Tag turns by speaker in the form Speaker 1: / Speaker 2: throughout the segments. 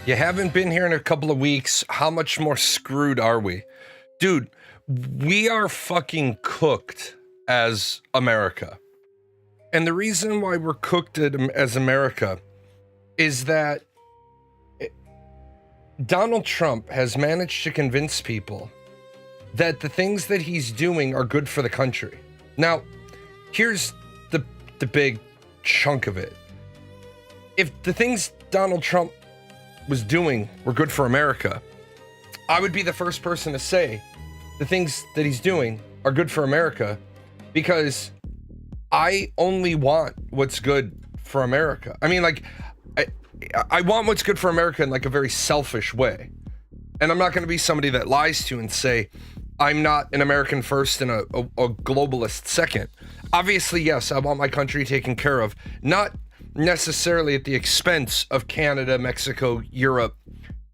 Speaker 1: You haven't been here in a couple of weeks. How much more screwed are we? Dude, we are fucking cooked as America. And the reason why we're cooked as America is that Donald Trump has managed to convince people that the things that he's doing are good for the country. Now, here's the big chunk of it. If the things Donald Trump was doing were good for America, I would be the first person to say the things that he's doing are good for America because I only want what's good for America. I mean, like, I want what's good for America in like a very selfish way. And I'm not going to be somebody that lies to you and say, I'm not an American first and a globalist second. Obviously, yes, I want my country taken care of, not necessarily at the expense of Canada, Mexico, Europe,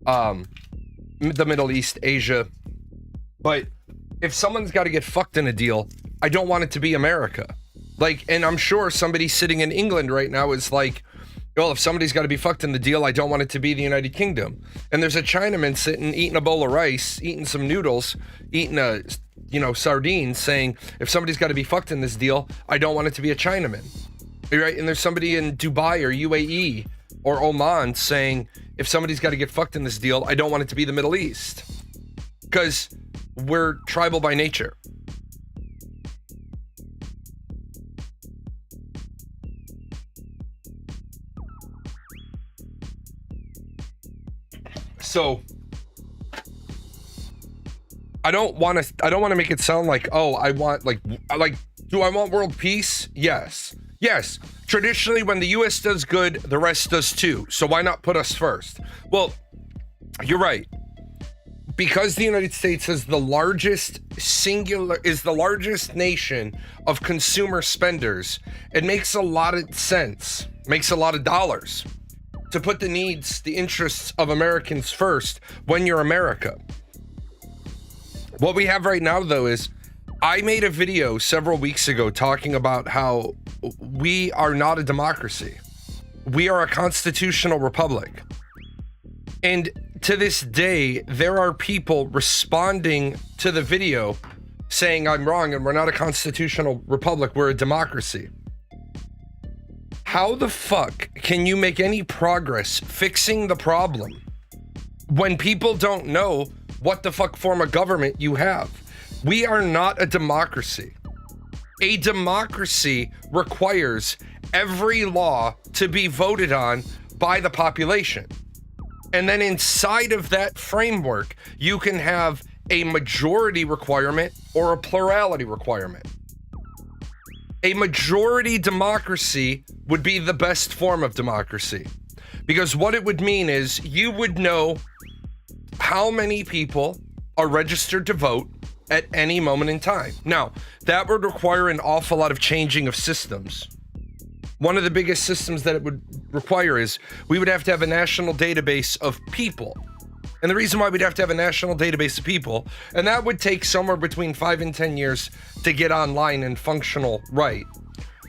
Speaker 1: the Middle East, Asia. But if someone's got to get fucked in a deal, I don't want it to be America. Like, and I'm sure somebody sitting in England right now is like, well, if somebody's got to be fucked in the deal, I don't want it to be the United Kingdom. And there's a Chinaman sitting, eating a bowl of rice, eating some noodles, eating sardines, saying, if somebody's got to be fucked in this deal, I don't want it to be a Chinaman. Right? And there's somebody in Dubai or UAE or Oman saying, if somebody's got to get fucked in this deal, I don't want it to be the Middle East. Because we're tribal by nature. So I don't want to make it sound like, oh, I want do I want world peace? Yes. Yes. Traditionally, when the US does good, the rest does too. So why not put us first? Well, you're right. Because the United States is the largest nation of consumer spenders, it makes a lot of sense, makes a lot of dollars to put the needs, the interests of Americans first when you're America. What we have right now, though, is I made a video several weeks ago talking about how we are not a democracy. We are a constitutional republic. And to this day, there are people responding to the video saying I'm wrong and we're not a constitutional republic, we're a democracy. How the fuck can you make any progress fixing the problem when people don't know what the fuck form of government you have? We are not a democracy. A democracy requires every law to be voted on by the population. And then inside of that framework, you can have a majority requirement or a plurality requirement. A majority democracy would be the best form of democracy, because what it would mean is you would know how many people are registered to vote at any moment in time. Now, that would require an awful lot of changing of systems. One of the biggest systems that it would require is we would have to have a national database of people. And the reason why we'd have to have a national database of people, and that would take somewhere between 5 and 10 years to get online and functional right.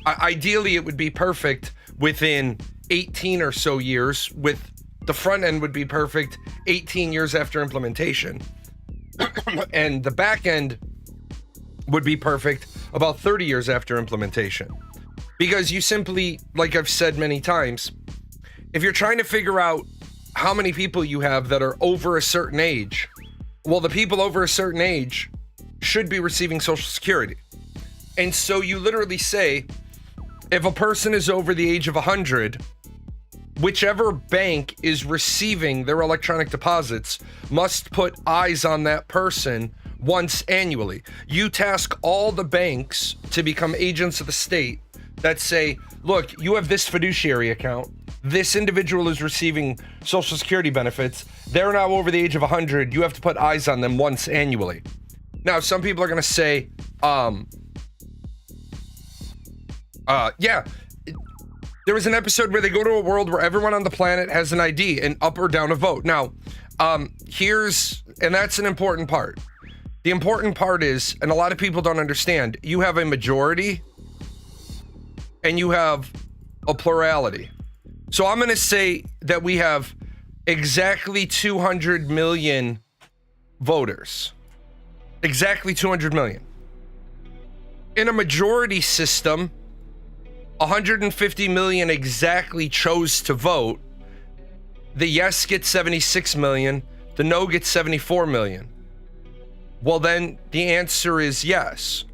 Speaker 1: Ideally, it would be perfect within 18 or so years, with the front end would be perfect 18 years after implementation. And the back end would be perfect about 30 years after implementation. Because you simply, like I've said many times, if you're trying to figure out how many people you have that are over a certain age, well, the people over a certain age should be receiving Social Security. And so you literally say, if a person is over the age of 100, whichever bank is receiving their electronic deposits must put eyes on that person once annually. You task all the banks to become agents of the state that say, look, you have this fiduciary account. This individual is receiving Social Security benefits. They're now over the age of 100. You have to put eyes on them once annually. Now, some people are going to say, yeah, there was an episode where they go to a world where everyone on the planet has an ID and up or down a vote. Now, and that's an important part. The important part is, and a lot of people don't understand, you have a majority and you have a plurality. So I'm going to say that we have exactly 200 million voters. Exactly 200 million. In a majority system, 150 million exactly chose to vote. The yes gets 76 million, the no gets 74 million. Well, then the answer is yes,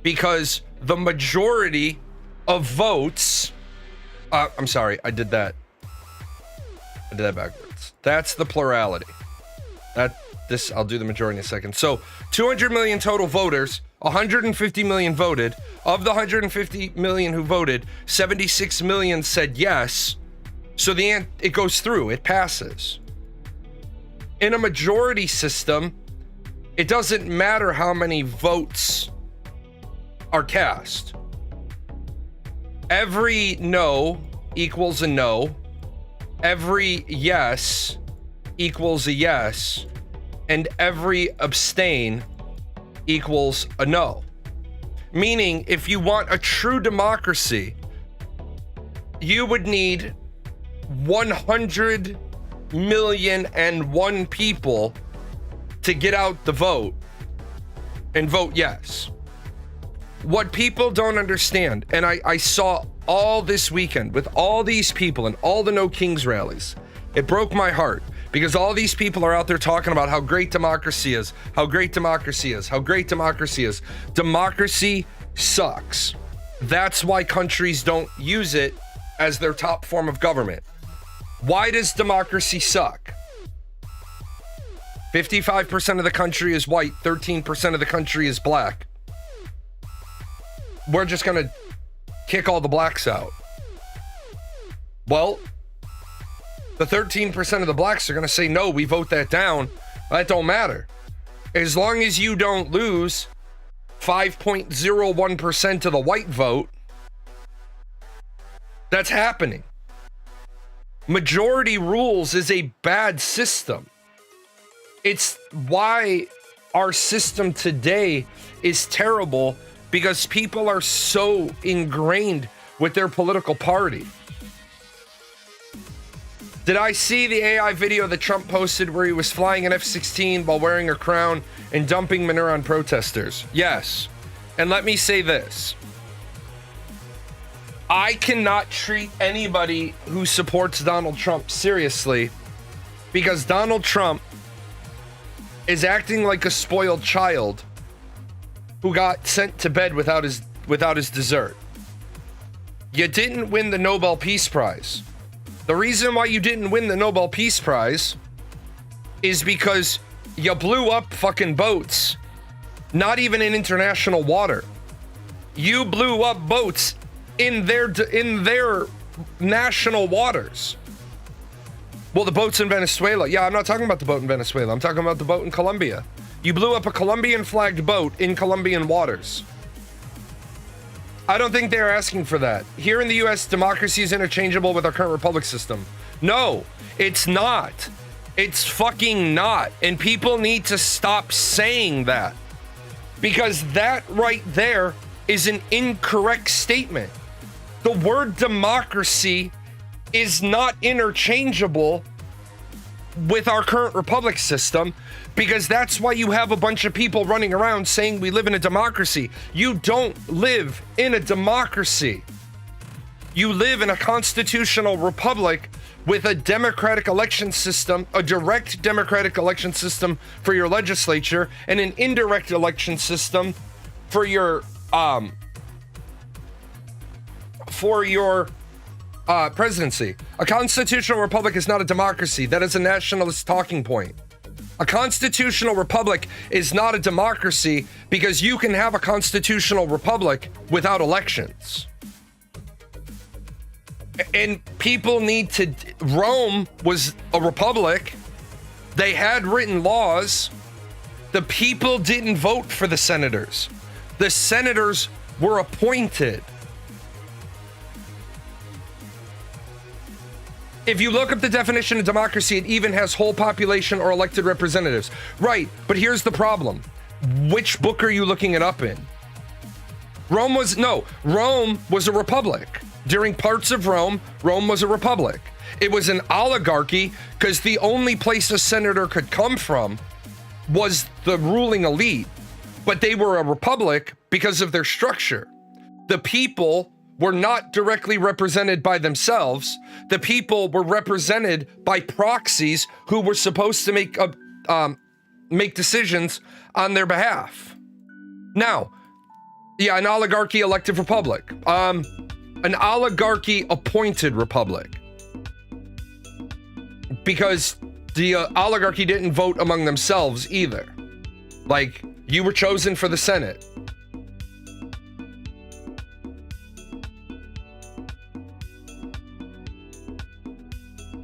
Speaker 1: because the majority of votes, I'm sorry, I did that backwards. That's the plurality. I'll do the majority in a second. So 200 million total voters, 150 million voted. Of the 150 million who voted, 76 million said yes. So it goes through, it passes. In a majority system, it doesn't matter how many votes are cast. Every no equals a no. Every yes equals a yes. And every abstain equals a no. Meaning, if you want a true democracy, you would need 100,000,001 people to get out the vote and vote yes. What people don't understand, and I saw all this weekend with all these people and all the No Kings rallies, it broke my heart, because all these people are out there talking about how great democracy is, how great democracy is, how great democracy is. Democracy sucks. That's why countries don't use it as their top form of government. Why does democracy suck? 55% of the country is white, 13% of the country is black. We're just gonna kick all the blacks out. Well, the 13% of the blacks are gonna say, no, we vote that down. That don't matter. As long as you don't lose 5.01% of the white vote, that's happening. Majority rules is a bad system. It's why our system today is terrible, because people are so ingrained with their political party. Did I see the AI video that Trump posted where he was flying an F-16 while wearing a crown and dumping manure on protesters? Yes. And let me say this. I cannot treat anybody who supports Donald Trump seriously, because Donald Trump is acting like a spoiled child who got sent to bed without his dessert. You didn't win the Nobel Peace Prize. The reason why you didn't win the Nobel Peace Prize is because you blew up fucking boats, not even in international water. You blew up boats in their national waters. Well, the boats in Venezuela. Yeah, I'm not talking about the boat in Venezuela. I'm talking about the boat in Colombia. You blew up a Colombian flagged boat in Colombian waters. I don't think they're asking for that. Here in the US, democracy is interchangeable with our current republic system. No, it's not. It's fucking not. And people need to stop saying that, because that right there is an incorrect statement. The word democracy is not interchangeable with our current republic system, because that's why you have a bunch of people running around saying we live in a democracy. You don't live in a democracy. You live in a constitutional republic with a democratic election system, a direct democratic election system for your legislature, and an indirect election system for your presidency. A constitutional republic is not a democracy. That is a nationalist talking point. A constitutional republic is not a democracy, because you can have a constitutional republic without elections. And people need to... Rome was a republic. They had written laws. The people didn't vote for the senators. The senators were appointed. If you look up the definition of democracy, it even has whole population or elected representatives. Right, but here's the problem. Which book are you looking it up in? Rome was a republic. During parts of Rome, Rome was a republic. It was an oligarchy because the only place a senator could come from was the ruling elite, but they were a republic because of their structure. The people were not directly represented by themselves. The people were represented by proxies who were supposed to make decisions on their behalf. Now, yeah, an oligarchy elective republic. An oligarchy appointed republic. Because the oligarchy didn't vote among themselves either. Like, you were chosen for the Senate.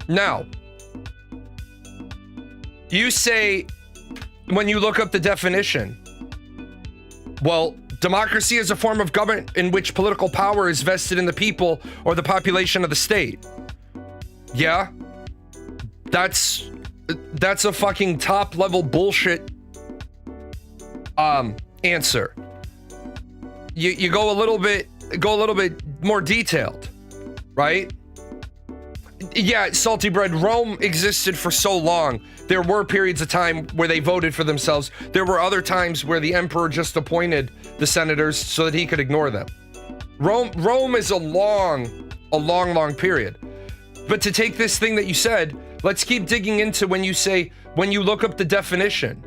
Speaker 1: Now, you say, when you look up the definition, well, democracy is a form of government in which political power is vested in the people or the population of the state. Yeah, that's a fucking top level bullshit answer. You go a little bit more detailed, right? Yeah, salty bread. Rome existed for so long. There were periods of time where they voted for themselves. There were other times where the emperor just appointed the senators so that he could ignore them. Rome is a long period. But to take this thing that you said, let's keep digging into when you look up the definition.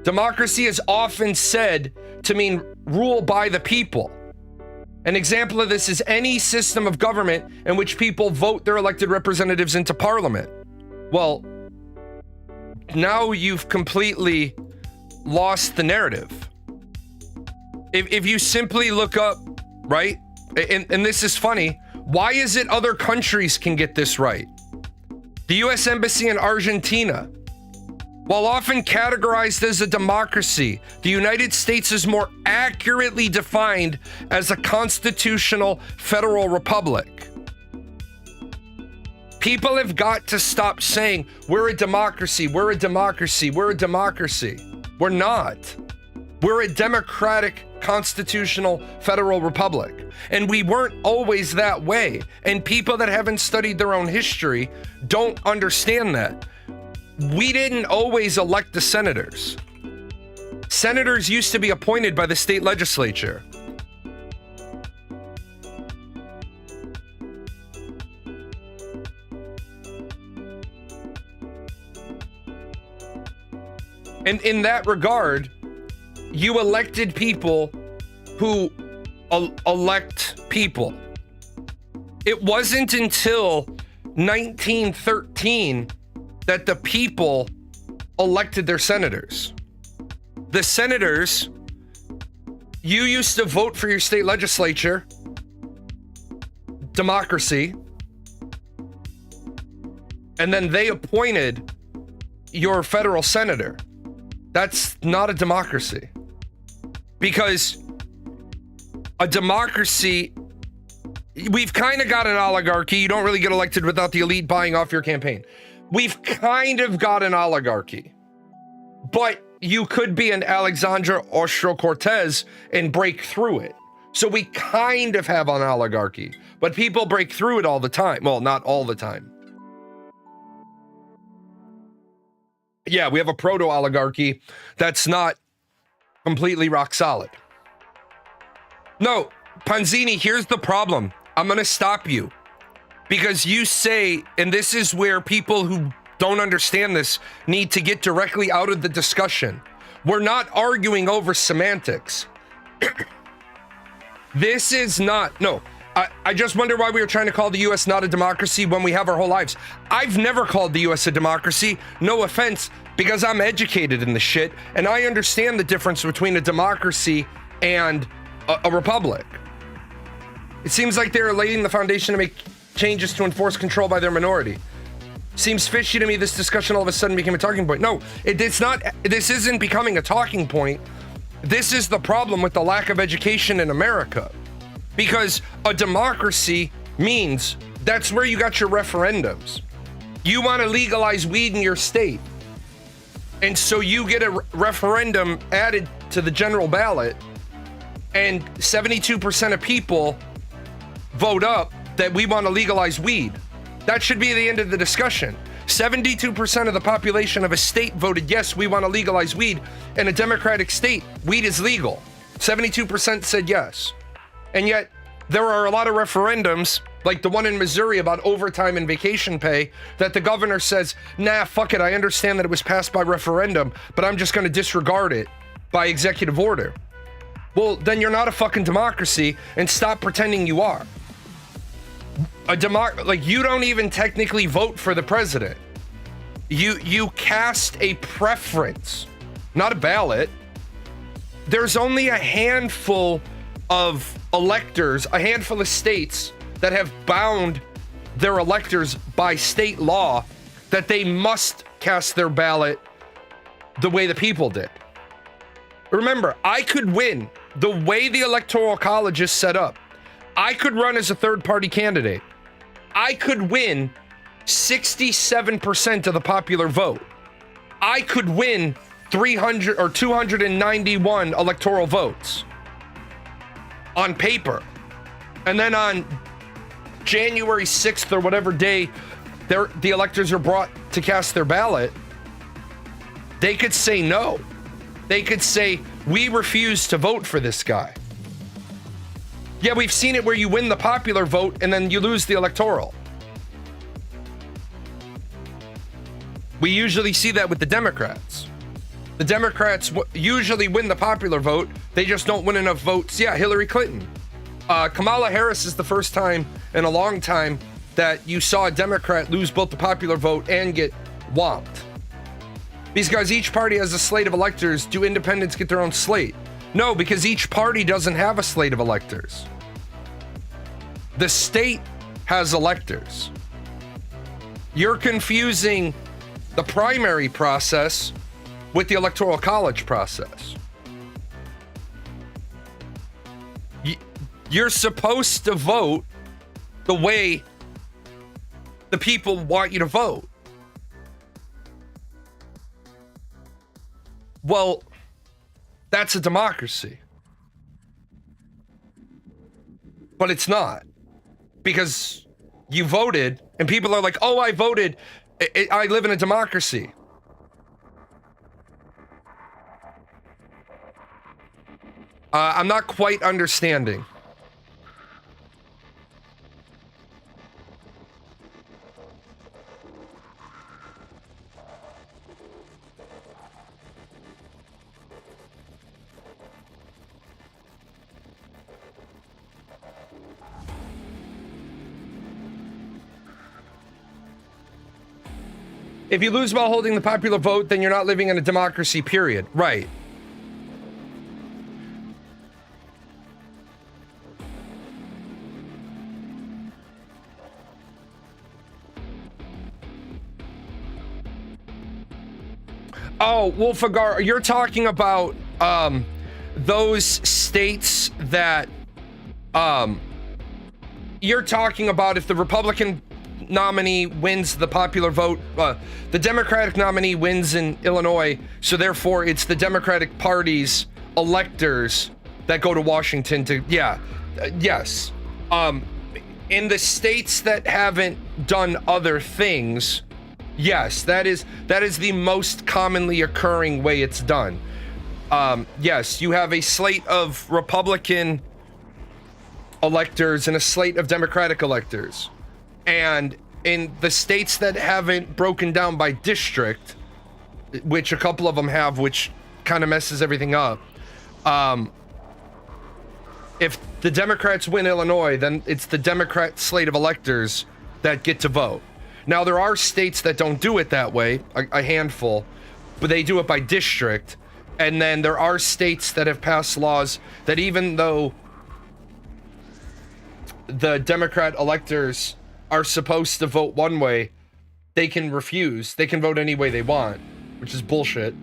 Speaker 1: Democracy is often said to mean rule by the people. An example of this is any system of government in which people vote their elected representatives into parliament. Well, now you've completely lost the narrative. If you simply look up, right, and this is funny, why is it other countries can get this right? The U.S. Embassy in Argentina, while often categorized as a democracy, the United States is more accurately defined as a constitutional federal republic. People have got to stop saying, we're a democracy, we're a democracy, we're a democracy. We're not. We're a democratic constitutional federal republic. And we weren't always that way. And people that haven't studied their own history don't understand that. We didn't always elect the senators. Senators used to be appointed by the state legislature. And in that regard, you elected people who elect people. It wasn't until 1913 that the people elected their senators. The senators, you used to vote for your state legislature, democracy, and then they appointed your federal senator. That's not a democracy. Because a democracy, we've kind of got an oligarchy. You don't really get elected without the elite buying off your campaign. We've kind of got an oligarchy, but you could be an Alexandra Ocasio-Cortez and break through it. So we kind of have an oligarchy, but people break through it all the time. Well, not all the time. Yeah, we have a proto-oligarchy that's not completely rock solid. No, Panzini, here's the problem. I'm going to stop you. Because you say, and this is where people who don't understand this need to get directly out of the discussion. We're not arguing over semantics. This is not, no. I just wonder why we were trying to call the U.S. not a democracy when we have our whole lives. I've never called the U.S. a democracy, no offense, because I'm educated in the shit, and I understand the difference between a democracy and a republic. It seems like they're laying the foundation to make changes to enforce control by their minority. Seems fishy to me this discussion all of a sudden became a talking point. No, it's not. This isn't becoming a talking point. This is the problem with the lack of education in America. Because a democracy means that's where you got your referendums. You want to legalize weed in your state. And so you get a referendum added to the general ballot, and 72% of people vote up that we want to legalize weed. That should be the end of the discussion. 72% of the population of a state voted yes, we want to legalize weed. In a Democratic state, weed is legal. 72% said yes. And yet, there are a lot of referendums, like the one in Missouri about overtime and vacation pay, that the governor says, nah, fuck it, I understand that it was passed by referendum, but I'm just going to disregard it by executive order. Well, then you're not a fucking democracy, and stop pretending you are. Like, you don't even technically vote for the president. You cast a preference, not a ballot. There's only a handful of electors, a handful of states that have bound their electors by state law that they must cast their ballot the way the people did. Remember, I could win the way the Electoral College is set up. I could run as a third-party candidate. I could win 67% of the popular vote. I could win 300 or 291 electoral votes on paper. And then on January 6th or whatever day the electors are brought to cast their ballot, they could say no. They could say, we refuse to vote for this guy. Yeah, we've seen it where you win the popular vote and then you lose the electoral. We usually see that with the Democrats. The Democrats usually win the popular vote. They just don't win enough votes. Yeah, Hillary Clinton. Kamala Harris is the first time in a long time that you saw a Democrat lose both the popular vote and get whomped. Because each party has a slate of electors. Do independents get their own slate? No, because each party doesn't have a slate of electors. The state has electors. You're confusing the primary process with the Electoral College process. You're supposed to vote the way the people want you to vote. Well, that's a democracy. But it's not. Because you voted, and people are like, oh, I voted. I live in a democracy. I'm not quite understanding. If you lose while holding the popular vote, then you're not living in a democracy, period. Right. Oh, Wolfagar, you're talking about those states that you're talking about if the Republican nominee wins the popular vote, the Democratic nominee wins in Illinois, so therefore it's the Democratic Party's electors that go to Washington to, yes. In the states that haven't done other things, yes, that is the most commonly occurring way it's done. Yes, you have a slate of Republican electors and a slate of Democratic electors. And in the states that haven't broken down by district, which a couple of them have, which kind of messes everything up, if the Democrats win Illinois, then it's the Democrat slate of electors that get to vote. Now, there are states that don't do it that way, a handful, but they do it by district. And then there are states that have passed laws that even though the Democrat electors are supposed to vote one way, they can refuse. They can vote any way they want, which is bullshit.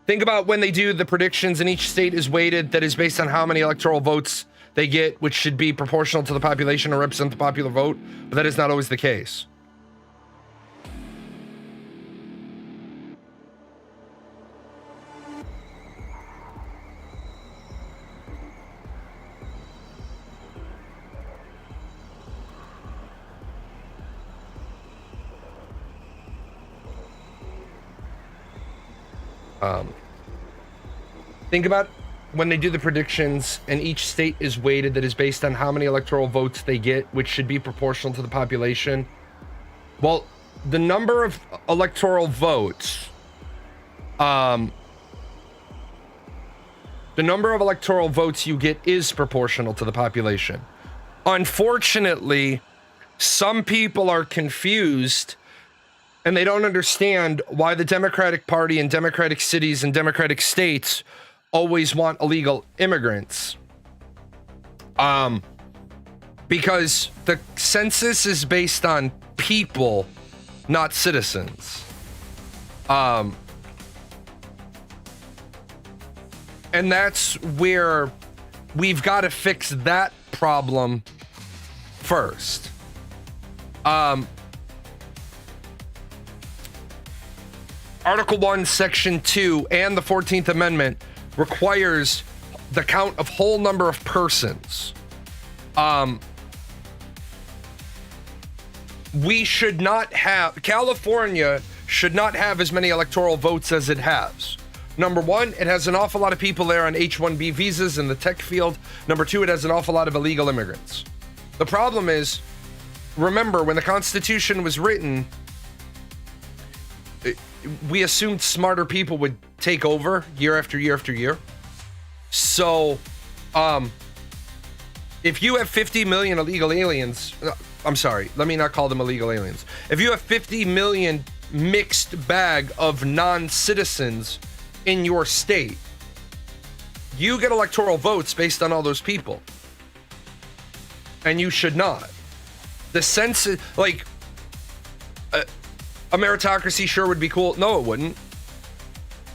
Speaker 1: Think about when they do the predictions and each state is weighted, that is based on how many electoral votes they get, which should be proportional to the population or represent the popular vote, but that is not always the case. Think about when they do the predictions and each state is weighted, that is based on how many electoral votes they get, which should be proportional to the population. Well, the number of electoral votes, the number of electoral votes you get is proportional to the population. Unfortunately, some people are confused and they don't understand why the Democratic Party and Democratic cities and Democratic states always want illegal immigrants. Because the census is based on people, not citizens. And that's where we've got to fix that problem first. Article 1, Section 2, and the 14th Amendment requires the count of whole number of persons. We should not have, California should not have as many electoral votes as it has. Number one, it has an awful lot of people there on H-1B visas in the tech field. Number two, it has an awful lot of illegal immigrants. The problem is, remember, when the Constitution was written, we assumed smarter people would take over year after year after year. So, if you have 50 million illegal aliens, I'm sorry, let me not call them illegal aliens. If you have 50 million mixed bag of non-citizens in your state, you get electoral votes based on all those people. And you should not. The census, like, a meritocracy sure would be cool. No, it wouldn't.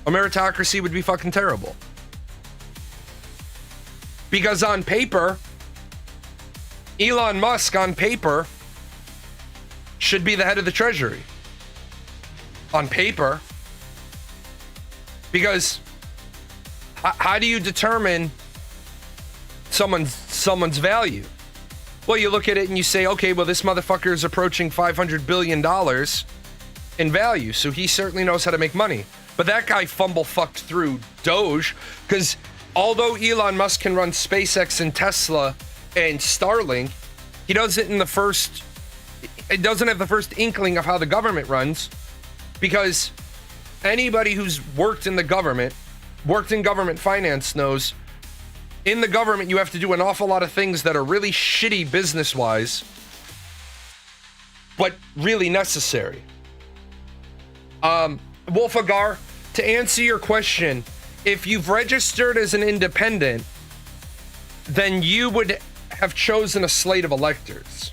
Speaker 1: A meritocracy would be fucking terrible. Because on paper, Elon Musk on paper should be the head of the Treasury. On paper. Because how do you determine someone's value? Well, you look at it and you say, okay, well, this motherfucker is approaching $500 billion in value, so he certainly knows how to make money. But that guy fucked through Doge, because although Elon Musk can run SpaceX and Tesla and Starlink, he doesn't have the first inkling of how the government runs, because anybody who's worked in government finance knows in the government you have to do an awful lot of things that are really shitty business-wise, but really necessary. Wolfagar, to answer your question, if you've registered as an independent, then you would have chosen a slate of electors.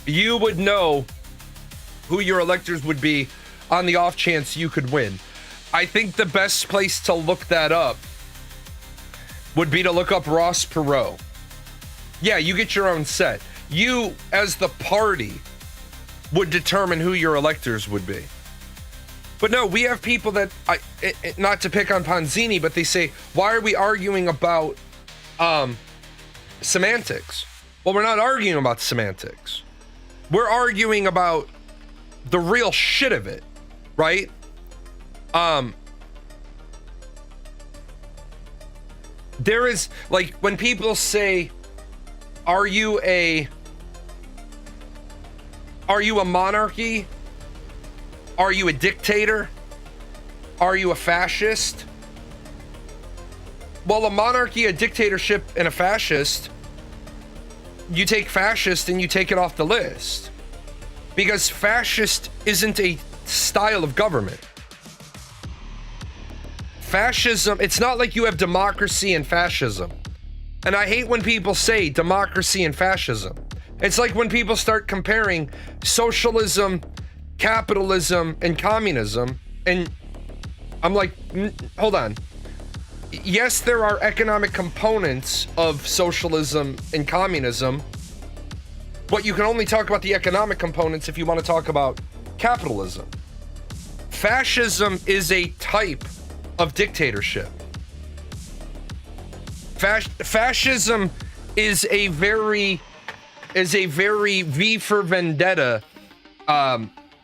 Speaker 1: You would know who your electors would be on the off chance you could win. I think the best place to look that up would be to look up Ross Perot. Yeah, you get your own set. You, as the party, would determine who your electors would be. But no, we have people that, not to pick on Ponzini, but they say, why are we arguing about semantics? Well, we're not arguing about semantics. We're arguing about the real shit of it, right? There is, like, when people say, are you a monarchy? Are you a dictator? Are you a fascist? Well, a monarchy, a dictatorship, and a fascist, you take fascist and you take it off the list. Because fascist isn't a style of government. Fascism, it's not like you have democracy and fascism. And I hate when people say democracy and fascism. It's like when people start comparing socialism, capitalism, and communism, and I'm like, hold on. Yes, there are economic components of socialism and communism, but you can only talk about the economic components if you want to talk about capitalism. Fascism is a type of dictatorship. Fascism is a very V for Vendetta,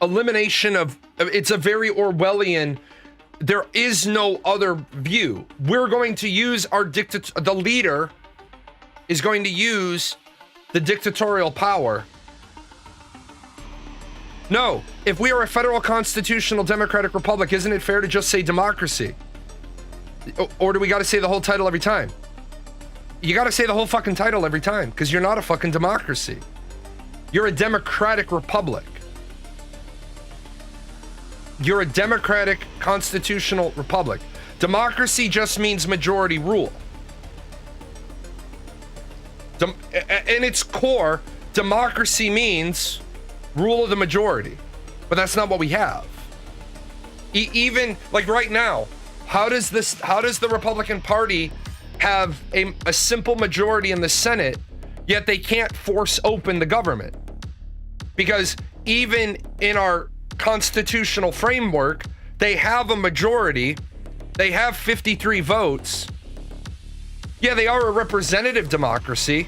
Speaker 1: elimination of It's a very Orwellian. There is no other view. We're going to use our the leader is going to use the dictatorial power. No, if we are a federal constitutional democratic republic, isn't it fair to just say democracy? Or do we got to say the whole title every time? You got to say the whole fucking title every time, because you're not a fucking democracy. You're a democratic republic. You're a democratic constitutional republic. Democracy just means majority rule. In its core, democracy means rule of the majority, but that's not what we have. Even like right now, how does the Republican Party have a simple majority in the Senate, yet they can't force open the government? Because even in our constitutional framework, they have a majority, they have 53 votes. Yeah, they are a representative democracy,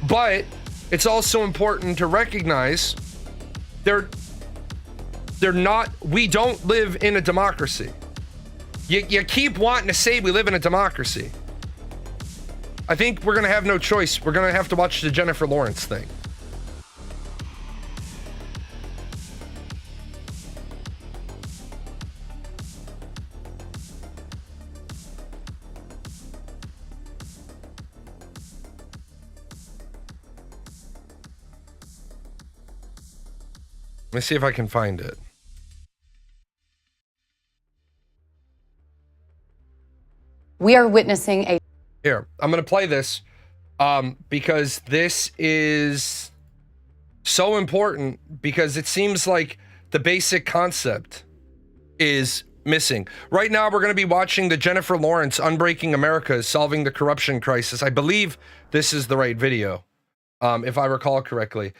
Speaker 1: but it's also important to recognize they're not, we don't live in a democracy. You keep wanting to say we live in a democracy. I think we're gonna have no choice. We're gonna have to watch the Jennifer Lawrence thing. Let me see if I can find it.
Speaker 2: We are witnessing a...
Speaker 1: Here, I'm going to play this because this is so important, because it seems like the basic concept is missing. Right now, we're going to be watching the Jennifer Lawrence Unbreaking America Solving the Corruption Crisis. I believe this is the right video, if I recall correctly.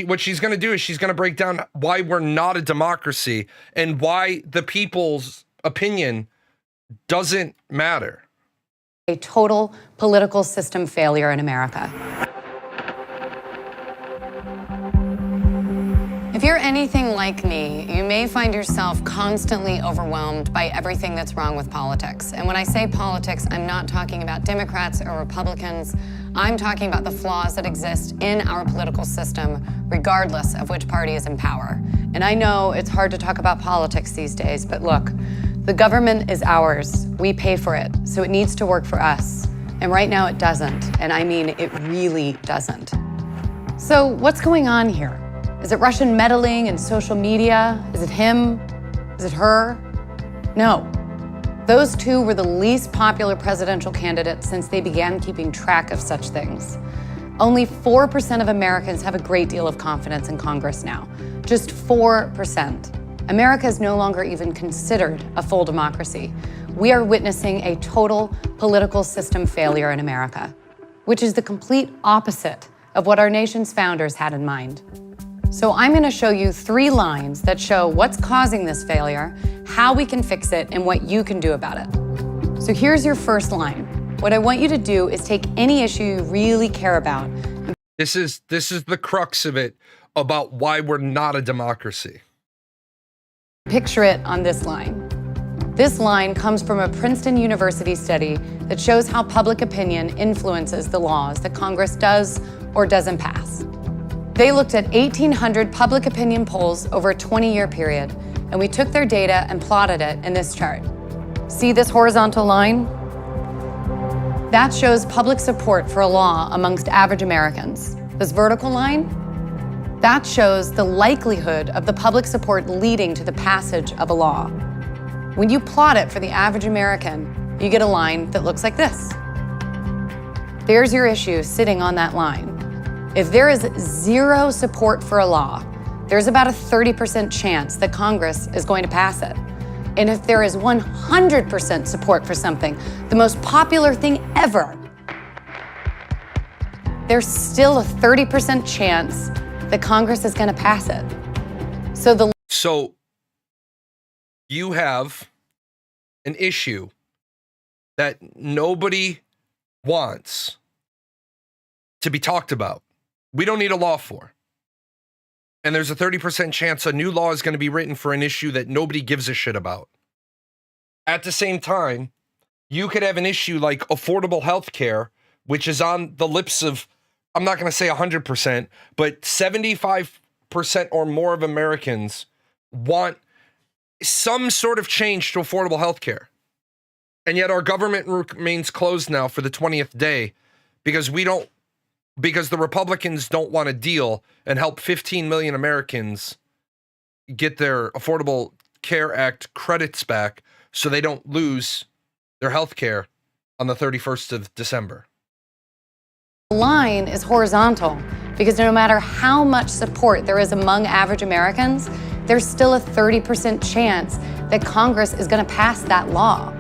Speaker 1: What she's going to do is she's going to break down why we're not a democracy and why the people's opinion doesn't matter.
Speaker 2: A total political system failure in America. If you're anything like me, you may find yourself constantly overwhelmed by everything that's wrong with politics. And when I say politics, I'm not talking about Democrats or Republicans. I'm talking about the flaws that exist in our political system, regardless of which party is in power. And I know it's hard to talk about politics these days, but look, the government is ours. We pay for it, so it needs to work for us. And right now it doesn't, and I mean it really doesn't. So what's going on here? Is it Russian meddling in social media? Is it him? Is it her? No. Those two were the least popular presidential candidates since they began keeping track of such things. Only 4% of Americans have a great deal of confidence in Congress now. Just 4%. America is no longer even considered a full democracy. We are witnessing a total political system failure in America, which is the complete opposite of what our nation's founders had in mind. So I'm going to show you 3 lines that show what's causing this failure, how we can fix it, and what you can do about it. So here's your first line. What I want you to do is take any issue you really care about.
Speaker 1: This is the crux of it, about why we're not a democracy.
Speaker 2: Picture it on this line. This line comes from a Princeton University study that shows how public opinion influences the laws that Congress does or doesn't pass. They looked at 1,800 public opinion polls over a 20-year period, and we took their data and plotted it in this chart. See this horizontal line? That shows public support for a law amongst average Americans. This vertical line? That shows the likelihood of the public support leading to the passage of a law. When you plot it for the average American, you get a line that looks like this. There's your issue sitting on that line. If there is 0 support for a law, there's about a 30% chance that Congress is going to pass it. And if there is 100% support for something, the most popular thing ever, there's still a 30% chance that Congress is going to pass it. So
Speaker 1: you have an issue that nobody wants to be talked about. We don't need a law for. And there's a 30% chance a new law is going to be written for an issue that nobody gives a shit about. At the same time, you could have an issue like affordable health care, which is on the lips of, I'm not going to say 100%, but 75% or more of Americans want some sort of change to affordable health care. And yet our government remains closed now for the 20th day because the Republicans don't want to deal and help 15 million Americans get their Affordable Care Act credits back so they don't lose their health care on the 31st of December.
Speaker 2: The line is horizontal because no matter how much support there is among average Americans, there's still a 30% chance that Congress is going to pass that law.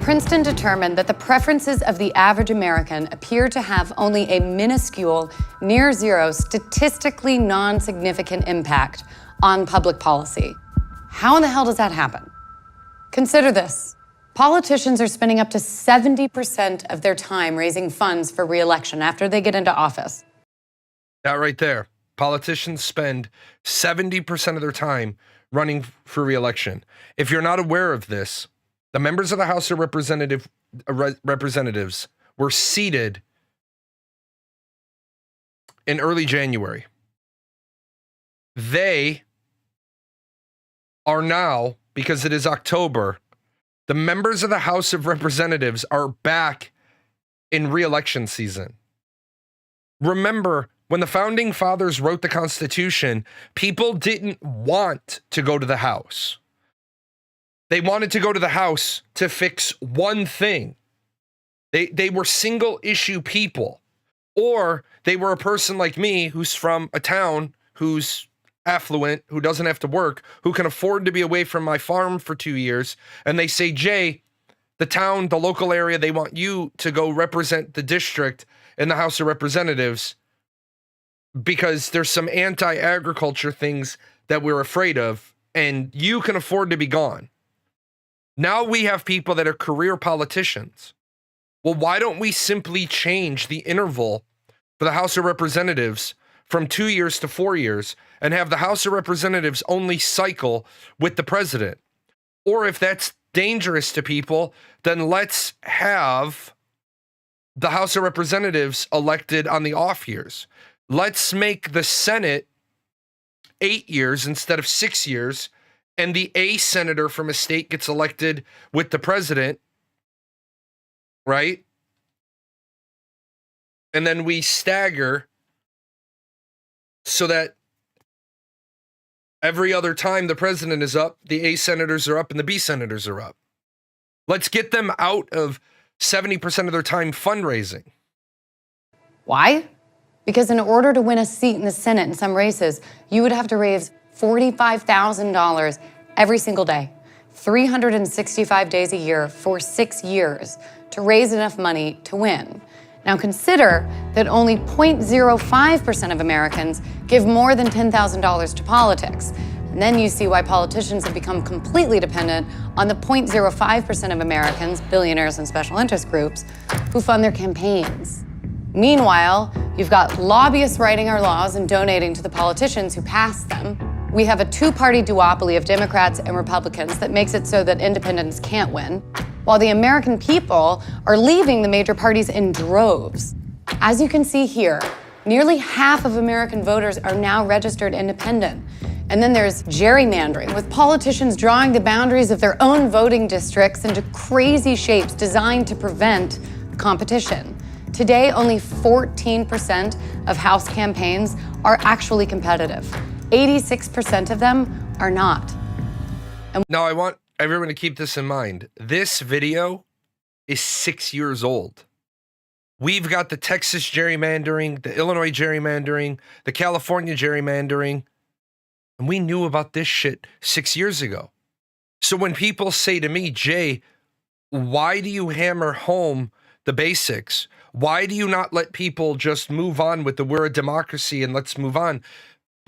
Speaker 2: Princeton determined that the preferences of the average American appear to have only a minuscule, near zero, statistically non-significant impact on public policy. How in the hell does that happen? Consider this. Politicians are spending up to 70% of their time raising funds for re-election after they get into office.
Speaker 1: That right there. Politicians spend 70% of their time running for re-election. If you're not aware of this, the members of the House of Representatives were seated in early January. They are now, because it is October, the members of the House of Representatives are back in re-election season. Remember, when the Founding Fathers wrote the Constitution, people didn't want to go to the House. They wanted to go to the House to fix one thing. They were single issue people, or they were a person like me who's from a town who's affluent, who doesn't have to work, who can afford to be away from my farm for 2 years. And they say, Jay, the town, the local area, they want you to go represent the district in the House of Representatives because there's some anti-agriculture things that we're afraid of, and you can afford to be gone. Now we have people that are career politicians. Well, why don't we simply change the interval for the House of Representatives from 2 years to 4 years and have the House of Representatives only cycle with the president? Or if that's dangerous to people, then let's have the House of Representatives elected on the off years. Let's make the Senate 8 years instead of 6 years, and the A senator from a state gets elected with the president, right? And then we stagger so that every other time the president is up, the A senators are up and the B senators are up. Let's get them out of 70% of their time fundraising.
Speaker 2: Why? Because in order to win a seat in the Senate in some races, you would have to raise $45,000 every single day, 365 days a year for 6 years to raise enough money to win. Now consider that only 0.05% of Americans give more than $10,000 to politics. And then you see why politicians have become completely dependent on the 0.05% of Americans, billionaires and special interest groups, who fund their campaigns. Meanwhile, you've got lobbyists writing our laws and donating to the politicians who pass them. We have a two-party duopoly of Democrats and Republicans that makes it so that independents can't win, while the American people are leaving the major parties in droves. As you can see here, nearly half of American voters are now registered independent. And then there's gerrymandering, with politicians drawing the boundaries of their own voting districts into crazy shapes designed to prevent competition. Today, only 14% of House campaigns are actually competitive. 86% of them are not.
Speaker 1: Now, I want everyone to keep this in mind. This video is 6 years old. We've got the Texas gerrymandering, the Illinois gerrymandering, the California gerrymandering, and we knew about this shit 6 years ago. So when people say to me, Jay, why do you hammer home the basics? Why do you not let people just move on with the we're a democracy and let's move on?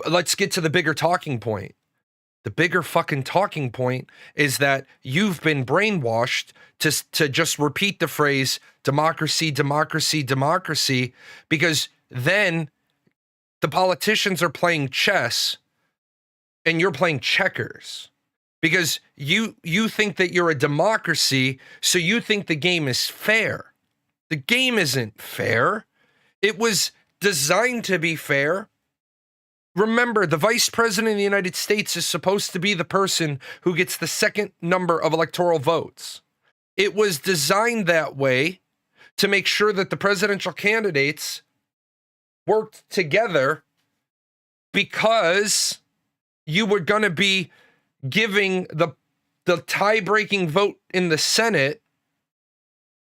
Speaker 1: Let's get to the bigger talking point. The bigger fucking talking point is that you've been brainwashed to just repeat the phrase democracy, democracy, democracy, because then the politicians are playing chess and you're playing checkers. Because you think that you're a democracy, so you think the game is fair. The game isn't fair. It was designed to be fair. Remember, the vice president of the United States is supposed to be the person who gets the second number of electoral votes. It was designed that way to make sure that the presidential candidates worked together, because you were going to be giving the tie-breaking vote in the Senate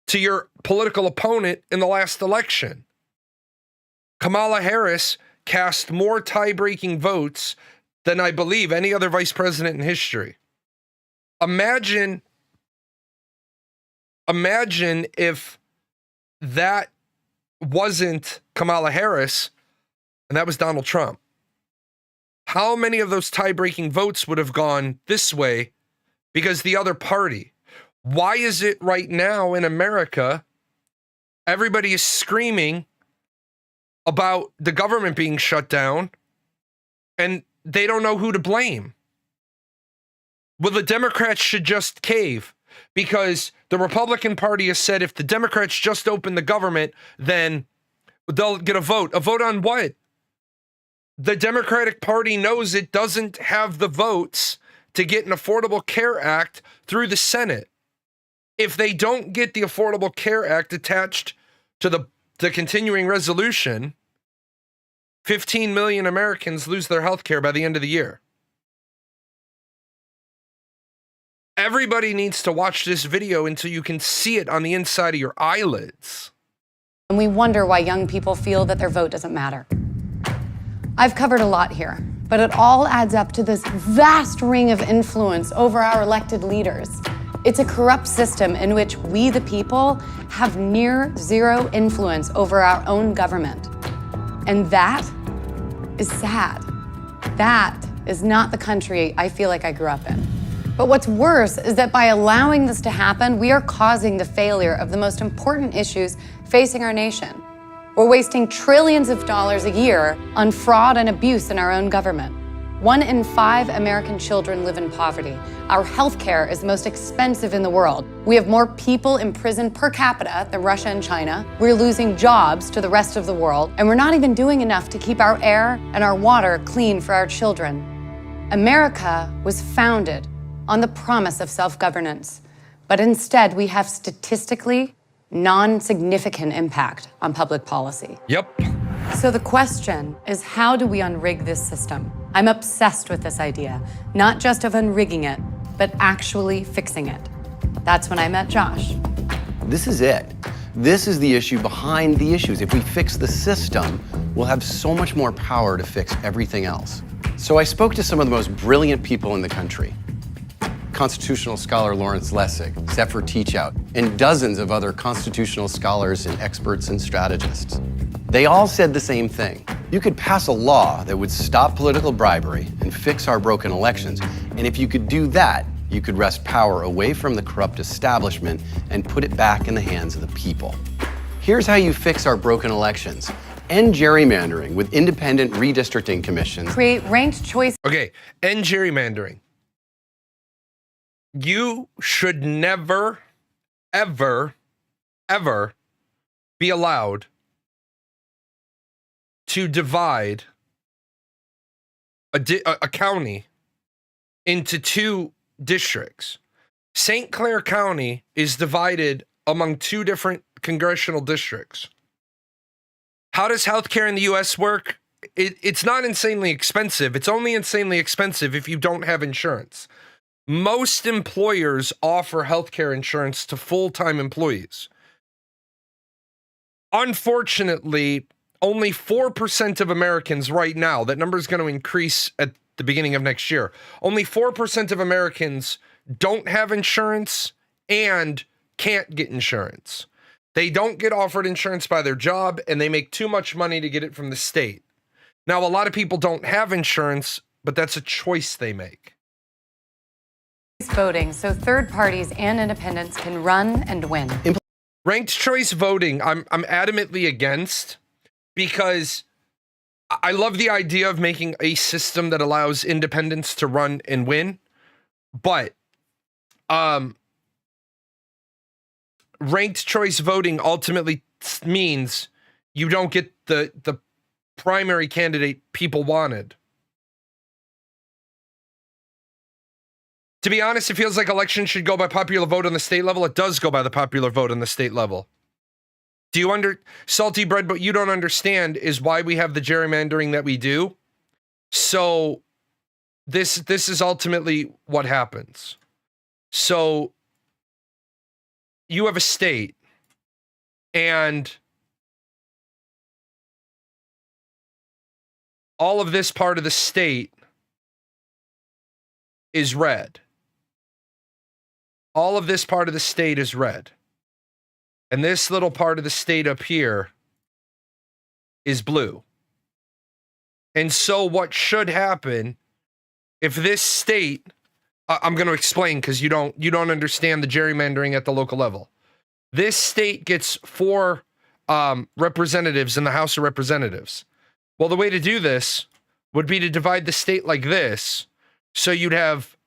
Speaker 1: to your political opponent in the last election. Kamala Harris cast more tie-breaking votes than I believe any other vice president in history. Imagine if that wasn't Kamala Harris and that was Donald Trump. How many of those tie-breaking votes would have gone this way because the other party? Why is it right now in America, everybody is screaming about the government being shut down and they don't know who to blame? Well, the Democrats should just cave, because the Republican Party has said if the Democrats just open the government, then they'll get a vote. A vote on what? The Democratic Party knows it doesn't have the votes to get an Affordable Care Act through the Senate. If they don't get the Affordable Care Act attached to the continuing resolution, 15 million Americans lose their health care by the end of the year. Everybody needs to watch this video until you can see it on the inside of your eyelids.
Speaker 2: And we wonder why young people feel that their vote doesn't matter. I've covered a lot here, but it all adds up to this vast ring of influence over our elected leaders. It's a corrupt system in which we, the people, have near zero influence over our own government. And that is sad. That is not the country I feel like I grew up in. But what's worse is that by allowing this to happen, we are causing the failure of the most important issues facing our nation. We're wasting trillions of dollars a year on fraud and abuse in our own government. 1 in 5 American children live in poverty. Our healthcare is the most expensive in the world. We have more people in prison per capita than Russia and China. We're losing jobs to the rest of the world, and we're not even doing enough to keep our air and our water clean for our children. America was founded on the promise of self-governance, but instead we have statistically non-significant impact on public policy.
Speaker 1: Yep.
Speaker 2: So the question is, how do we unrig this system? I'm obsessed with this idea, not just of unrigging it, but actually fixing it. That's when I met Josh.
Speaker 3: This is it. This is the issue behind the issues. If we fix the system, we'll have so much more power to fix everything else. So I spoke to some of the most brilliant people in the country. Constitutional scholar Lawrence Lessig, Zephyr Teachout, and dozens of other constitutional scholars and experts and strategists. They all said the same thing. You could pass a law that would stop political bribery and fix our broken elections. And if you could do that, you could wrest power away from the corrupt establishment and put it back in the hands of the people. Here's how you fix our broken elections. End gerrymandering with independent redistricting commissions.
Speaker 2: Create ranked choice.
Speaker 1: Okay, end gerrymandering. You should never, ever, ever be allowed to divide a county into 2 districts. St. Clair County is divided among 2 different congressional districts. How does healthcare in the U.S. work? It's not insanely expensive. It's only insanely expensive if you don't have insurance. Most employers offer healthcare insurance to full-time employees. Unfortunately, only 4% of Americans right now, that number is going to increase at the beginning of next year. Only 4% of Americans don't have insurance and can't get insurance. They don't get offered insurance by their job, and they make too much money to get it from the state. Now, a lot of people don't have insurance, but that's a choice they make.
Speaker 2: Voting so third parties and independents can run and win.
Speaker 1: Ranked choice voting, I'm adamantly against, because I love the idea of making a system that allows independents to run and win, but ranked choice voting ultimately means you don't get the primary candidate people wanted. To be honest, it feels like elections should go by popular vote on the state level. It does go by the popular vote on the state level. Do you Salty Bread, what you don't understand is why we have the gerrymandering that we do. So this is ultimately what happens. So you have a state, and all of this part of the state is red. All of this part of the state is red. And this little part of the state up here is blue. And so what should happen if this state, I'm going to explain because you don't understand the gerrymandering at the local level. This state gets 4 representatives in the House of Representatives. Well, the way to do this would be to divide the state like this. So you'd have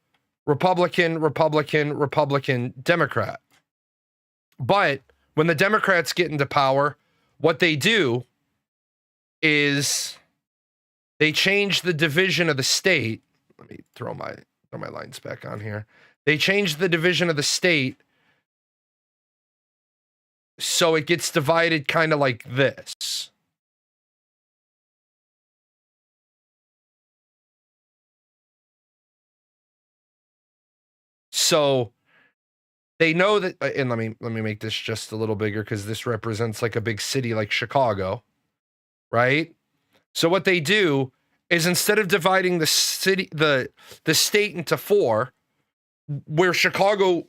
Speaker 1: Republican, Republican, Republican, Democrat. But when the Democrats get into power, what they do is they change the division of the state. Let me throw my lines back on here. They change the division of the state so it gets divided kind of like this. So they know that, and let me make this just a little bigger because this represents like a big city like Chicago, right? So what they do is instead of dividing the city, the state into 4, where Chicago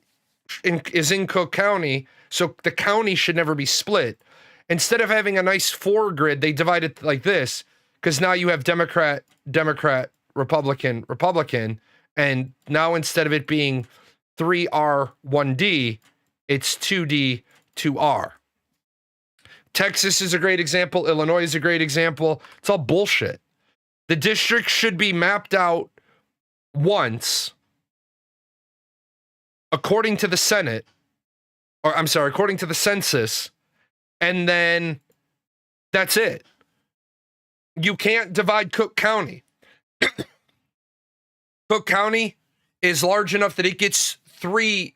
Speaker 1: is in Cook County, so the county should never be split. Instead of having a nice 4 grid, they divide it like this because now you have Democrat, Democrat, Republican, Republican, and now instead of it being 3R, 1D, it's 2D, 2R. Texas is a great example. Illinois is a great example. It's all bullshit. The district should be mapped out once according to the Senate, or I'm sorry, according to the census, and then that's it. You can't divide Cook County. Cook County is large enough that it gets 3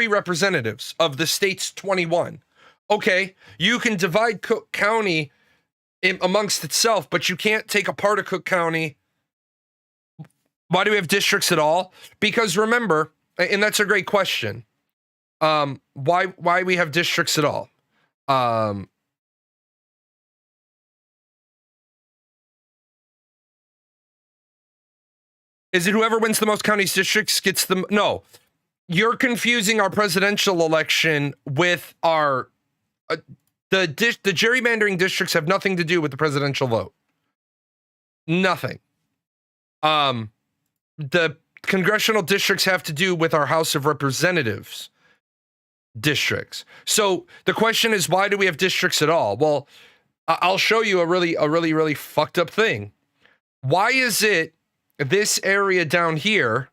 Speaker 1: representatives of the state's 21. Okay, you can divide Cook County amongst itself, but you can't take a part of Cook County. Why do we have districts at all? Because remember, and that's a great question. Why we have districts at all? Is it whoever wins the most counties districts gets them? No, you're confusing our presidential election with our the gerrymandering districts have nothing to do with the presidential vote. Nothing. The congressional districts have to do with our House of Representatives districts. So the question is, why do we have districts at all? Well, I'll show you a really fucked up thing. Why is it this area down here,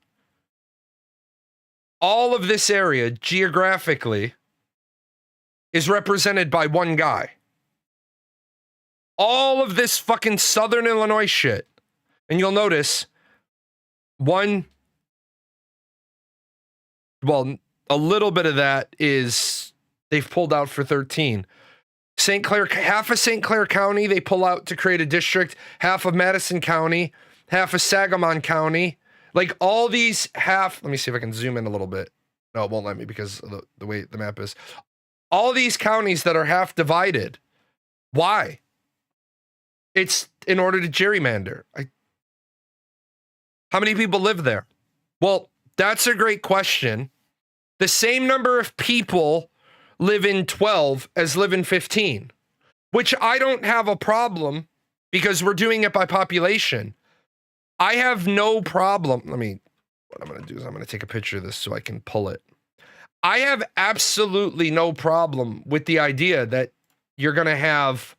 Speaker 1: all of this area geographically is represented by one guy? All of this fucking Southern Illinois shit. And you'll notice a little bit of that is they've pulled out for 13. St. Clair, half of St. Clair County, they pull out to create a district, half of Madison County, half of Sangamon County, like all these let me see if I can zoom in a little bit. No, it won't let me because of the way the map is. All these counties that are half divided. Why? It's in order to gerrymander. How many people live there? Well, that's a great question. The same number of people live in 12 as live in 15, which I don't have a problem because we're doing it by population. I have no problem. What I'm going to do is I'm going to take a picture of this so I can pull it. I have absolutely no problem with the idea that you're going to have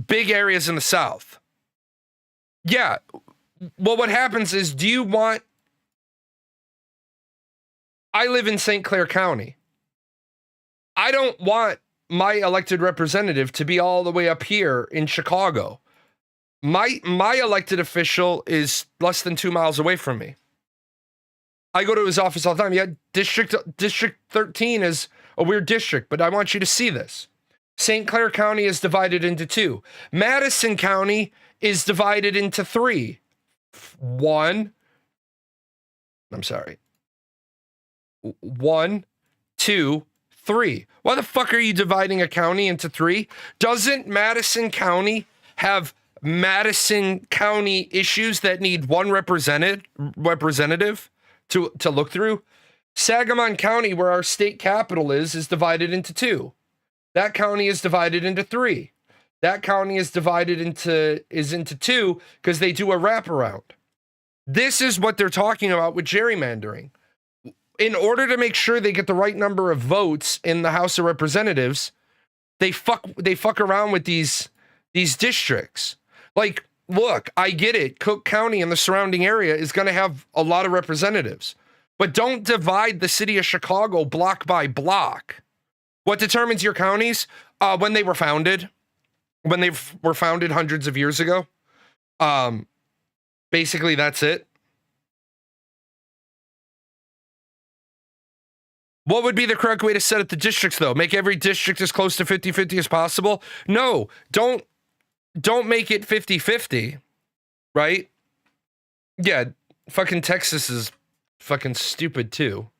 Speaker 1: big areas in the South. Yeah. Well, what happens is, I live in St. Clair County. I don't want my elected representative to be all the way up here in Chicago. My elected official is less than 2 miles away from me. I go to his office all the time. Yeah, District 13 is a weird district, but I want you to see this. St. Clair County is divided into 2. Madison County is divided into 3. 1, 2, 3. Why the fuck are you dividing a county into 3? Doesn't Madison County have Madison County issues that need one representative to look through? Sangamon County, where our state capital is divided into 2. That county is divided into 3. That county is divided into 2 because they do a wraparound. This is what they're talking about with gerrymandering. In order to make sure they get the right number of votes in the House of Representatives, they fuck around with these districts. Like, look, I get it. Cook County and the surrounding area is going to have a lot of representatives, but don't divide the city of Chicago block by block. What determines your counties? When they were founded, hundreds of years ago. Basically, that's it. What would be the correct way to set up the districts, though? Make every district as close to 50-50 as possible? No, don't make it 50-50, right? Yeah, fucking Texas is fucking stupid, too.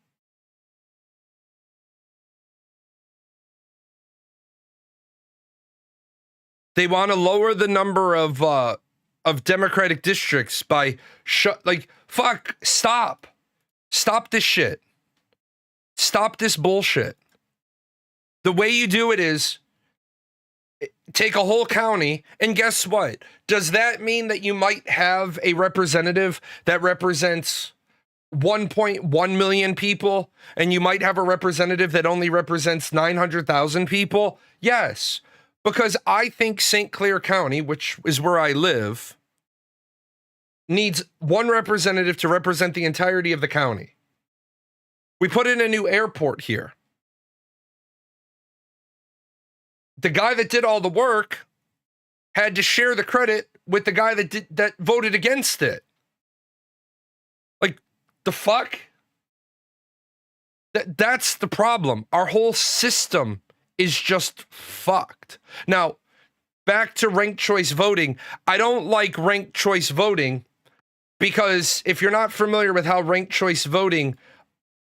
Speaker 1: They want to lower the number of Democratic districts by stop this shit. Stop this bullshit. The way you do it is take a whole county, and guess what? Does that mean that you might have a representative that represents 1.1 million people, and you might have a representative that only represents 900,000 people? Yes, because I think St. Clair County, which is where I live, needs one representative to represent the entirety of the county. We put in a new airport here. The guy that did all the work had to share the credit with the guy that voted against it. Like, the fuck? That's the problem. Our whole system is just fucked. Now, back to ranked choice voting. I don't like ranked choice voting because if you're not familiar with how ranked choice voting,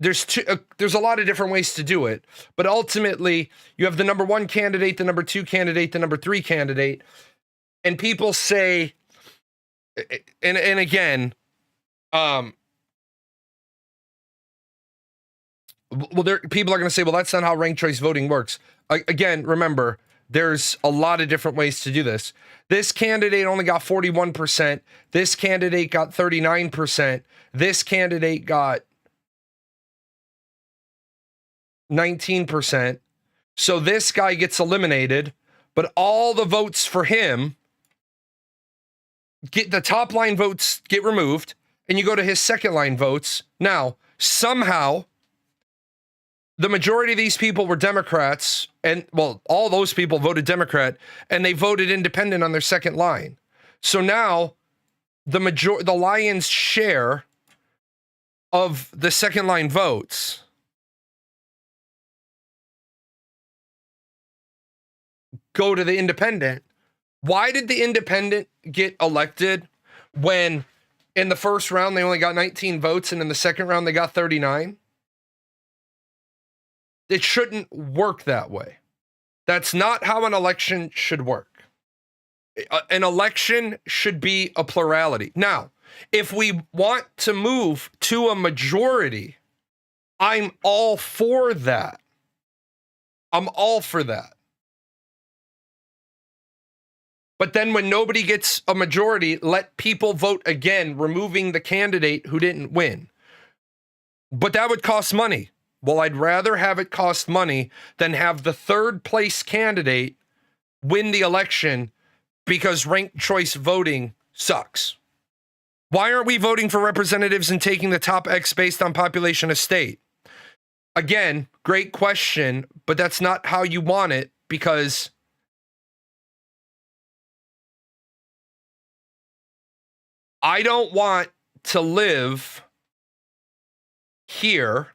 Speaker 1: there's a lot of different ways to do it, but ultimately you have the number 1 candidate, the number 2 candidate, the number 3 candidate, and people say, and again, people are going to say, well, that's not how ranked choice voting works. Again, remember, there's a lot of different ways to do this. This candidate only got 41%. This candidate got 39%. This candidate got 19%. So this guy gets eliminated, but all the votes for him get the top line votes get removed, and you go to his second line votes. Now, somehow, the majority of these people were Democrats, and well, all those people voted Democrat, and they voted independent on their second line. So now, the lion's share of the second line votes go to the independent. Why did the independent get elected when in the first round they only got 19 votes and in the second round they got 39? It shouldn't work that way. That's not how an election should work. An election should be a plurality. Now, if we want to move to a majority, I'm all for that. I'm all for that. But then when nobody gets a majority, let people vote again, removing the candidate who didn't win. But that would cost money. Well, I'd rather have it cost money than have the third place candidate win the election because ranked choice voting sucks. Why aren't we voting for representatives and taking the top X based on population of state? Again, great question, but that's not how you want it, because I don't want to live here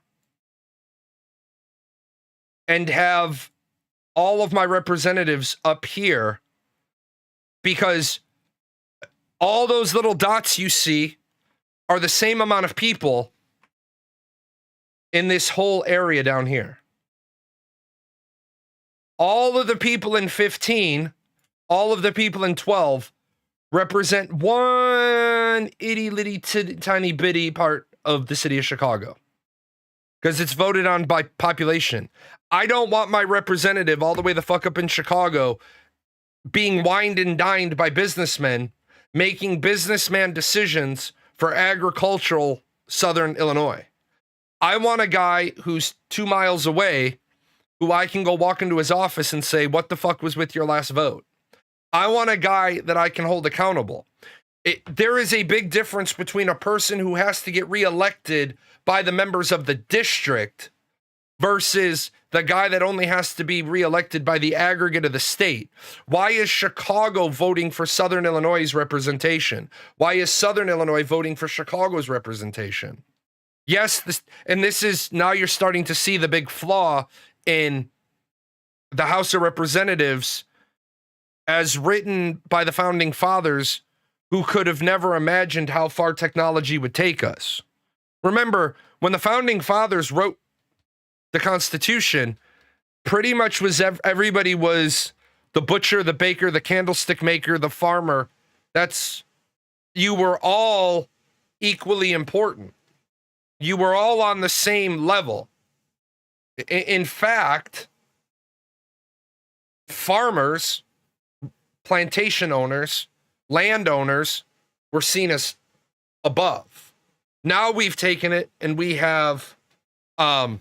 Speaker 1: and have all of my representatives up here, because all those little dots you see are the same amount of people in this whole area down here. All of the people in 15, all of the people in 12 represent one itty tiny bitty part of the city of Chicago, because it's voted on by population. I don't want my representative all the way the fuck up in Chicago being wined and dined by businessmen, making businessman decisions for agricultural Southern Illinois. I want a guy who's 2 miles away who I can go walk into his office and say, what the fuck was with your last vote? I want a guy that I can hold accountable. There is a big difference between a person who has to get reelected by the members of the district versus the guy that only has to be reelected by the aggregate of the state. Why is Chicago voting for Southern Illinois' representation? Why is Southern Illinois voting for Chicago's representation? Yes, this is, now you're starting to see the big flaw in the House of Representatives as written by the founding fathers, who could have never imagined how far technology would take us. Remember, when the founding fathers wrote the Constitution, pretty much was everybody was the butcher, the baker, the candlestick maker, the farmer. You were all equally important. You were all on the same level. In fact, farmers, plantation owners, landowners were seen as above. Now we've taken it and we have, and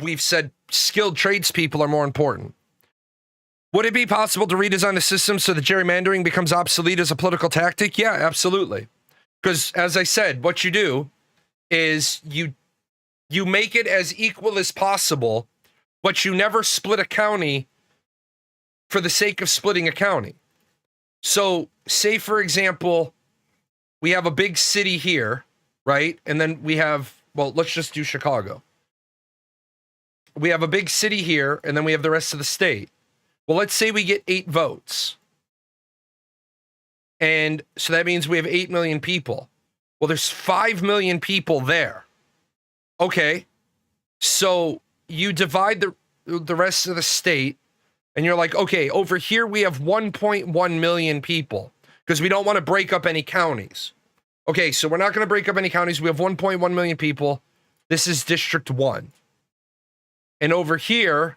Speaker 1: we've said skilled tradespeople are more important. Would it be possible to redesign the system so that gerrymandering becomes obsolete as a political tactic? Yeah, absolutely. Because as I said, what you do is you make it as equal as possible, but you never split a county for the sake of splitting a county. So say, for example, we have a big city here, right? And then we have, well, let's just do Chicago. We have a big city here, and then we have the rest of the state. Well, let's say we get 8 votes. And so that means we have 8 million people. Well, there's 5 million people there. Okay. So you divide the rest of the state, and you're like, okay, over here we have 1.1 million people, because we don't want to break up any counties. Okay, so we're not going to break up any counties. We have 1.1 million people. This is District 1. And over here,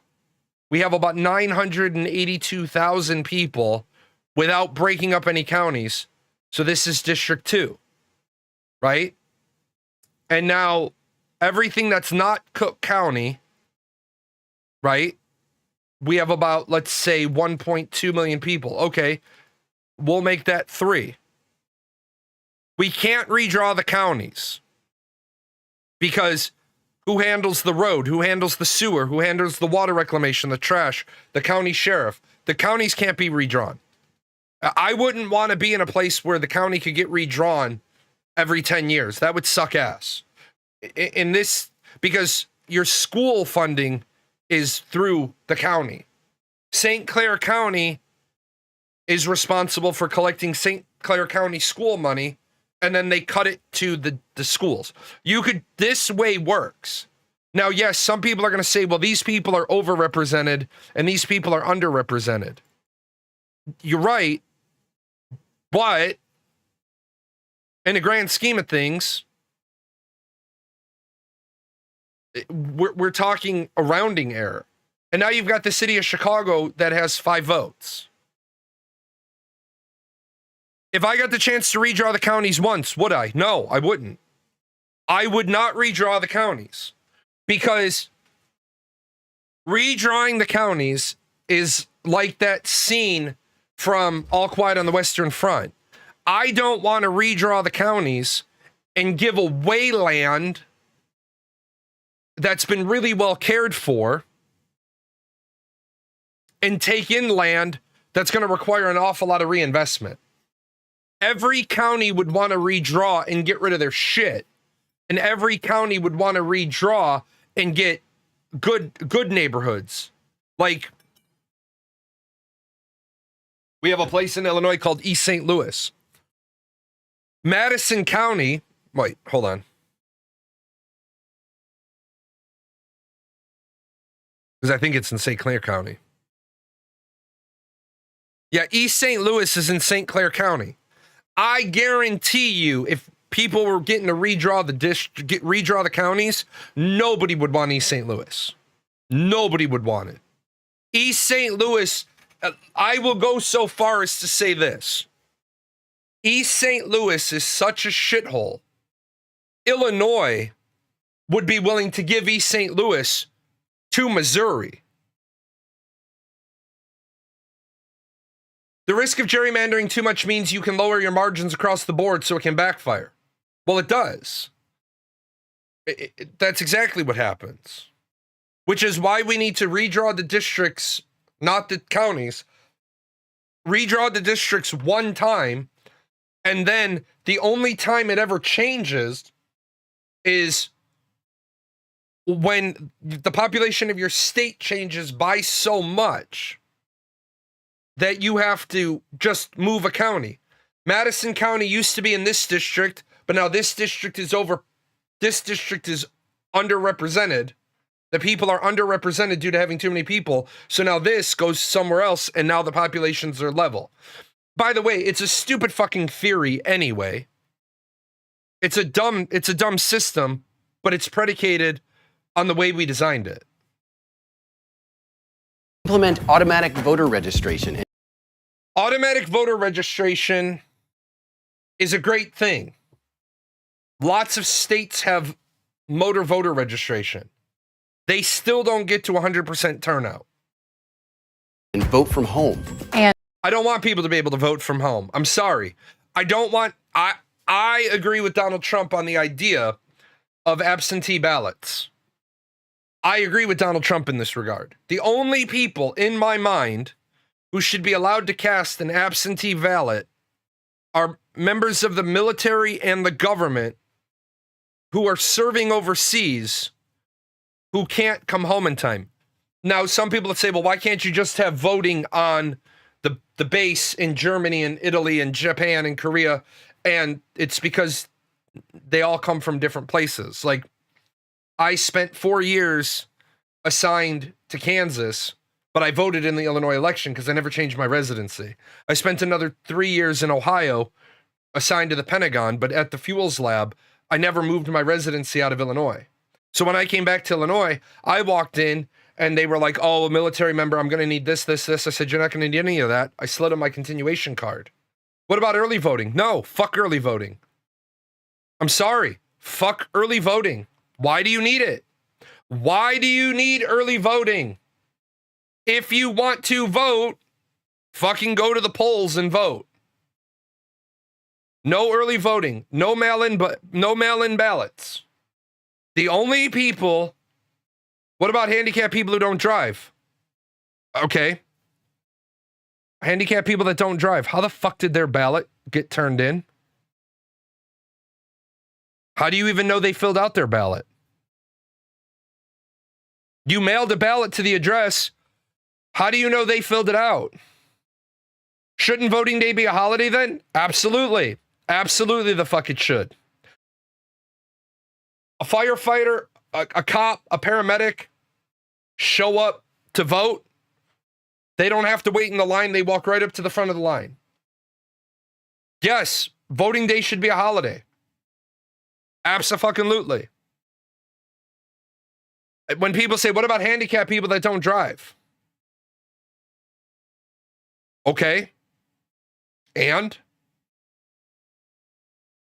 Speaker 1: we have about 982,000 people without breaking up any counties. So this is District 2, right? And now everything that's not Cook County, right? We have about, let's say, 1.2 million people. Okay, we'll make that 3. We can't redraw the counties because who handles the road? Who handles the sewer? Who handles the water reclamation, the trash, the county sheriff? The counties can't be redrawn. I wouldn't want to be in a place where the county could get redrawn every 10 years. That would suck ass. In this, because your school funding is through the county. St. Clair County is responsible for collecting St. Clair County school money, and then they cut it to the schools. This way works. Now, yes, some people are going to say, well, these people are overrepresented and these people are underrepresented. You're right. But in the grand scheme of things, we're talking a rounding error. And now you've got the city of Chicago that has 5 votes. If I got the chance to redraw the counties once, would I? No, I wouldn't. I would not redraw the counties because Redrawing the counties is like that scene from All Quiet on the Western Front. I don't want to redraw the counties and give away land that's been really well cared for and take in land that's going to require an awful lot of reinvestment. Every county would want to redraw and get rid of their shit. And every county would want to redraw and get good neighborhoods. Like, we have a place in Illinois called East St. Louis. Madison County, wait, hold on. Because I think it's in St. Clair County. Yeah, East St. Louis is in St. Clair County. I guarantee you, if people were getting to redraw the counties, nobody would want East St. Louis. Nobody would want it. East St. Louis, I will go so far as to say this. East St. Louis is such a shithole. Illinois would be willing to give East St. Louis to Missouri. The risk of gerrymandering too much means you can lower your margins across the board so it can backfire. Well, it does. That's exactly what happens. Which is why we need to redraw the districts, not the counties. Redraw the districts one time, and then the only time it ever changes is when the population of your state changes by so much that you have to just move a county. Madison County used to be in this district, but now this district is underrepresented. The people are underrepresented due to having too many people. So now this goes somewhere else, and now the populations are level. By the way, it's a stupid fucking theory anyway. It's a dumb system, but it's predicated on the way we designed it.
Speaker 3: Implement automatic voter registration.
Speaker 1: Automatic voter registration is a great thing. Lots of states have motor voter registration. They still don't get to 100% turnout.
Speaker 3: And vote from home.
Speaker 2: And
Speaker 1: I don't want people to be able to vote from home. I'm sorry. I agree with Donald Trump on the idea of absentee ballots. I agree with Donald Trump in this regard. The only people in my mind who should be allowed to cast an absentee ballot are members of the military and the government who are serving overseas who can't come home in time. Now, some people would say, well, why can't you just have voting on the base in Germany and Italy and Japan and Korea? And it's because they all come from different places. Like, I spent 4 years assigned to Kansas, but I voted in the Illinois election because I never changed my residency. I spent another 3 years in Ohio assigned to the Pentagon, but at the fuels lab, I never moved my residency out of Illinois. So when I came back to Illinois, I walked in and they were like, oh, a military member, I'm going to need this. I said, you're not going to need any of that. I slid on my continuation card. What about early voting? No, fuck early voting. I'm sorry. Fuck early voting. Why do you need it? Why do you need early voting? If you want to vote, fucking go to the polls and vote. No early voting. No mail-in ballots. The only people... What about handicapped people who don't drive? Okay. Handicapped people that don't drive. How the fuck did their ballot get turned in? How do you even know they filled out their ballot? You mailed a ballot to the address. How do you know they filled it out? Shouldn't voting day be a holiday then? Absolutely. Absolutely the fuck it should. A firefighter, a cop, a paramedic show up to vote. They don't have to wait in the line. They walk right up to the front of the line. Yes, voting day should be a holiday. Abso-fucking-lutely. When people say, what about handicapped people that don't drive? Okay. And?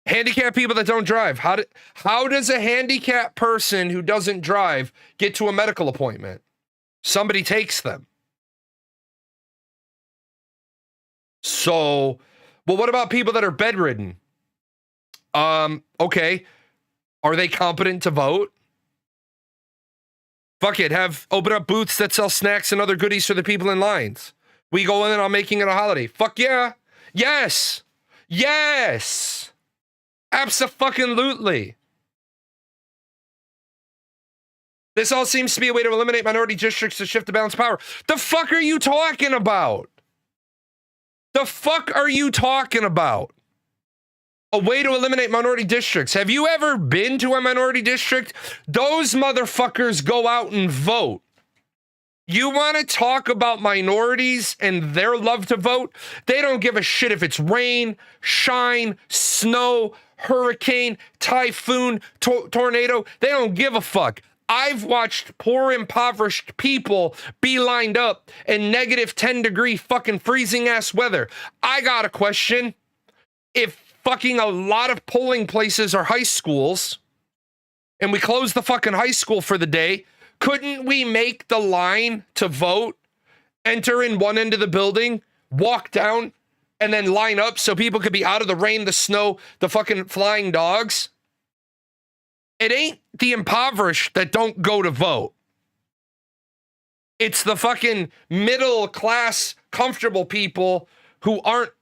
Speaker 1: Handicapped people that don't drive. How does a handicapped person who doesn't drive get to a medical appointment? Somebody takes them. So, well, what about people that are bedridden? Okay. Are they competent to vote? Fuck it. Open up booths that sell snacks and other goodies for the people in lines. We go in on making it a holiday. Fuck yeah. Yes. Yes. Abso-fucking-lutely. This all seems to be a way to eliminate minority districts to shift the balance of power. The fuck are you talking about? The fuck are you talking about? A way to eliminate minority districts. Have you ever been to a minority district? Those motherfuckers go out and vote. You want to talk about minorities and their love to vote? They don't give a shit if it's rain, shine, snow, hurricane, typhoon, tornado. They don't give a fuck. I've watched poor, impoverished people be lined up in negative 10-degree fucking freezing ass weather. I got a question. If fucking a lot of polling places are high schools and we close the fucking high school for the day, couldn't we make the line to vote, enter in one end of the building, walk down, and then line up so people could be out of the rain, the snow, the fucking flying dogs? It ain't the impoverished that don't go to vote. It's the fucking middle class, comfortable people who aren't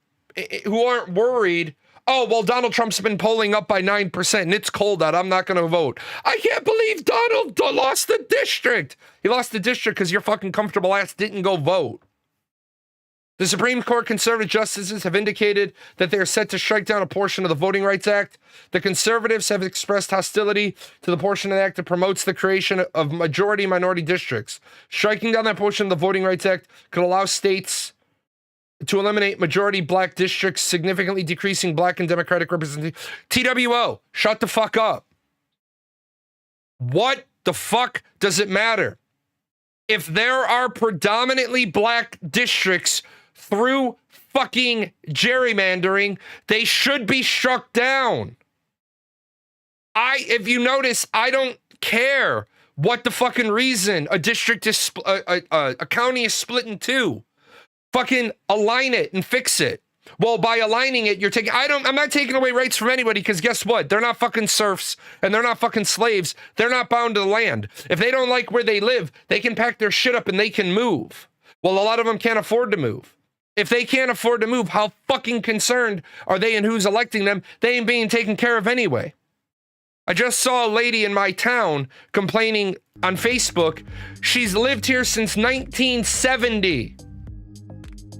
Speaker 1: worried. Oh, well, Donald Trump's been polling up by 9% and it's cold out. I'm not going to vote. I can't believe Donald lost the district. He lost the district because your fucking comfortable ass didn't go vote. The Supreme Court conservative justices have indicated that they are set to strike down a portion of the Voting Rights Act. The conservatives have expressed hostility to the portion of the act that promotes the creation of majority-minority districts. Striking down that portion of the Voting Rights Act could allow states to eliminate majority black districts, significantly decreasing black and Democratic representation. TWO, shut the fuck up. What the fuck does it matter? If there are predominantly black districts through fucking gerrymandering, they should be struck down. If you notice, I don't care what the fucking reason a district is, a county is split in two. Fucking align it and fix it. Well, by aligning it, I'm not taking away rights from anybody, because guess what? They're not fucking serfs and they're not fucking slaves. They're not bound to the land. If they don't like where they live, they can pack their shit up and they can move. Well, a lot of them can't afford to move. If they can't afford to move, how fucking concerned are they in who's electing them? They ain't being taken care of anyway. I just saw a lady in my town complaining on Facebook. She's lived here since 1970.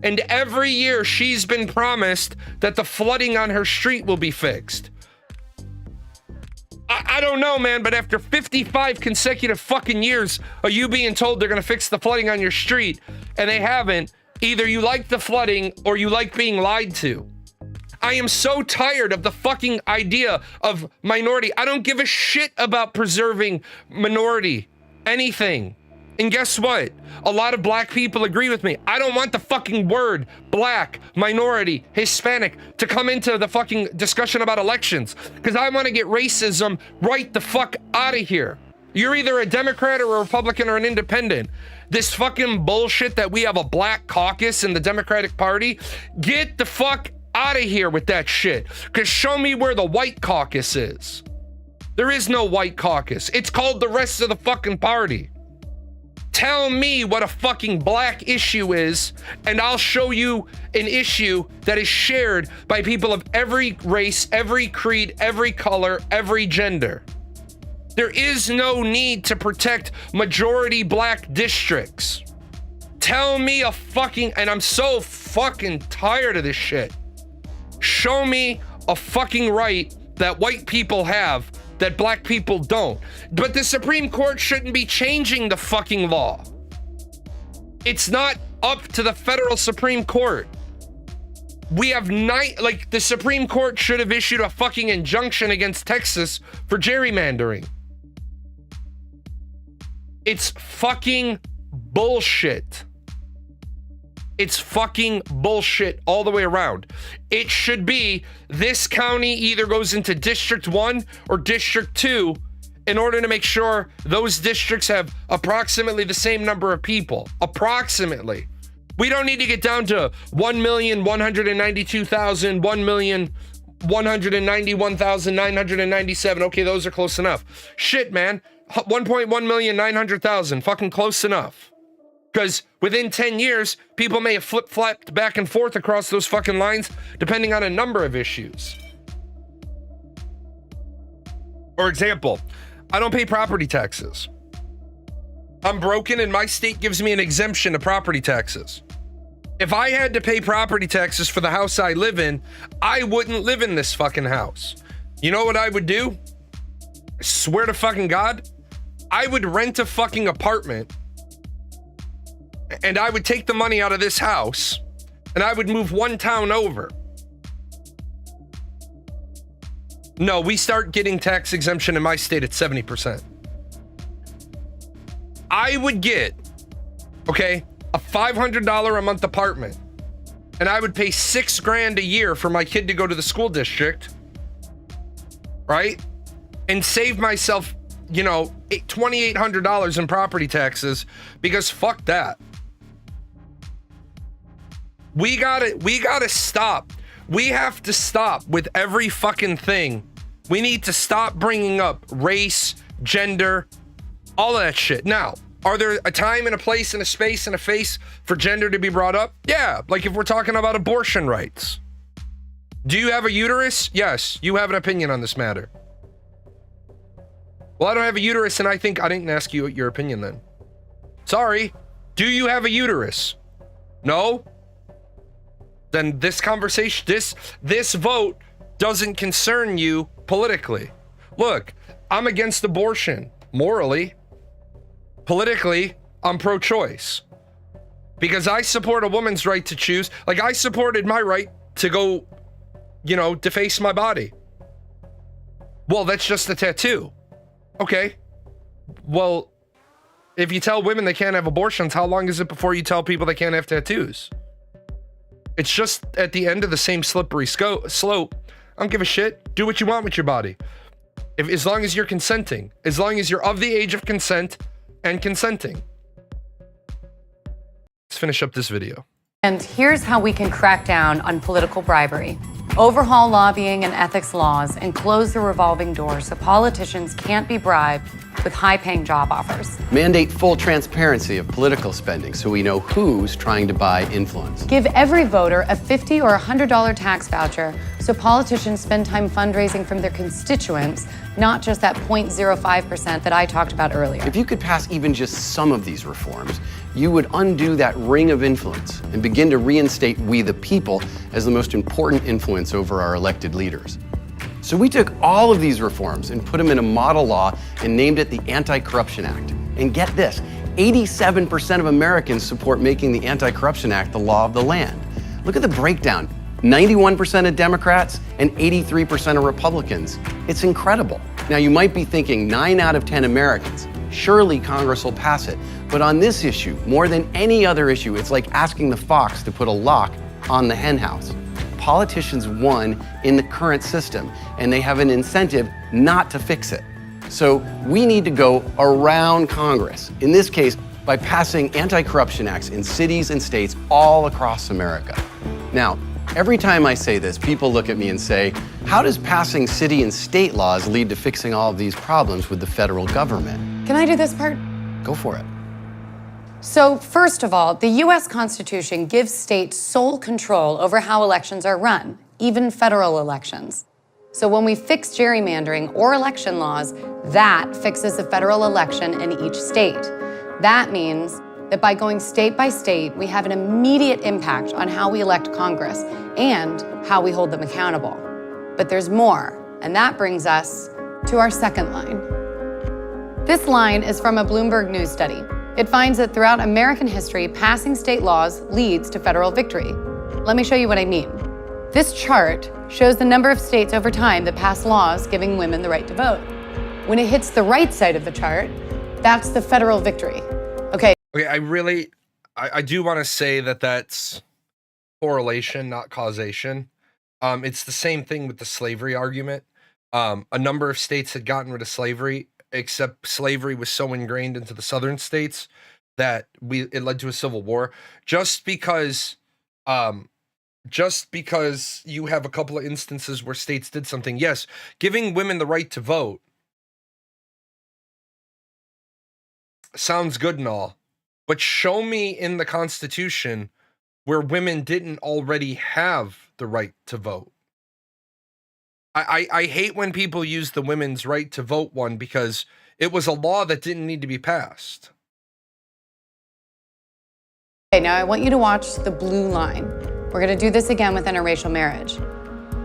Speaker 1: And every year she's been promised that the flooding on her street will be fixed. I don't know, man, but after 55 consecutive fucking years of you being told they're gonna fix the flooding on your street, and they haven't, either you like the flooding or you like being lied to. I am so tired of the fucking idea of minority. I don't give a shit about preserving minority, anything. And guess what? A lot of black people agree with me. I don't want the fucking word black, minority, Hispanic to come into the fucking discussion about elections, because I want to get racism right the fuck out of here. You're either a Democrat or a Republican or an independent. This fucking bullshit that we have a black caucus in the Democratic Party, get the fuck out of here with that shit, because show me where the white caucus is. There is no white caucus. It's called the rest of the fucking party. Tell me what a fucking black issue is, and I'll show you an issue that is shared by people of every race, every creed, every color, every gender. There is no need to protect majority black districts. Tell me a fucking, and I'm so fucking tired of this shit. Show me a fucking right that white people have that black people don't. But the Supreme Court shouldn't be changing the fucking law. It's not up to the federal Supreme Court. We have the Supreme Court should have issued a fucking injunction against Texas for gerrymandering. It's fucking bullshit. It's fucking bullshit all the way around. It should be this county either goes into District 1 or District 2, in order to make sure those districts have approximately the same number of people. Approximately. We don't need to get down to 1,192,000, 1,191,997. Okay, those are close enough. Shit, man. 1,1,900,000. Fucking close enough. Because within 10 years, people may have flip-flopped back and forth across those fucking lines, depending on a number of issues. For example, I don't pay property taxes. I'm broken and my state gives me an exemption to property taxes. If I had to pay property taxes for the house I live in, I wouldn't live in this fucking house. You know what I would do? I swear to fucking God, I would rent a fucking apartment and I would take the money out of this house and I would move one town over. No, we start getting tax exemption in my state at 70%. I would get, okay, a $500 a month apartment, and I would pay $6,000 a year for my kid to go to the school district, right? And save myself, you know, $2,800 in property taxes, because fuck that. We gotta stop. We have to stop with every fucking thing. We need to stop bringing up race, gender, all of that shit. Now, are there a time and a place and a space and a face for gender to be brought up? Yeah, like if we're talking about abortion rights. Do you have a uterus? Yes, you have an opinion on this matter. Well, I don't have a uterus, and I didn't ask you your opinion then. Sorry. Do you have a uterus? No? Then this conversation, this vote doesn't concern you politically. Look, I'm against abortion morally. Politically, I'm pro-choice. Because I support a woman's right to choose. Like, I supported my right to go, you know, deface my body. Well, that's just a tattoo. Okay. Well, if you tell women they can't have abortions, how long is it before you tell people they can't have tattoos? It's just at the end of the same slippery slope. I don't give a shit. Do what you want with your body. As long as you're consenting. As long as you're of the age of consent and consenting. Let's finish up this video.
Speaker 4: And here's how we can crack down on political bribery. Overhaul lobbying and ethics laws and close the revolving door so politicians can't be bribed with high-paying job offers.
Speaker 3: Mandate full transparency of political spending so we know who's trying to buy influence.
Speaker 4: Give every voter a $50 or $100 tax voucher so politicians spend time fundraising from their constituents, not just that 0.05% that I talked about earlier.
Speaker 3: If you could pass even just some of these reforms, you would undo that ring of influence and begin to reinstate we the people as the most important influence over our elected leaders. So we took all of these reforms and put them in a model law and named it the Anti-Corruption Act. And get this, 87% of Americans support making the Anti-Corruption Act the law of the land. Look at the breakdown. 91% of Democrats and 83% of Republicans. It's incredible. Now you might be thinking 9 out of 10 Americans. Surely Congress will pass it. But on this issue, more than any other issue, it's like asking the fox to put a lock on the henhouse. Politicians won in the current system, and they have an incentive not to fix it. So we need to go around Congress, in this case, by passing anti-corruption acts in cities and states all across America. Now, every time I say this, people look at me and say, how does passing city and state laws lead to fixing all of these problems with the federal government?
Speaker 4: Can I do this part?
Speaker 3: Go for it.
Speaker 4: So, first of all, the U.S. Constitution gives states sole control over how elections are run, even federal elections. So when we fix gerrymandering or election laws, that fixes the federal election in each state. That means that by going state by state, we have an immediate impact on how we elect Congress and how we hold them accountable. But there's more, and that brings us to our second line. This line is from a Bloomberg News study. It finds that throughout American history, passing state laws leads to federal victory. Let me show you what I mean. This chart shows the number of states over time that pass laws giving women the right to vote. When it hits the right side of the chart, that's the federal victory. Okay,
Speaker 1: I do want to say that that's correlation, not causation. It's the same thing with the slavery argument. A number of states had gotten rid of slavery, except slavery was so ingrained into the southern states that it led to a civil war. Just because you have a couple of instances where states did something, yes, giving women the right to vote sounds good and all, but show me in the Constitution where women didn't already have the right to vote. I hate when people use the women's right to vote one because it was a law that didn't need to be passed.
Speaker 4: Okay, now I want you to watch the blue line. We're going to do this again with interracial marriage.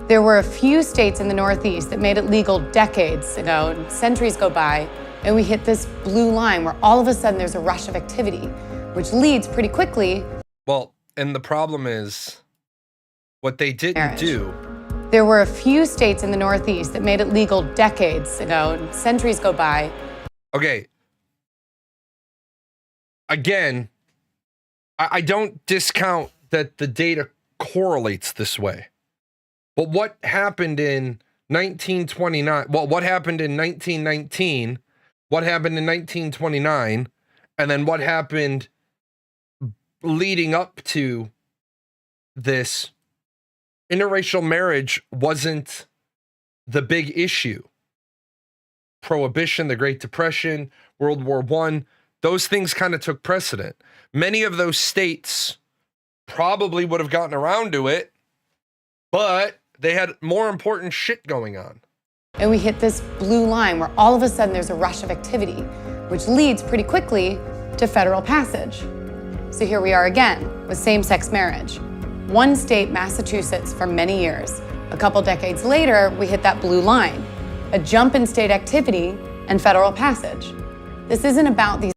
Speaker 4: There were a few states in the Northeast that made it legal decades ago, and centuries go by, and we hit this blue line where all of a sudden there's a rush of activity, which leads pretty quickly.
Speaker 1: Well, and the problem is what they didn't
Speaker 4: Marriage.
Speaker 1: do.
Speaker 4: There were a few states in the Northeast that made it legal decades ago, and centuries go by.
Speaker 1: Okay. Again, I don't discount that the data correlates this way. But what happened in 1929? Well, what happened in 1919? What happened in 1929? And then what happened leading up to this? Interracial marriage wasn't the big issue. Prohibition, the Great Depression, World War I, those things kind of took precedent. Many of those states probably would have gotten around to it, but they had more important shit going on.
Speaker 4: And we hit this blue line where all of a sudden there's a rush of activity, which leads pretty quickly to federal passage. So here we are again with same-sex marriage. One state, Massachusetts, for many years. A couple decades later, we hit that blue line, a jump in state activity and federal passage. This isn't about these.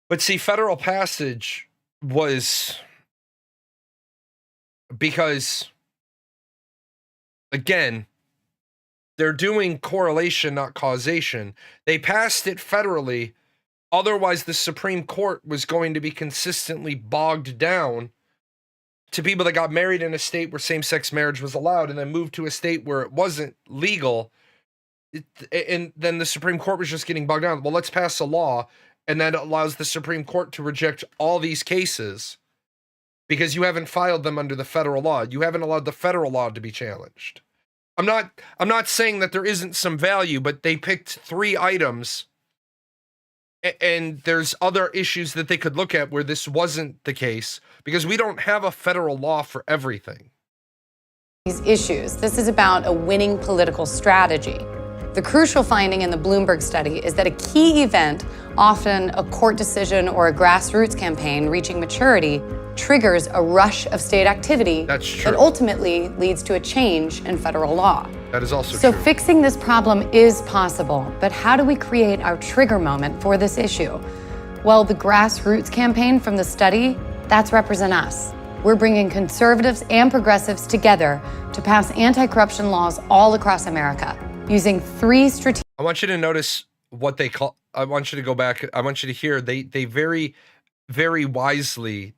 Speaker 1: But see, federal passage was because, again, they're doing correlation, not causation. They passed it federally. Otherwise, the Supreme Court was going to be consistently bogged down to people that got married in a state where same-sex marriage was allowed and then moved to a state where it wasn't legal. And then the Supreme Court was just getting bogged down. Well, let's pass a law, and that allows the Supreme Court to reject all these cases because you haven't filed them under the federal law. You haven't allowed the federal law to be challenged. I'm not saying that there isn't some value, but they picked 3 items, and there's other issues that they could look at where this wasn't the case because we don't have a federal law for everything.
Speaker 4: These issues. This is about a winning political strategy. The crucial finding in the Bloomberg study is that a key event, often a court decision or a grassroots campaign reaching maturity, triggers a rush of state activity
Speaker 1: That's true.
Speaker 4: that ultimately leads to a change in federal law.
Speaker 1: That is also
Speaker 4: So
Speaker 1: true.
Speaker 4: fixing this problem is possible, but how do we create our trigger moment for this issue? Well, the grassroots campaign from the study, that's Represent Us. We're bringing conservatives and progressives together to pass anti-corruption laws all across America using 3 strategic.
Speaker 1: I want you to notice what they call. I want you to go back. I want you to hear. They very, very wisely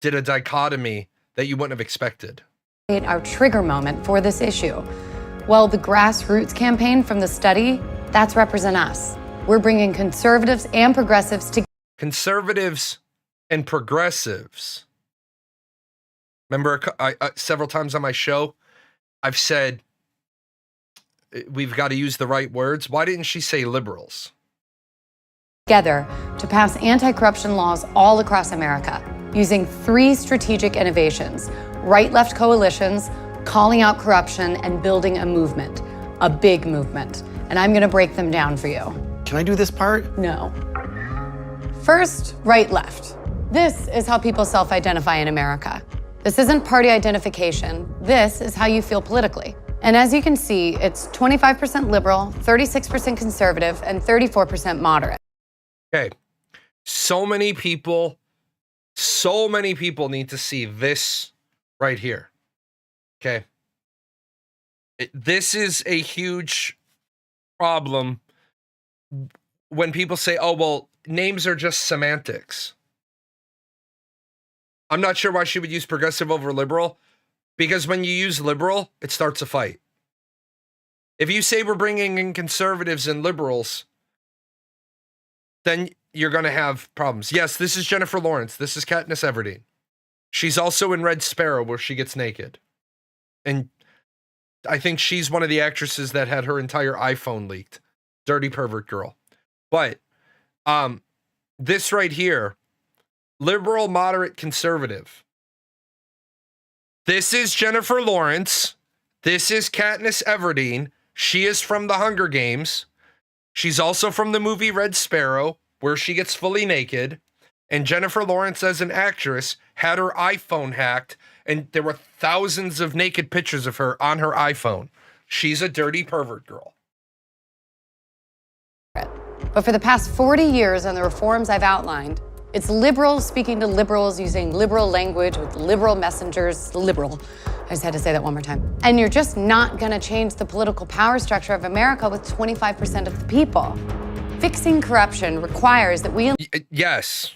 Speaker 1: did a dichotomy that you wouldn't have expected.
Speaker 4: Our trigger moment for this issue. Well, the grassroots campaign from the study, that's Represent Us. We're bringing conservatives and progressives together.
Speaker 1: Conservatives and progressives. Remember, several times on my show, I've said we've got to use the right words. Why didn't she say liberals?
Speaker 4: Together to pass anti-corruption laws all across America using 3 strategic innovations: right-left coalitions, calling out corruption, and building a movement, a big movement. And I'm going to break them down for you.
Speaker 3: Can I do this part?
Speaker 4: No. First, right-left. This is how people self-identify in America. This isn't party identification. This is how you feel politically. And as you can see, it's 25% liberal, 36% conservative, and 34% moderate.
Speaker 1: Okay. So many people need to see this right here. Okay. This is a huge problem when people say, oh, well, names are just semantics. I'm not sure why she would use progressive over liberal, because when you use liberal, it starts a fight. If you say we're bringing in conservatives and liberals, then you're going to have problems. Yes, this is Jennifer Lawrence. This is Katniss Everdeen. She's also in Red Sparrow where she gets naked. And I think she's one of the actresses that had her entire iPhone leaked. Dirty pervert girl. But this right here, liberal, moderate, conservative. This is Jennifer Lawrence. This is Katniss Everdeen. She is from the Hunger Games. She's also from the movie Red Sparrow, where she gets fully naked. And Jennifer Lawrence, as an actress, had her iPhone hacked, and there were thousands of naked pictures of her on her iPhone. She's a dirty pervert girl.
Speaker 4: But for the past 40 years and the reforms I've outlined, it's liberals speaking to liberals using liberal language with liberal messengers. Liberal. I just had to say that one more time. And you're just not going to change the political power structure of America with 25% of the people. Fixing corruption requires that we...
Speaker 1: Yes.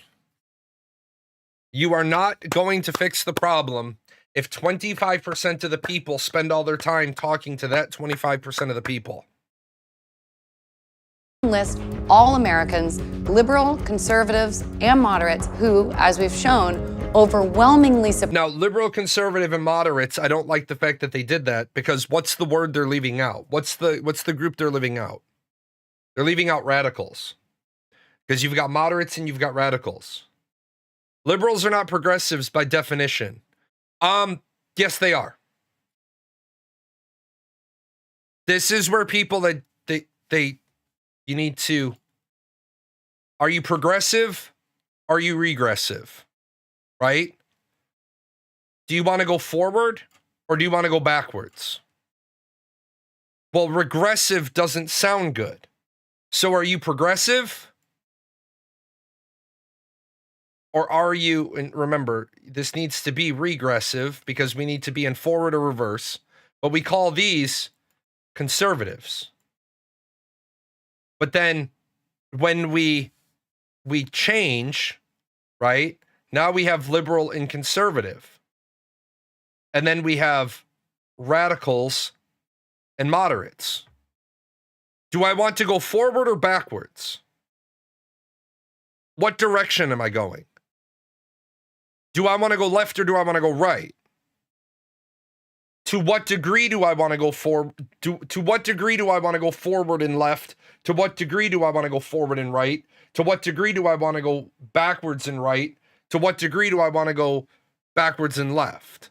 Speaker 1: You are not going to fix the problem if 25% of the people spend all their time talking to that 25% of the people.
Speaker 4: List all Americans, liberal, conservatives, and moderates who, as we've shown, overwhelmingly support.
Speaker 1: Now, liberal, conservative, and moderates, I don't like the fact that they did that, because what's the word they're leaving out? What's the group they're leaving out? They're leaving out radicals. Because you've got moderates and you've got radicals. Liberals are not progressives by definition. Yes, they are. This is where people that you need to, are you progressive? Are you regressive? Right? Do you want to go forward or do you want to go backwards? Well, regressive doesn't sound good. So are you progressive? Or are you, and remember, this needs to be regressive because we need to be in forward or reverse, but we call these conservatives. But then when we change, right? Now we have liberal and conservative. And then we have radicals and moderates. Do I want to go forward or backwards? What direction am I going? Do I want to go left or do I want to go right? To what degree do I want to go forward? To what degree do I want to go forward and left? To what degree do I want to go forward and right? To what degree do I want to go backwards and right? To what degree do I want to go backwards and left?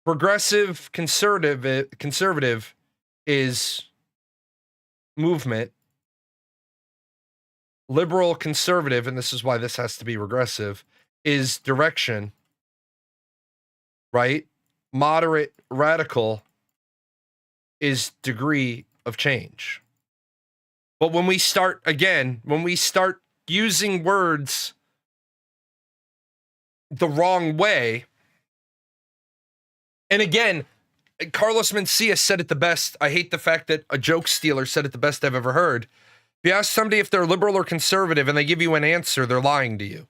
Speaker 1: Progressive, conservative is movement. Liberal, conservative, and this is why this has to be regressive, is direction. Right? Moderate, radical is degree of change. But when we start using words the wrong way, and again, Carlos Mencia said it the best. I hate the fact that a joke stealer said it the best I've ever heard. If you ask somebody if they're liberal or conservative and they give you an answer, they're lying to you.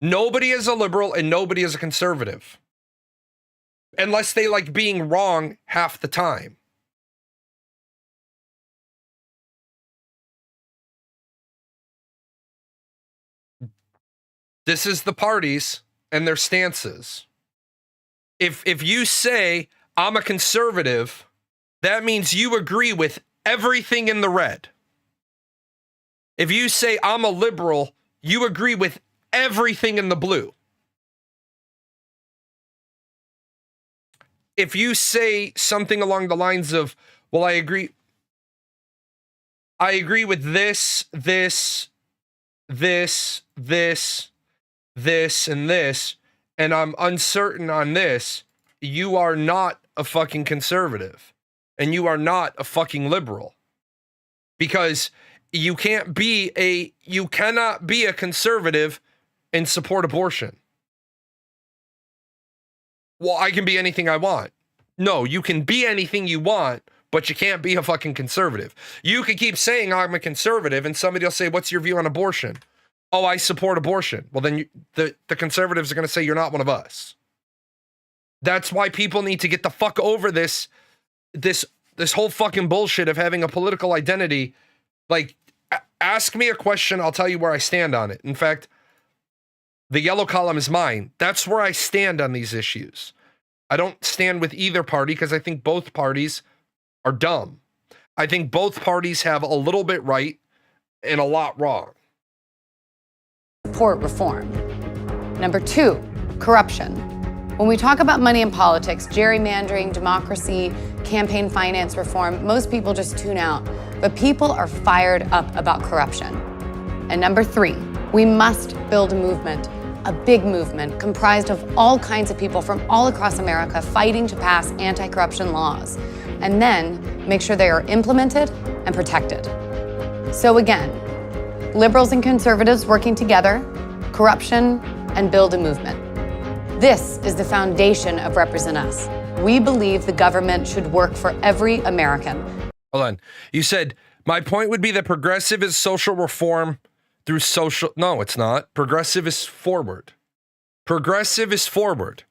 Speaker 1: Nobody is a liberal and nobody is a conservative. Unless they like being wrong half the time. This is the parties and their stances. If you say, I'm a conservative, that means you agree with everything in the red. If you say, I'm a liberal, you agree with everything in the blue. If you say something along the lines of, well, I agree with this, and this, and I'm uncertain on this, you are not a fucking conservative. And you are not a fucking liberal. Because you cannot be a conservative and support abortion. Well, I can be anything I want. No, you can be anything you want, but you can't be a fucking conservative. You can keep saying I'm a conservative and somebody will say, what's your view on abortion? Oh, I support abortion. Well, then the conservatives are going to say you're not one of us. That's why people need to get the fuck over this this whole fucking bullshit of having a political identity. Like, ask me a question, I'll tell you where I stand on it. In fact, the yellow column is mine. That's where I stand on these issues. I don't stand with either party because I think both parties are dumb. I think both parties have a little bit right and a lot wrong.
Speaker 4: Support reform. Number 2, corruption. When we talk about money in politics, gerrymandering, democracy, campaign finance reform, most people just tune out. But people are fired up about corruption. And number 3, we must build a movement, a big movement comprised of all kinds of people from all across America fighting to pass anti-corruption laws, and then make sure they are implemented and protected. So again, liberals and conservatives working together, corruption, and build a movement. This is the foundation of Represent Us. We believe the government should work for every American.
Speaker 1: Hold on. You said, my point would be that progressive is social reform through social... No, it's not. Progressive is forward. Progressive is forward.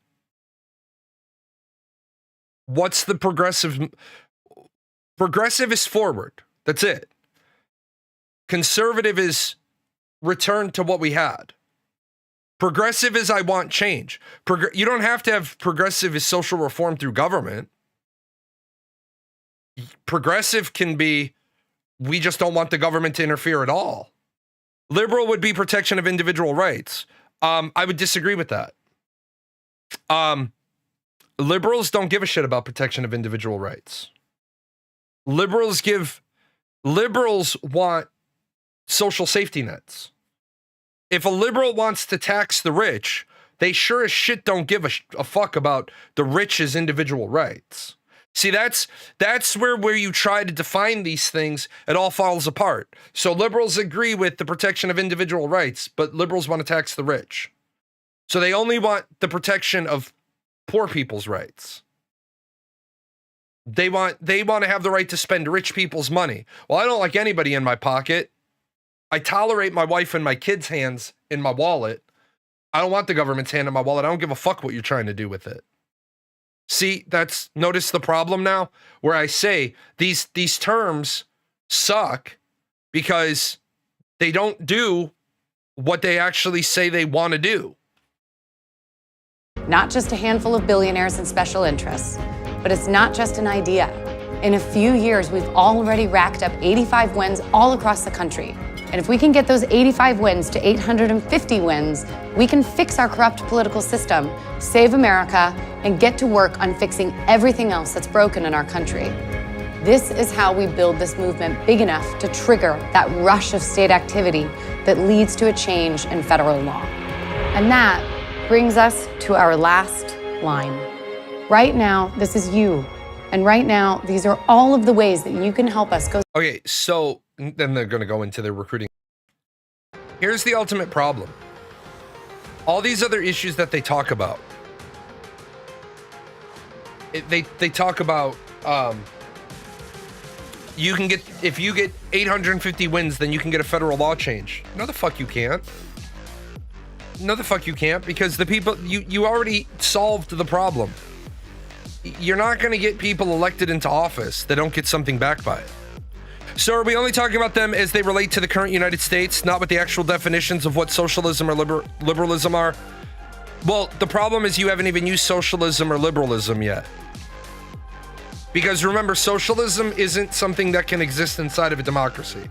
Speaker 1: What's the progressive? Progressive is forward. That's it. Conservative is return to what we had. Progressive is I want change. You don't have to have progressive is social reform through government. Progressive can be we just don't want the government to interfere at all. Liberal would be protection of individual rights. I would disagree with that. Liberals don't give a shit about protection of individual rights. Liberals want social safety nets. If a liberal wants to tax the rich, they sure as shit don't give a fuck about the rich's individual rights. See, that's where you try to define these things, it all falls apart. So liberals agree with the protection of individual rights, but liberals want to tax the rich. So they only want the protection of poor people's rights. They want to have the right to spend rich people's money. Well, I don't like anybody in my pocket. I tolerate my wife and my kids' hands in my wallet. I don't want the government's hand in my wallet. I don't give a fuck what you're trying to do with it. See, notice the problem now where I say these terms suck because they don't do what they actually say they want to do.
Speaker 4: Not just a handful of billionaires and special interests, but it's not just an idea. In a few years, we've already racked up 85 wins all across the country. And if we can get those 85 wins to 850 wins, we can fix our corrupt political system, save America, and get to work on fixing everything else that's broken in our country. This is how we build this movement big enough to trigger that rush of state activity that leads to a change in federal law. And that brings us to our last line. Right now, this is you. And right now, these are all of the ways that you can help us go.
Speaker 1: Okay, so then they're going to go into their recruiting. Here's the ultimate problem. All these other issues that they talk about. They talk about you can get, if you get 850 wins, then you can get a federal law change. No, the fuck you can't. No, the fuck you can't, because the people, you already solved the problem. You're not going to get people elected into office that don't get something back by it. So are we only talking about them as they relate to the current United States, not with the actual definitions of what socialism or liberalism are? Well, the problem is you haven't even used socialism or liberalism yet. Because remember, socialism isn't something that can exist inside of a democracy.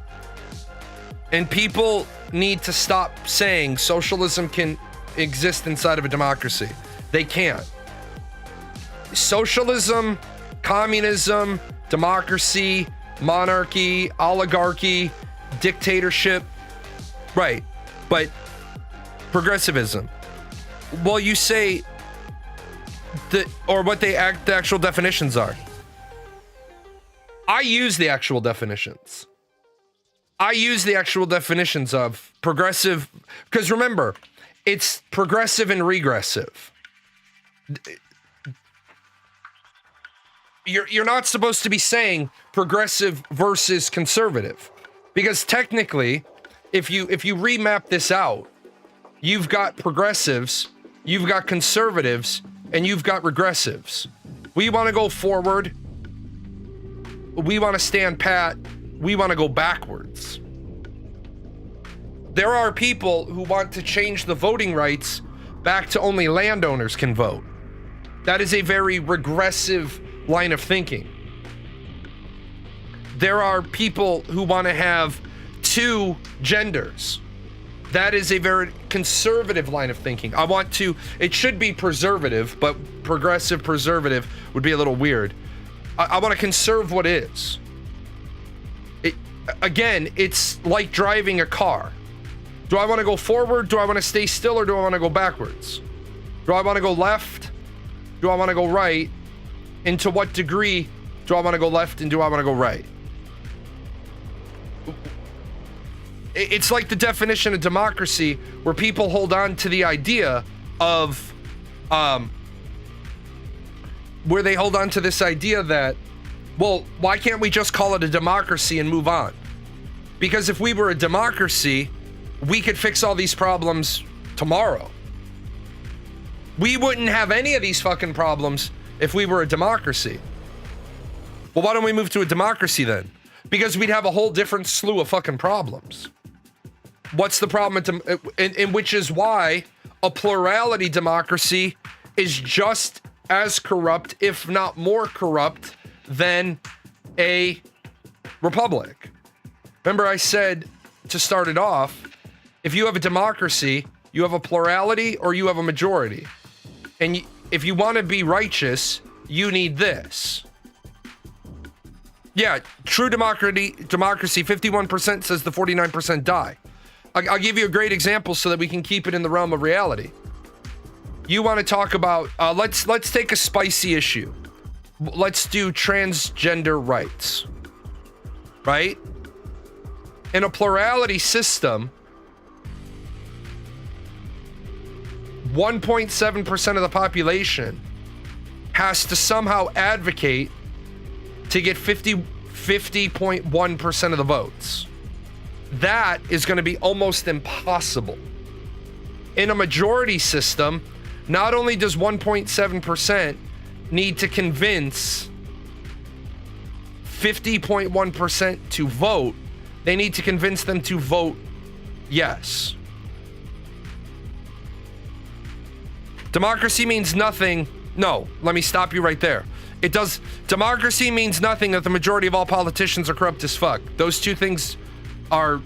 Speaker 1: And people need to stop saying socialism can exist inside of a democracy. They can't. Socialism, communism, democracy, monarchy, oligarchy, dictatorship, right? But progressivism, well, you say that, or what the actual definitions are. I use the actual definitions. I use the actual definitions of progressive, because remember, it's progressive and regressive. You're not supposed to be saying progressive versus conservative, because technically, if you remap this out, you've got progressives, you've got conservatives, and you've got regressives. We want to go forward. we want to stand pat, we want to go backwards. There are people who want to change the voting rights back to only landowners can vote. That is a very regressive line of thinking. There are people who want to have 2 genders. That is a very conservative line of thinking. It should be preservative, but progressive preservative would be a little weird. I want to conserve what is. Again, it's like driving a car. Do I want to go forward? Do I want to stay still, or do I want to go backwards? Do I want to go left? Do I want to go right? And to what degree do I want to go left and do I want to go right? It's like the definition of democracy, where people hold on to the idea of, where they hold on to this idea that, well, why can't we just call it a democracy and move on? Because if we were a democracy, we could fix all these problems tomorrow. We wouldn't have any of these fucking problems if we were a democracy. Well, why don't we move to a democracy then? Because we'd have a whole different slew of fucking problems. What's the problem? In which is why a plurality democracy is just as corrupt, if not more corrupt, than a republic. Remember, I said to start it off, if you have a democracy, you have a plurality or you have a majority. And if you want to be righteous, you need this. Yeah, true democracy, 51% says the 49% die. I'll give you a great example so that we can keep it in the realm of reality. You want to talk about, let's take a spicy issue. Let's do transgender rights, right? In a plurality system, 1.7% of the population has to somehow advocate to get 50.1% of the votes. That is going to be almost impossible. In a majority system, not only does 1.7% need to convince 50.1% to vote, they need to convince them to vote yes. Democracy means nothing. No, let me stop you right there. Democracy means nothing that the majority of all politicians are corrupt as fuck. Those two things are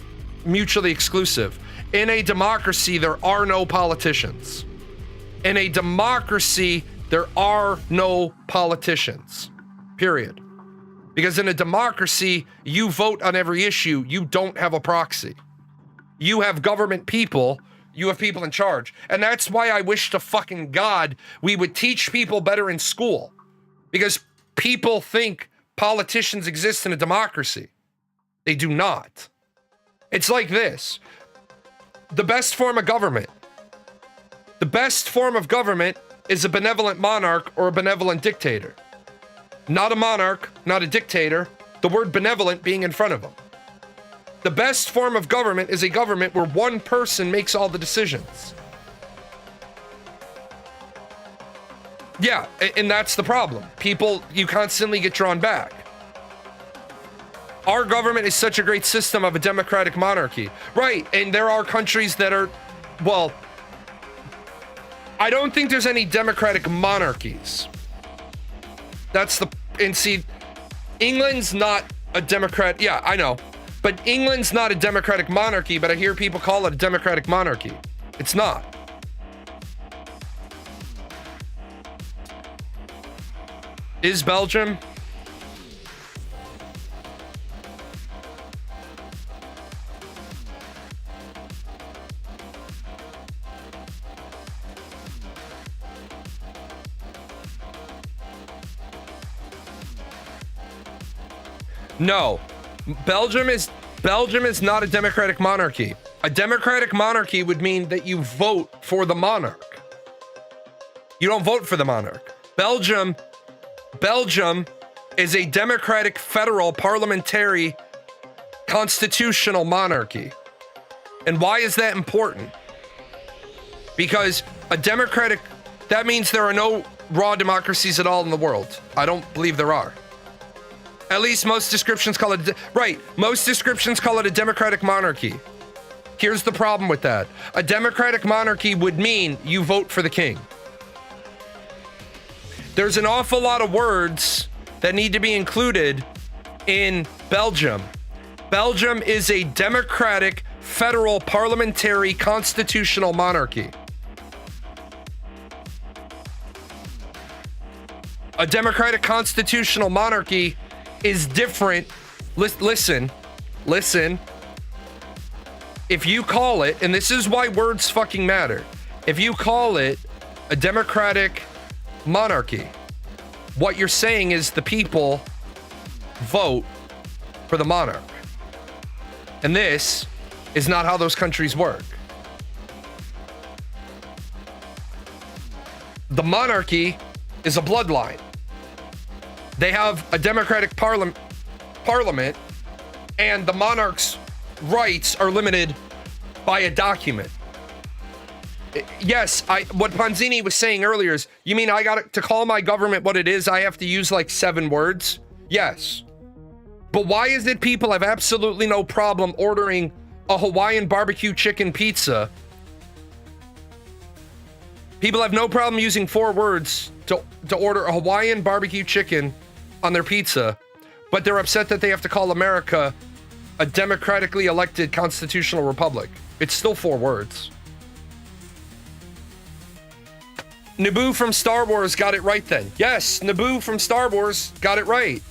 Speaker 1: mutually exclusive. In a democracy, there are no politicians. In a democracy, there are no politicians. Period. Because in a democracy, you vote on every issue. You don't have a proxy. You have government people. You have people in charge. And that's why I wish to fucking God we would teach people better in school. Because people think politicians exist in a democracy. They do not. It's like this. The best form of government. The best form of government is a benevolent monarch or a benevolent dictator. Not a monarch, not a dictator, the word benevolent being in front of them. The best form of government is a government where one person makes all the decisions. Yeah, and that's the problem. People, you constantly get drawn back. Our government is such a great system of a democratic monarchy. Right, and there are countries that are, well, I don't think there's any democratic monarchies. And see, England's not a democrat. Yeah, I know. But England's not a democratic monarchy, but I hear people call it a democratic monarchy. It's not. Is Belgium? No. Belgium is not a democratic monarchy. A democratic monarchy would mean that you vote for the monarch. You don't vote for the monarch. Belgium is a democratic federal parliamentary constitutional monarchy. And why is that important? Because that means there are no raw democracies at all in the world. I don't believe there are. At least most descriptions call it, right, most descriptions call it a democratic monarchy. Here's the problem with that. A democratic monarchy would mean you vote for the king. There's an awful lot of words that need to be included in Belgium. Belgium is a democratic, federal, parliamentary, constitutional monarchy. A democratic constitutional monarchy is different. Listen. If you call it, and this is why words fucking matter, if you call it a democratic monarchy, what you're saying is the people vote for the monarch. And this is not how those countries work. The monarchy is a bloodline. They have a democratic parliament, and the monarch's rights are limited by a document. Yes, what Ponzini was saying earlier is, you mean I got to call my government what it is, I have to use like 7 words? Yes. But why is it people have absolutely no problem ordering a Hawaiian barbecue chicken pizza? People have no problem using 4 words to order a Hawaiian barbecue chicken on their pizza, but they're upset that they have to call America a democratically elected constitutional republic. It's still 4 words. Naboo from Star Wars got it right then. Yes, Naboo from Star Wars got it right.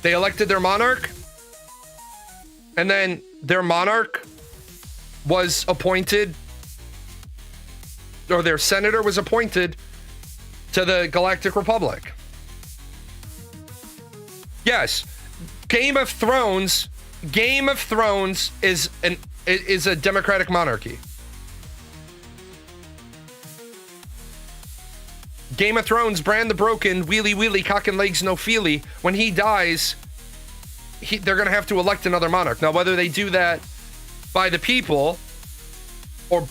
Speaker 1: They elected their monarch, and then their monarch was appointed, or their senator was appointed to the Galactic Republic. Yes, Game of Thrones is a democratic monarchy. Game of Thrones, Bran the Broken, wheelie wheelie, cock and legs no feely. When he dies, they're going to have to elect another monarch. Now, whether they do that by the people or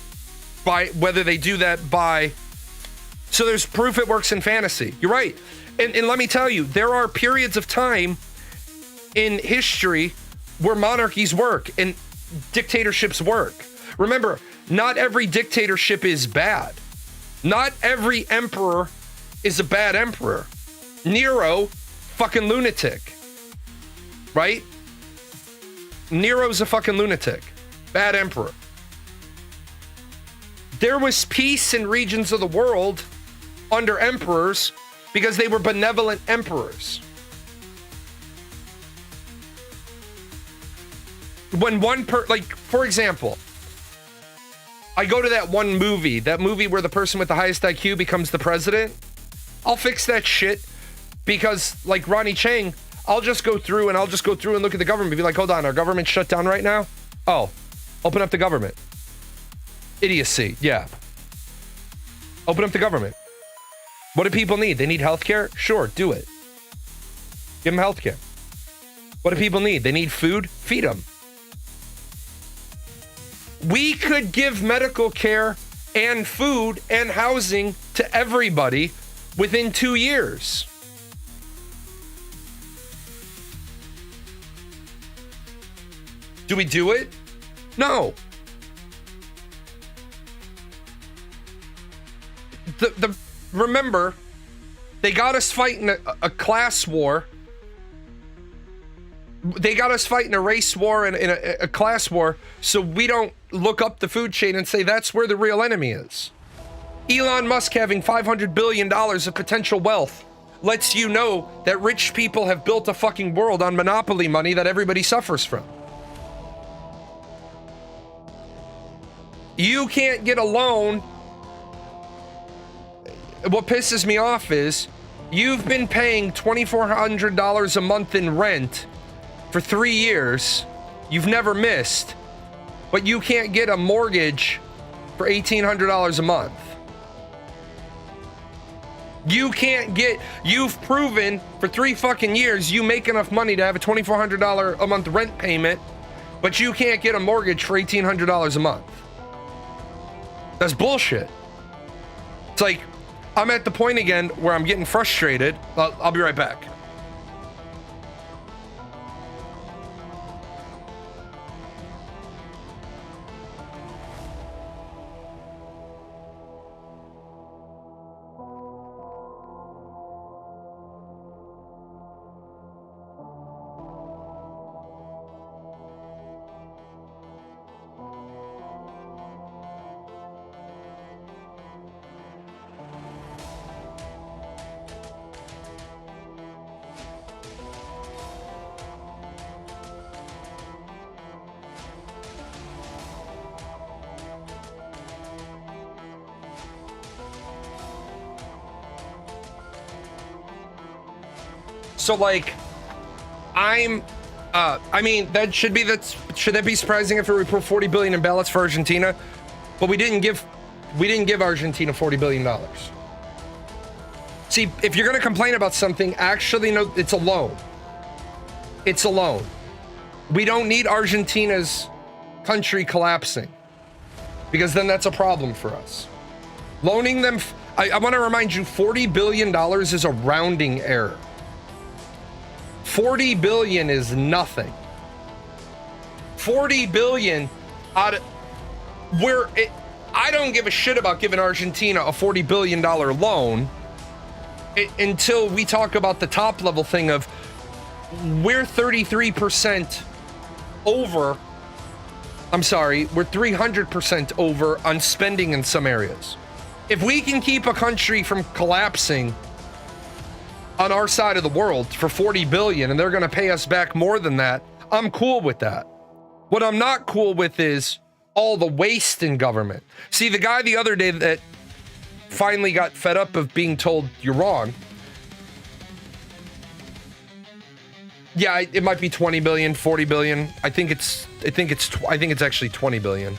Speaker 1: by whether they do that by... So there's proof it works in fantasy. You're right. And let me tell you, there are periods of time in history where monarchies work and dictatorships work. Remember, not every dictatorship is bad. Not every emperor is a bad emperor. Nero, fucking lunatic. Right? Nero's a fucking lunatic. Bad emperor. There was peace in regions of the world under emperors because they were benevolent emperors. When for example, I go to that movie where the person with the highest IQ becomes the president. I'll fix that shit because, like Ronnie Chang, I'll just go through and look at the government and be like, hold on, our government's shut down right now? Oh, open up the government. Idiocy, yeah. Open up the government. What do people need? They need healthcare? Sure, do it. Give them healthcare. What do people need? They need food? Feed them. We could give medical care and food and housing to everybody within 2 years. Do we do it? No. Remember, they got us fighting a class war. They got us fighting a race war and a class war, so we don't look up the food chain and say that's where the real enemy is. Elon Musk having $500 billion of potential wealth lets you know that rich people have built a fucking world on monopoly money that everybody suffers from. You can't get a loan. What pisses me off is you've been paying $2,400 a month in rent for 3 years. You've never missed, but you can't get a mortgage for $1,800 a month. You've proven for 3 fucking years you make enough money to have a $2,400 a month rent payment, but you can't get a mortgage for $1,800 a month. That's bullshit. It's like, I'm at the point again where I'm getting frustrated. I'll be right back. So like, I mean, should that be surprising if we put 40 billion in ballots for Argentina? But we didn't give Argentina $40 billion. See, if you're gonna complain about something, actually no, it's a loan. It's a loan. We don't need Argentina's country collapsing, because then that's a problem for us. Loaning them, I want to remind you, $40 billion is a rounding error. 40 billion is nothing. 40 billion out of I don't give a shit about giving Argentina a $40 billion loan until we talk about the top level thing of we're 33% over. I'm sorry, we're 300% over on spending in some areas. If we can keep a country from collapsing on our side of the world for 40 billion and they're going to pay us back more than that, I'm cool with that. What I'm not cool with is all the waste in government. See, the guy the other day that finally got fed up of being told you're wrong. Yeah, it might be 20 billion, 40 billion. I think it's actually 20 billion.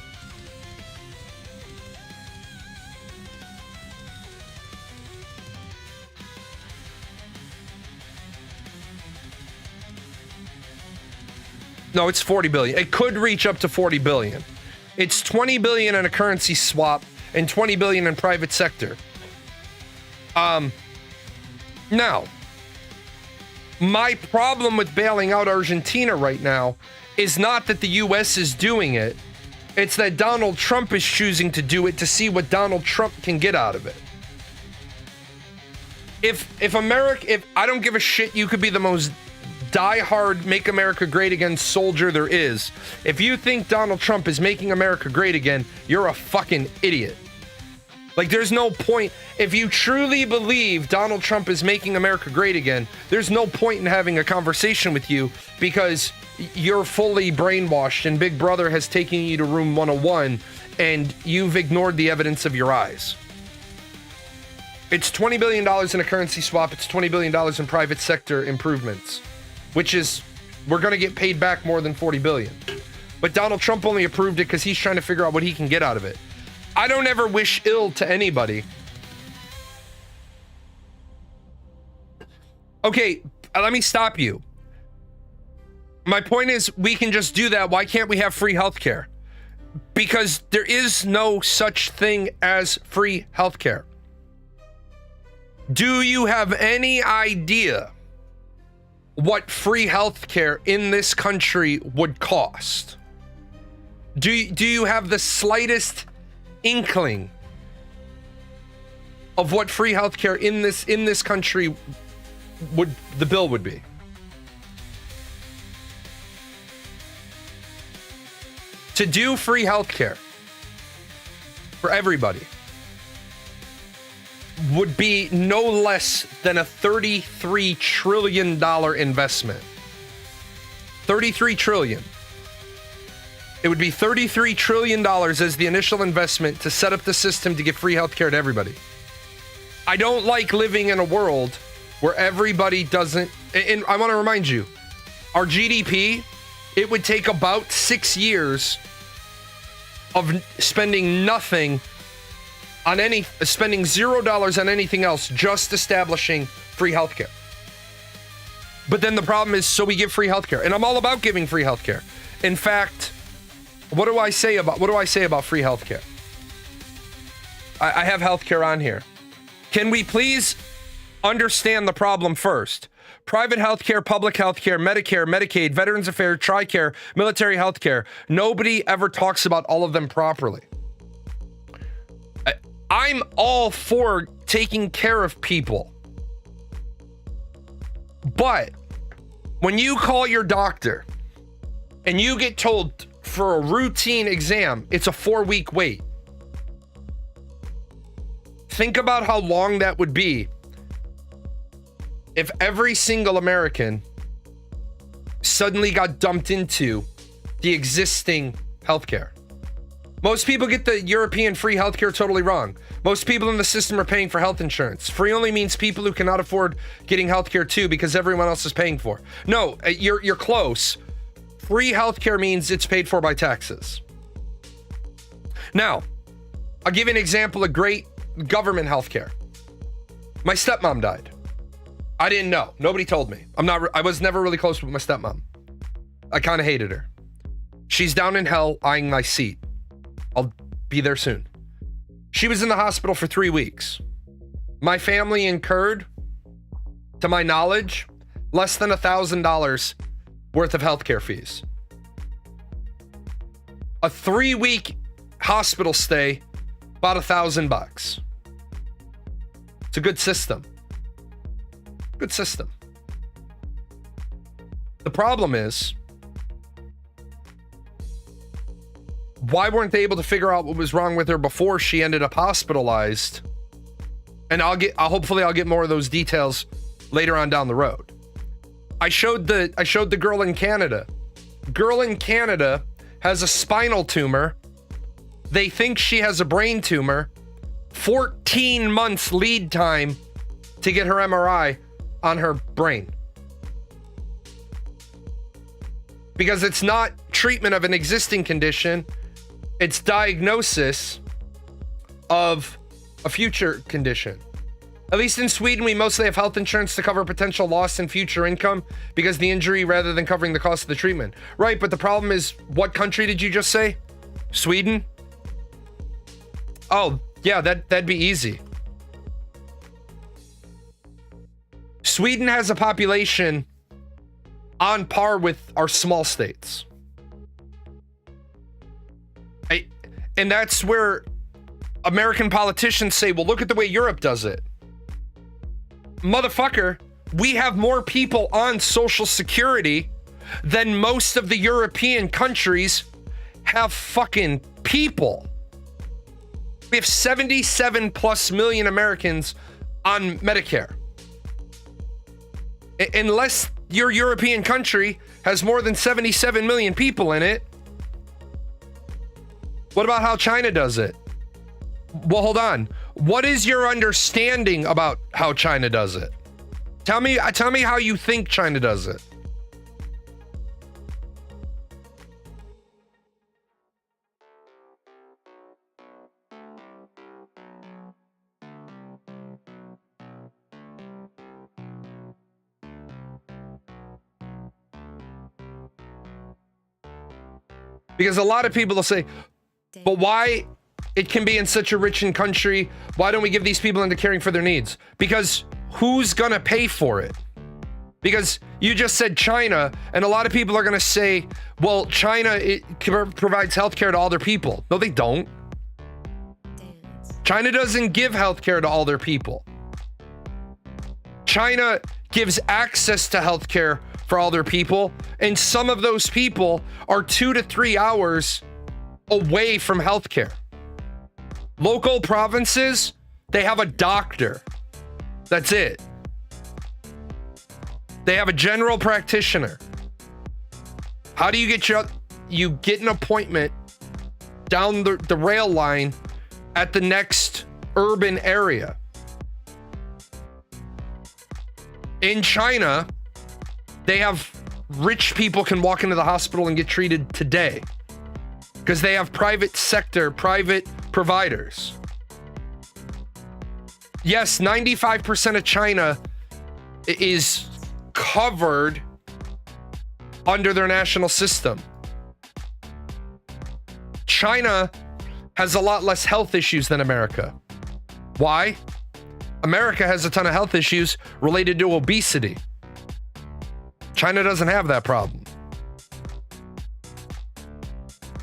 Speaker 1: No, it's 40 billion. It could reach up to 40 billion. It's 20 billion in a currency swap and 20 billion in private sector. Now, my problem with bailing out Argentina right now is not that the US is doing it. It's that Donald Trump is choosing to do it to see what Donald Trump can get out of it. If I don't give a shit, you could be the most die-hard Make America Great Again soldier there is. If you think Donald Trump is making America great again, you're a fucking idiot. Like, there's no point. If you truly believe Donald Trump is making America great again, there's no point in having a conversation with you because you're fully brainwashed and Big Brother has taken you to room 101 and you've ignored the evidence of your eyes. It's $20 billion in a currency swap. It's $20 billion in private sector improvements, which is, we're going to get paid back more than 40 billion. But Donald Trump only approved it because he's trying to figure out what he can get out of it. I don't ever wish ill to anybody. Okay, let me stop you. My point is, we can just do that. Why can't we have free healthcare? Because there is no such thing as free healthcare. Do you have any idea what free healthcare in this country would cost? Do you have the slightest inkling of what free healthcare in this country the bill would be? To do free healthcare for everybody would be no less than a $33 trillion investment. 33 trillion. It would be $33 trillion as the initial investment to set up the system to give free healthcare to everybody. I don't like living in a world where everybody doesn't, and I want to remind you, our GDP, it would take about 6 years of spending nothing on spending $0 on anything else, just establishing free healthcare. But then the problem is, so we give free healthcare, and I'm all about giving free healthcare. In fact, what do I say about free healthcare? I have healthcare on here. Can we please understand the problem first? Private healthcare, public healthcare, Medicare, Medicaid, Veterans Affairs, TRICARE, military healthcare. Nobody ever talks about all of them properly. I'm all for taking care of people. But when you call your doctor and you get told for a routine exam, it's a 4-week wait. Think about how long that would be if every single American suddenly got dumped into the existing healthcare. Most people get the European free healthcare totally wrong. Most people in the system are paying for health insurance. Free only means people who cannot afford getting healthcare too because everyone else is paying for. No, you're close. Free healthcare means it's paid for by taxes. Now, I'll give you an example of great government healthcare. My stepmom died. I didn't know. Nobody told me. I was never really close with my stepmom. I kind of hated her. She's down in hell eyeing my seat. I'll be there soon. She was in the hospital for 3 weeks. My family incurred, to my knowledge, less than $1,000 worth of healthcare fees. A 3-week hospital stay, about $1,000. It's a good system. Good system. The problem is, why weren't they able to figure out what was wrong with her before she ended up hospitalized? And hopefully I'll get more of those details later on down the road. I showed the girl in Canada. Girl in Canada has a spinal tumor. They think she has a brain tumor. 14 months lead time to get her MRI on her brain. Because it's not treatment of an existing condition, it's diagnosis of a future condition. At least in Sweden, we mostly have health insurance to cover potential loss in future income because the injury rather than covering the cost of the treatment. Right, but the problem is, what country did you just say? Sweden? Oh, yeah, that'd be easy. Sweden has a population on par with our small states. And that's where American politicians say, well, look at the way Europe does it. Motherfucker, we have more people on Social Security than most of the European countries have fucking people. We have 77 plus million Americans on Medicare. Unless your European country has more than 77 million people in it. What about how China does it? Well, hold on. What is your understanding about how China does it? Tell me how you think China does it. Because a lot of people will say, but why it can be in such a rich country? Why don't we give these people into caring for their needs? Because who's gonna pay for it? Because you just said China, and a lot of people are gonna say, well, China provides healthcare to all their people. No, they don't. China doesn't give healthcare to all their people. China gives access to healthcare for all their people, and some of those people are 2 to 3 hours away from healthcare. Local provinces, they have a doctor. That's it. They have a general practitioner. How do you get an appointment down the rail line at the next urban area? In China, they have rich people can walk into the hospital and get treated today because they have private providers. Yes, 95% of China is covered under their national system. China has a lot less health issues than America. Why? America has a ton of health issues related to obesity. China doesn't have that problem.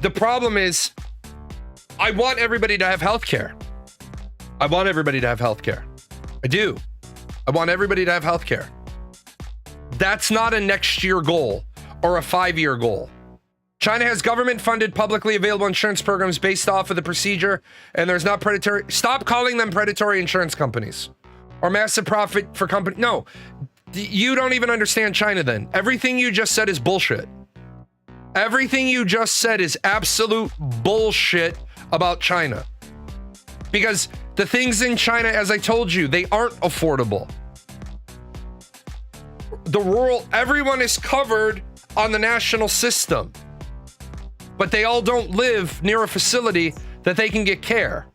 Speaker 1: The problem is, I want everybody to have health care. I want everybody to have health care. I do. I want everybody to have health care. That's not a next year goal or a 5-year goal. China has government-funded, publicly available insurance programs based off of the procedure, and there's not predatory. Stop calling them predatory insurance companies or massive profit for company. No, you don't even understand China then. Everything you just said is bullshit. Everything you just said is absolute bullshit about China. Because the things in China, as I told you, they aren't affordable. The rural, everyone is covered on the national system, but they all don't live near a facility that they can get care.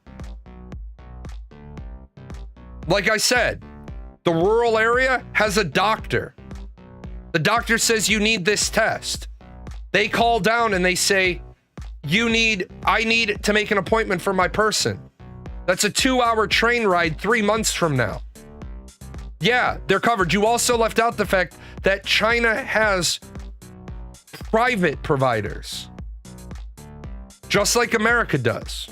Speaker 1: Like I said, the rural area has a doctor. The doctor says you need this test. They call down and they say, I need to make an appointment for my person. That's a 2-hour train ride 3 months from now. Yeah, they're covered. You also left out the fact that China has private providers, just like America does.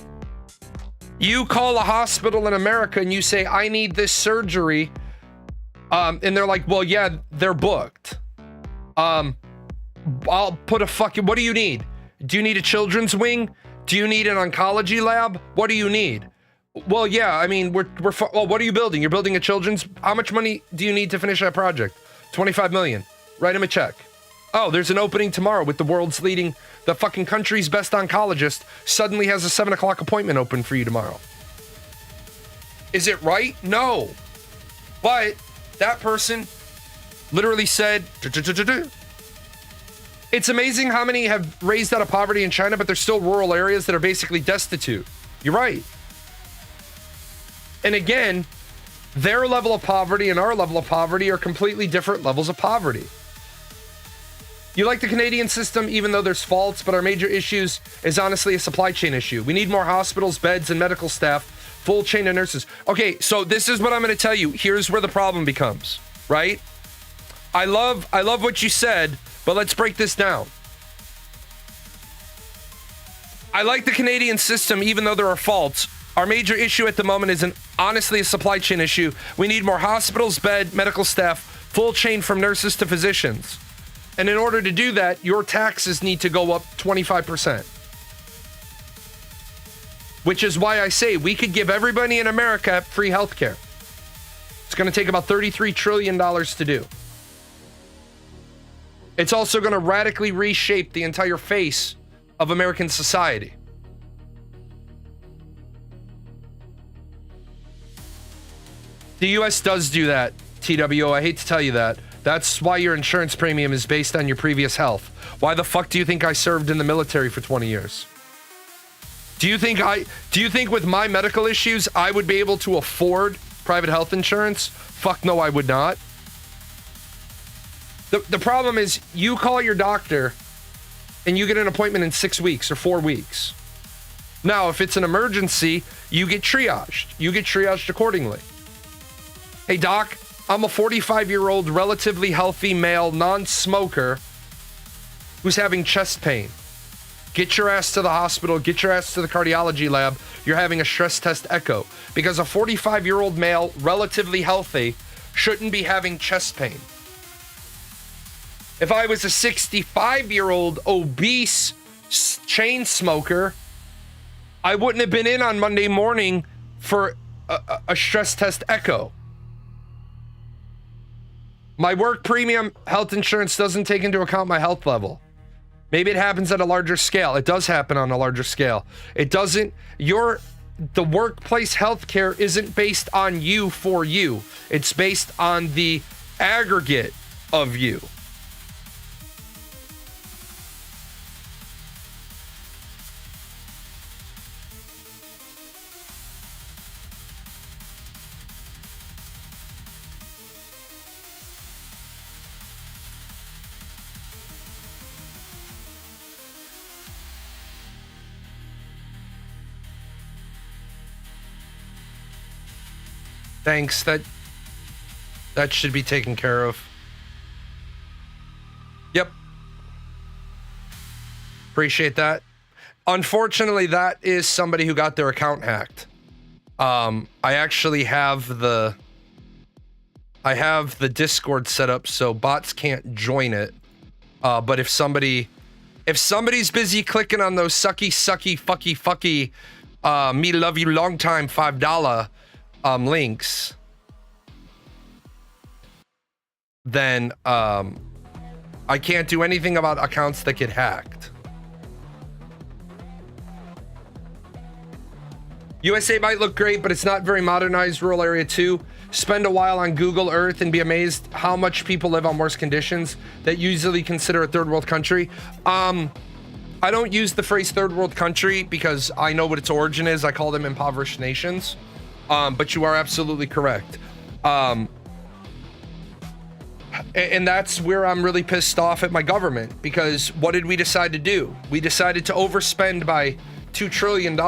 Speaker 1: You call a hospital in America and you say, I need this surgery. And they're like, well, yeah, they're booked. I'll put a fucking, what do you need? Do you need a children's wing? Do you need an oncology lab? What do you need? Well, yeah, I mean, well, what are you building? You're building a children's, how much money do you need to finish that project? 25 million. Write him a check. Oh, there's an opening tomorrow with the world's leading, the fucking country's best oncologist suddenly has a 7 o'clock appointment open for you tomorrow. Is it right? No. But that person literally said, it's amazing how many have raised out of poverty in China, but there's still rural areas that are basically destitute. You're right. And again, their level of poverty and our level of poverty are completely different levels of poverty. You like the Canadian system, even though there's faults, but our major issues is honestly a supply chain issue. We need more hospitals, beds, and medical staff, full chain of nurses. Okay, so this is what I'm going to tell you. Here's where the problem becomes, right? I love what you said, but let's break this down. I like the Canadian system, even though there are faults. Our major issue at the moment is honestly a supply chain issue. We need more hospitals, bed, medical staff, full chain from nurses to physicians. And in order to do that, your taxes need to go up 25%. Which is why I say we could give everybody in America free health care. It's going to take about $33 trillion to do. It's also going to radically reshape the entire face of American society. The US does do that, TWO. I hate to tell you that. That's why your insurance premium is based on your previous health. Why the fuck do you think I served in the military for 20 years? Do you think with my medical issues I would be able to afford private health insurance? Fuck no, I would not. The problem is you call your doctor and you get an appointment in 6 weeks or 4 weeks. Now, if it's an emergency, you get triaged. You get triaged accordingly. Hey, doc, I'm a 45-year-old, relatively healthy male, non-smoker who's having chest pain. Get your ass to the hospital. Get your ass to the cardiology lab. You're having a stress test echo. Because a 45-year-old male, relatively healthy, shouldn't be having chest pain. If I was a 65-year-old obese chain smoker, I wouldn't have been in on Monday morning for a stress test echo. My work premium health insurance doesn't take into account my health level. Maybe it happens at a larger scale. It does happen on a larger scale. It doesn't, the workplace health care isn't based on you for you. It's based on the aggregate of you. Thanks. That should be taken care of. Yep. Appreciate that. Unfortunately, that is somebody who got their account hacked. I actually have the Discord set up so bots can't join it. But if somebody's busy clicking on those sucky, fucky, me love you long time $5 links, then I can't do anything about accounts that get hacked. USA might look great, but it's not very modernized. Rural area too. Spend a while on Google Earth and be amazed how much people live on worse conditions that usually consider a third world country. I don't use the phrase third world country because I know what its origin is. I call them impoverished nations. But you are absolutely correct. And that's where I'm really pissed off at my government, because what did we decide to do? We decided to overspend by $2 trillion,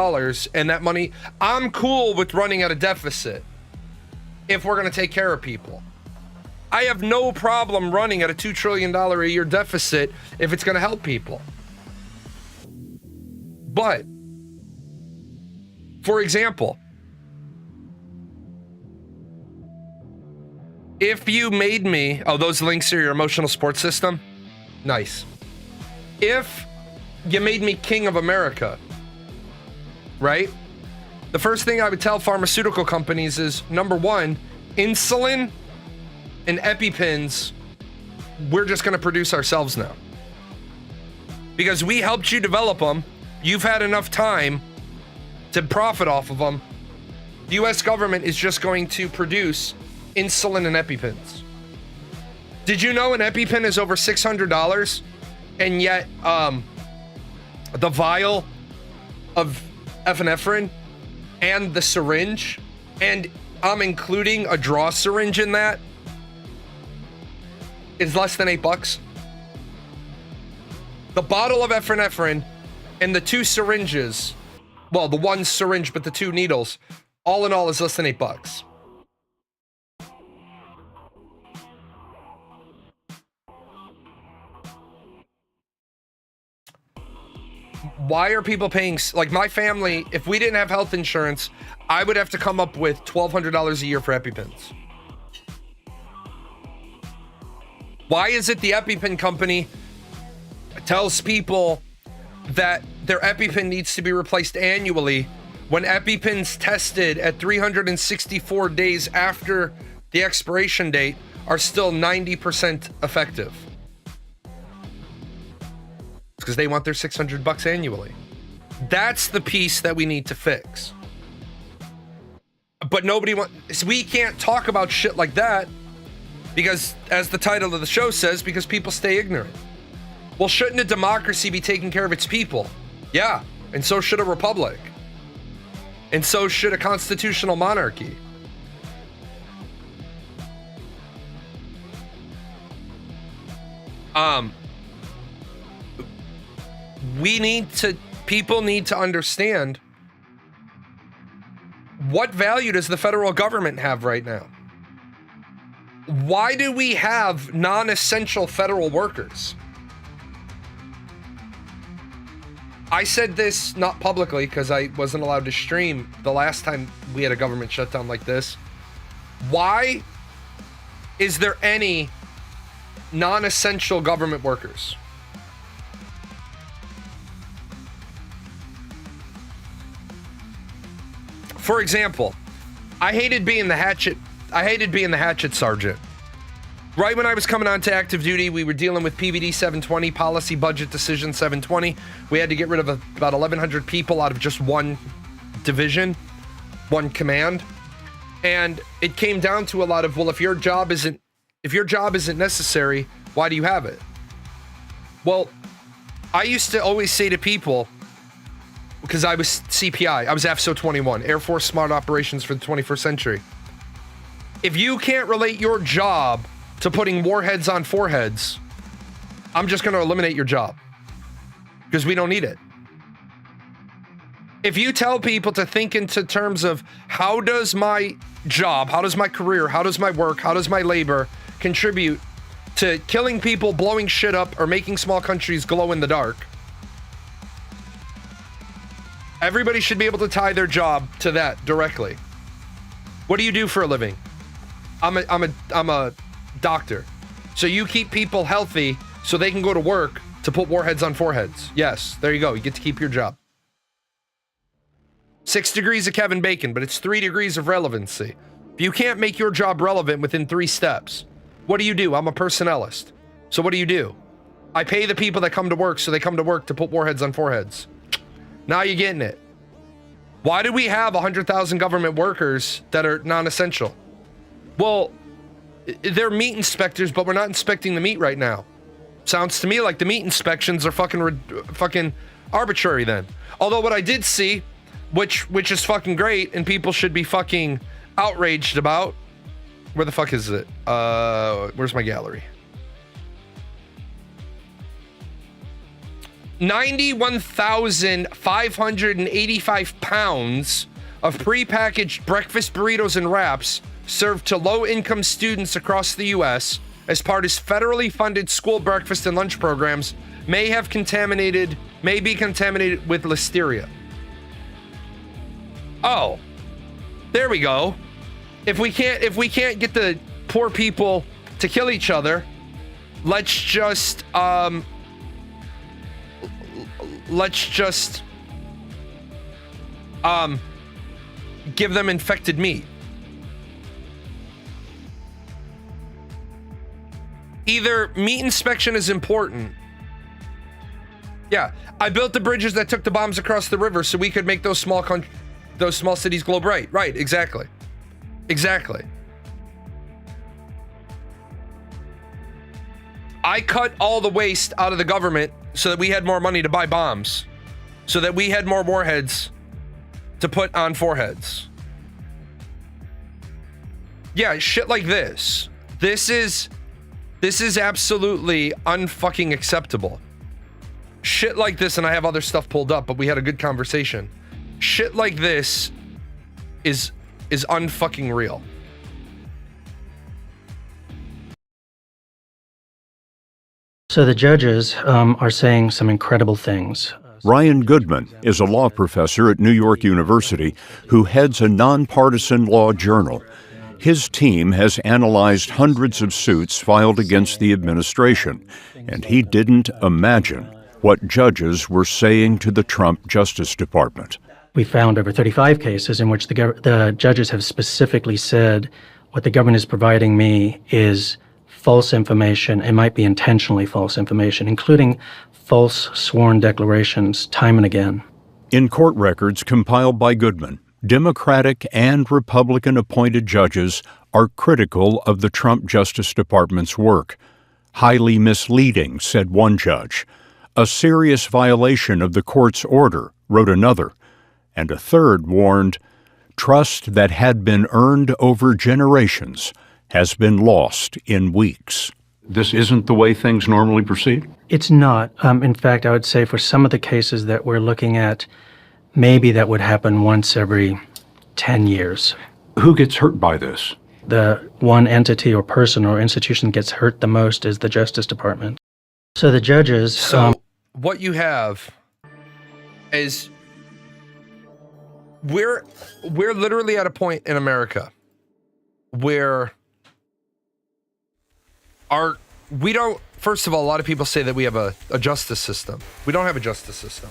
Speaker 1: and that money, I'm cool with running at a deficit if we're going to take care of people. I have no problem running at a $2 trillion a year deficit if it's going to help people. But, for example, if you made me, those links are your emotional support system? Nice. If you made me king of America, right? The first thing I would tell pharmaceutical companies is, number one, insulin and EpiPens, we're just going to produce ourselves now. Because we helped you develop them. You've had enough time to profit off of them. The US government is just going to produce insulin and EpiPens. Did you know an EpiPen is over $600? And yet, the vial of epinephrine and the syringe, and I'm including a draw syringe in that, is less than $8. The bottle of epinephrine and the two syringes, well, the one syringe but the two needles, all in all is less than $8. Why are people paying, like my family, if we didn't have health insurance, I would have to come up with $1,200 a year for EpiPens. Why is it the EpiPen company tells people that their EpiPen needs to be replaced annually when EpiPens tested at 364 days after the expiration date are still 90% effective? Because they want their $600 annually. That's the piece that we need to fix. But nobody wants. We can't talk about shit like that because, as the title of the show says, because people stay ignorant. Well, shouldn't a democracy be taking care of its people? Yeah, and so should a republic. And so should a constitutional monarchy. People need to understand, what value does the federal government have right now? Why do we have non-essential federal workers? I said this not publicly because I wasn't allowed to stream the last time we had a government shutdown like this. Why is there any non-essential government workers? For example, I hated being the hatchet sergeant. Right when I was coming on to active duty, we were dealing with PVD 720, Policy Budget Decision 720. We had to get rid of about 1,100 people out of just one division, one command. And it came down to a lot of, well, if your job isn't necessary, why do you have it? Well, I used to always say to people, because I was CPI, I was AFSO 21, Air Force Smart Operations for the 21st Century. If you can't relate your job to putting warheads on foreheads, I'm just going to eliminate your job because we don't need it. If you tell people to think into terms of how does my job, how does my career, how does my work, how does my labor contribute to killing people, blowing shit up, or making small countries glow in the dark, everybody should be able to tie their job to that directly. What do you do for a living? I'm a doctor. So you keep people healthy so they can go to work to put warheads on foreheads. Yes, there you go. You get to keep your job. 6 degrees of Kevin Bacon, but it's 3 degrees of relevancy. If you can't make your job relevant within 3 steps, what do? I'm a personnelist. So what do? I pay the people that come to work so they come to work to put warheads on foreheads. Now you're getting it. Why do we have 100,000 government workers that are non-essential? Well, they're meat inspectors, but we're not inspecting the meat right now. Sounds to me like the meat inspections are fucking arbitrary then. Although what I did see, which is fucking great, and people should be fucking outraged about. Where the fuck is it? Where's my gallery? 91,585 pounds of prepackaged breakfast burritos and wraps served to low-income students across the U.S. as part of federally funded school breakfast and lunch programs may be contaminated with listeria. Oh, there we go. If we can't get the poor people to kill each other, let's just give them infected meat. Either meat inspection is important. Yeah, I built the bridges that took the bombs across the river so we could make those small cities glow bright. Right, exactly. I cut all the waste out of the government so that we had more money to buy bombs, so that we had more warheads to put on foreheads. Yeah, shit like this. This is absolutely unfucking acceptable. Shit like this, and I have other stuff pulled up, but we had a good conversation. Shit like this is unfucking real.
Speaker 5: So the judges are saying some incredible things.
Speaker 6: Ryan Goodman is a law professor at New York University who heads a nonpartisan law journal. His team has analyzed hundreds of suits filed against the administration, and he didn't imagine what judges were saying to the Trump Justice Department.
Speaker 5: We found over 35 cases in which the judges have specifically said, what the government is providing me is false information. It might be intentionally false information, including false sworn declarations time and again.
Speaker 6: In court records compiled by Goodman, Democratic and Republican-appointed judges are critical of the Trump Justice Department's work. Highly misleading, said one judge. A serious violation of the court's order, wrote another. And a third warned, trust that had been earned over generations has been lost in weeks. This isn't the way things normally proceed?
Speaker 5: It's not. In fact, I would say for some of the cases that we're looking at, maybe that would happen once every 10 years.
Speaker 6: Who gets hurt by this?
Speaker 5: The one entity or person or institution that gets hurt the most is the Justice Department. So the judges...
Speaker 1: So what you have is we're literally at a point in America where we don't, first of all, a lot of people say that we have a justice system. We don't have a justice system.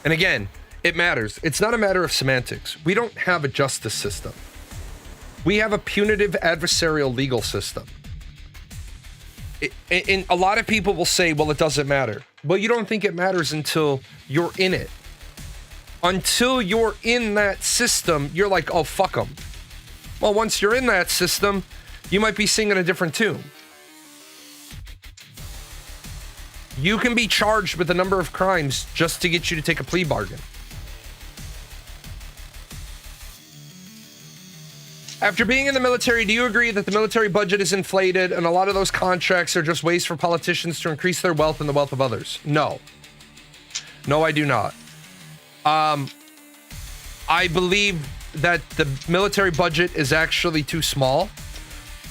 Speaker 1: And again, it matters. It's not a matter of semantics. We don't have a justice system. We have a punitive adversarial legal system. And a lot of people will say, well, it doesn't matter. Well, you don't think it matters until you're in it. Until you're in that system, you're like, oh, fuck them. Well, once you're in that system, you might be singing a different tune. You can be charged with a number of crimes just to get you to take a plea bargain. After being in the military, do you agree that the military budget is inflated and a lot of those contracts are just ways for politicians to increase their wealth and the wealth of others? No. No, I do not. I believe that the military budget is actually too small.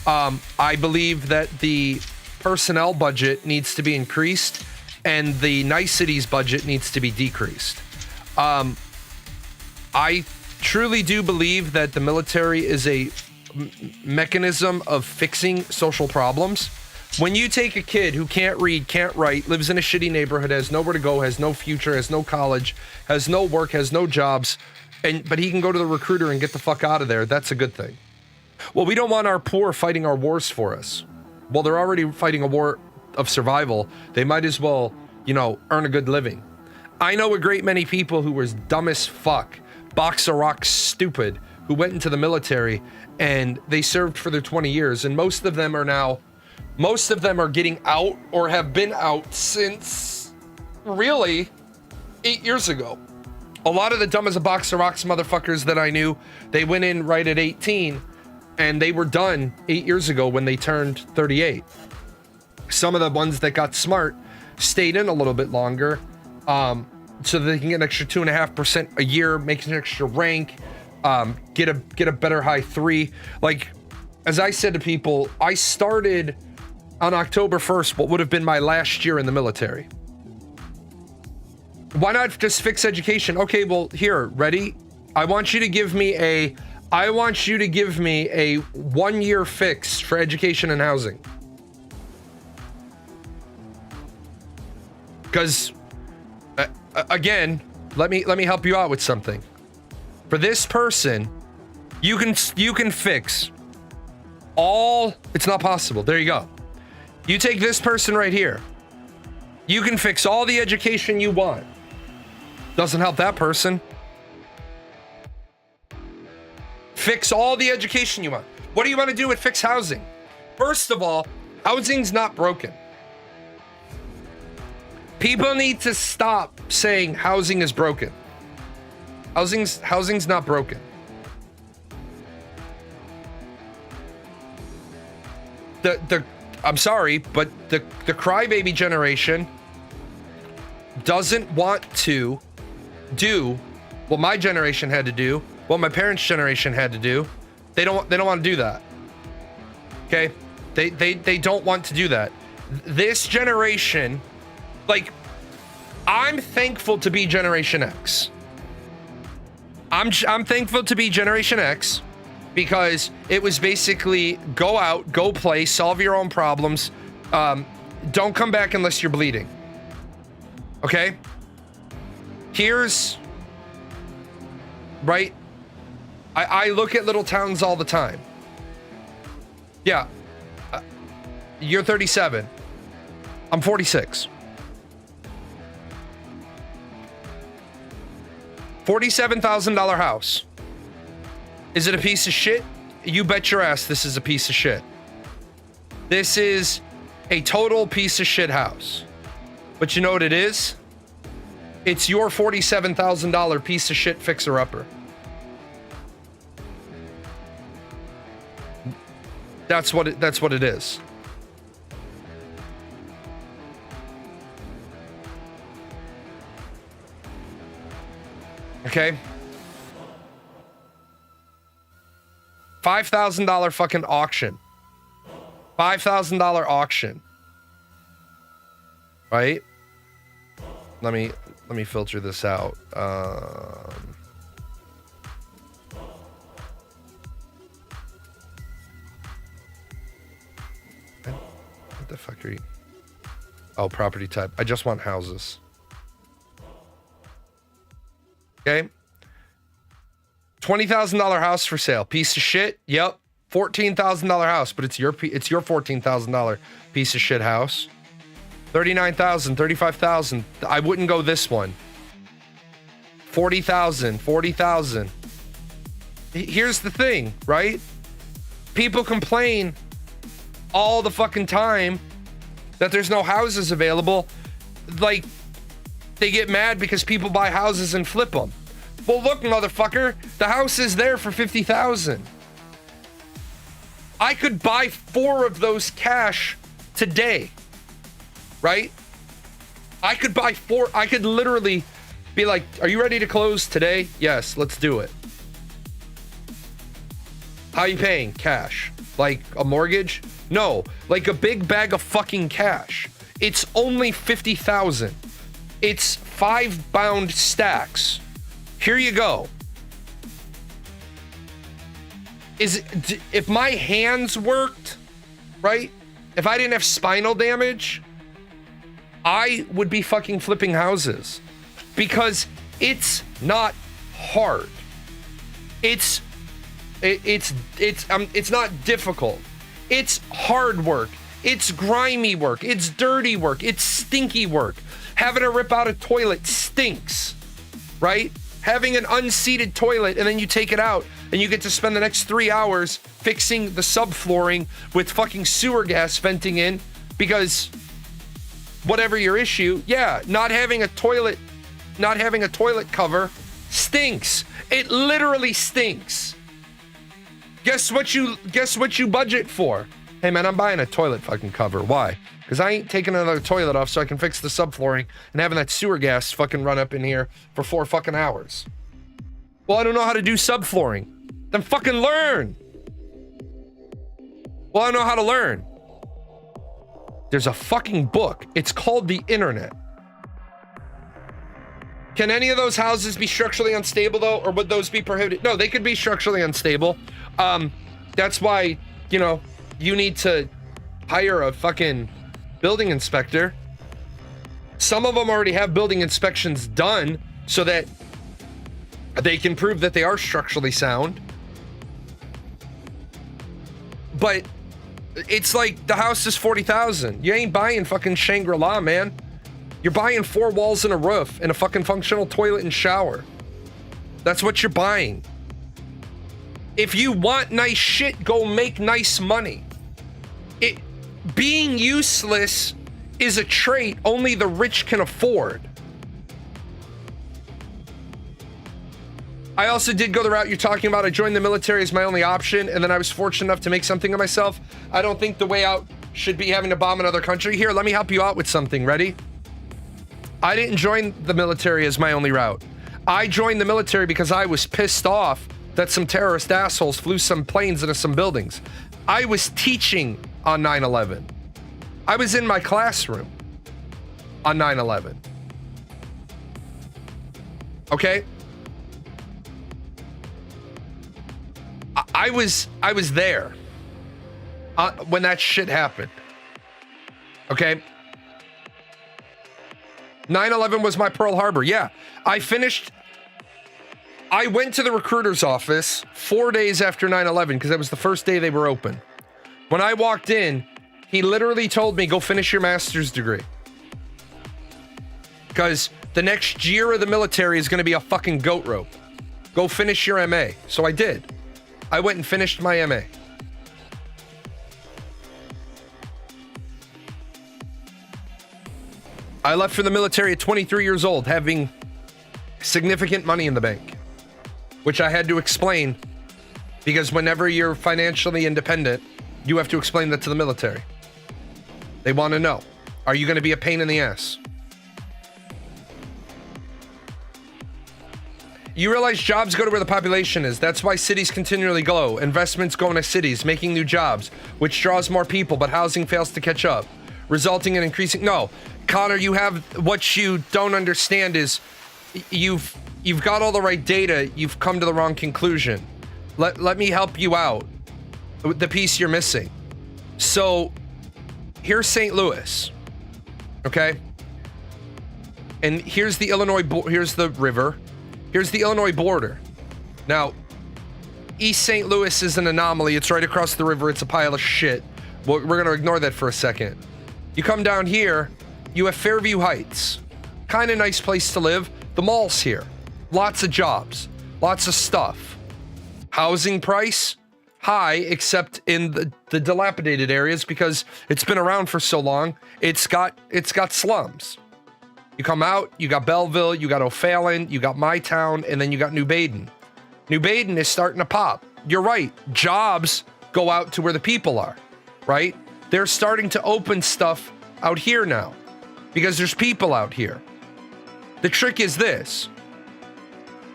Speaker 1: I believe that the personnel budget needs to be increased and the niceties budget needs to be decreased. I truly do believe that the military is a mechanism of fixing social problems. When you take a kid who can't read, can't write, lives in a shitty neighborhood, has nowhere to go, has no future, has no college, has no work, has no jobs, but he can go to the recruiter and get the fuck out of there, that's a good thing. Well, we don't want our poor fighting our wars for us. Well, they're already fighting a war of survival. They might as well, earn a good living. I know a great many people who was dumb as fuck, box of rocks stupid, who went into the military and they served for their 20 years. And most of them are getting out or have been out since really 8 years ago. A lot of the dumb as a box of rocks motherfuckers that I knew, they went in right at 18 and they were done 8 years ago when they turned 38. Some of the ones that got smart stayed in a little bit longer, so they can get an extra 2.5% a year, make an extra rank, get a better high 3. Like, as I said to people, I started on October 1st, what would have been my last year in the military. Why not just fix education? Okay, well, here, ready? I want you to give me a 1-year fix for education and housing. Because, again, let me help you out with something. For this person, you can fix all. It's not possible. There you go. You take this person right here. You can fix all the education you want. Doesn't help that person. Fix all the education you want. What do you want to do with fix housing? First of all, housing's not broken. People need to stop saying housing is broken. Housing's not broken. I'm sorry, but the crybaby generation doesn't want to do what my generation had to do, what my parents' generation had to do. They don't want to do that. Okay? They don't want to do that. This generation, like, I'm thankful to be Generation X. I'm thankful to be Generation X because it was basically go out, go play, solve your own problems. Don't come back unless you're bleeding. Okay? Here's, right? I look at little towns all the time. Yeah. You're 37. I'm 46. $47,000 house. Is it a piece of shit? You bet your ass this is a piece of shit. This is a total piece of shit house. But you know what it is? It's your $47,000 piece of shit fixer-upper. That's what it is. Okay? $5,000 fucking auction. $5,000 auction. Right? Let me filter this out. What the fuck are you? Oh, property type. I just want houses. Okay. $20,000 house for sale. Piece of shit. Yep. $14,000 house, but it's your $14,000 piece of shit house. $39,000, $35,000. I wouldn't go this one. $40,000. Here's the thing, right? People complain all the fucking time that there's no houses available. Like, they get mad because people buy houses and flip them. Well, look, motherfucker, the house is there for $50,000. I could buy 4 of those cash today, right? I could buy 4. I could literally Be like, are you ready to close today? Yes, let's do it. How you paying? Cash. Like a mortgage? No, like a big bag of fucking cash. It's only 50,000. It's 5 bound stacks. Here you go. If my hands worked, right? If I didn't have spinal damage, I would be fucking flipping houses because it's not hard. It's not difficult. It's hard work. It's grimy work. It's dirty work. It's stinky work. Having to rip out a toilet stinks, right? Having an unseated toilet and then you take it out and you get to spend the next 3 hours fixing the subflooring with fucking sewer gas venting in because whatever your issue, yeah, not having a toilet cover stinks. It literally stinks. Guess what you budget for? Hey man, I'm buying a toilet fucking cover. Why? Because I ain't taking another toilet off so I can fix the subflooring and having that sewer gas fucking run up in here for 4 fucking hours. Well, I don't know how to do subflooring. Then fucking learn. Well, I know how to learn. There's a fucking book. It's called the internet. Can any of those houses be structurally unstable though, or would those be prohibited? No, they could be structurally unstable. That's why, you know, you need to hire a fucking building inspector. Some of them already have building inspections done so that they can prove that they are structurally sound. But it's like the house is 40,000. You ain't buying fucking Shangri-La, man. You're buying 4 walls and a roof and a fucking functional toilet and shower. That's what you're buying. If you want nice shit, go make nice money. Being useless is a trait only the rich can afford. I also did go the route you're talking about. I joined the military as my only option, and then I was fortunate enough to make something of myself. I don't think the way out should be having to bomb another country. Here, let me help you out with something. Ready? I didn't join the military as my only route. I joined the military because I was pissed off that some terrorist assholes flew some planes into some buildings. I was teaching on 9/11. I was in my classroom on 9/11. Okay? I was there when that shit happened. Okay? 9/11 was my Pearl Harbor. Yeah. I went to the recruiter's office 4 days after 9/11 because that was the first day they were open. When I walked in, he literally told me, go finish your master's degree. Because the next year of the military is going to be a fucking goat rope. Go finish your MA. So I did. I went and finished my MA. I left for the military at 23 years old, having significant money in the bank, which I had to explain because whenever you're financially independent, you have to explain that to the military. They want to know, are you going to be a pain in the ass? You realize jobs go to where the population is. That's why cities continually grow. Investments go into cities, making new jobs, which draws more people, but housing fails to catch up, resulting in increasing... No, Connor, you have... What you don't understand is you've got all the right data. You've come to the wrong conclusion. Let me help you out. The piece you're missing. So here's St. Louis. Okay? And here's the Illinois... Here's the river. Here's the Illinois border. Now, East St. Louis is an anomaly. It's right across the river. It's a pile of shit. Well, we're going to ignore that for a second. You come down here, you have Fairview Heights. Kind of nice place to live. The mall's here. Lots of jobs. Lots of stuff. Housing price? High, except in the dilapidated areas because it's been around for so long. It's got slums. You come out, you got Belleville, you got O'Fallon, you got my town, and then you got New Baden. New Baden is starting to pop. You're right. Jobs go out to where the people are, right? They're starting to open stuff out here now because there's people out here. The trick is this.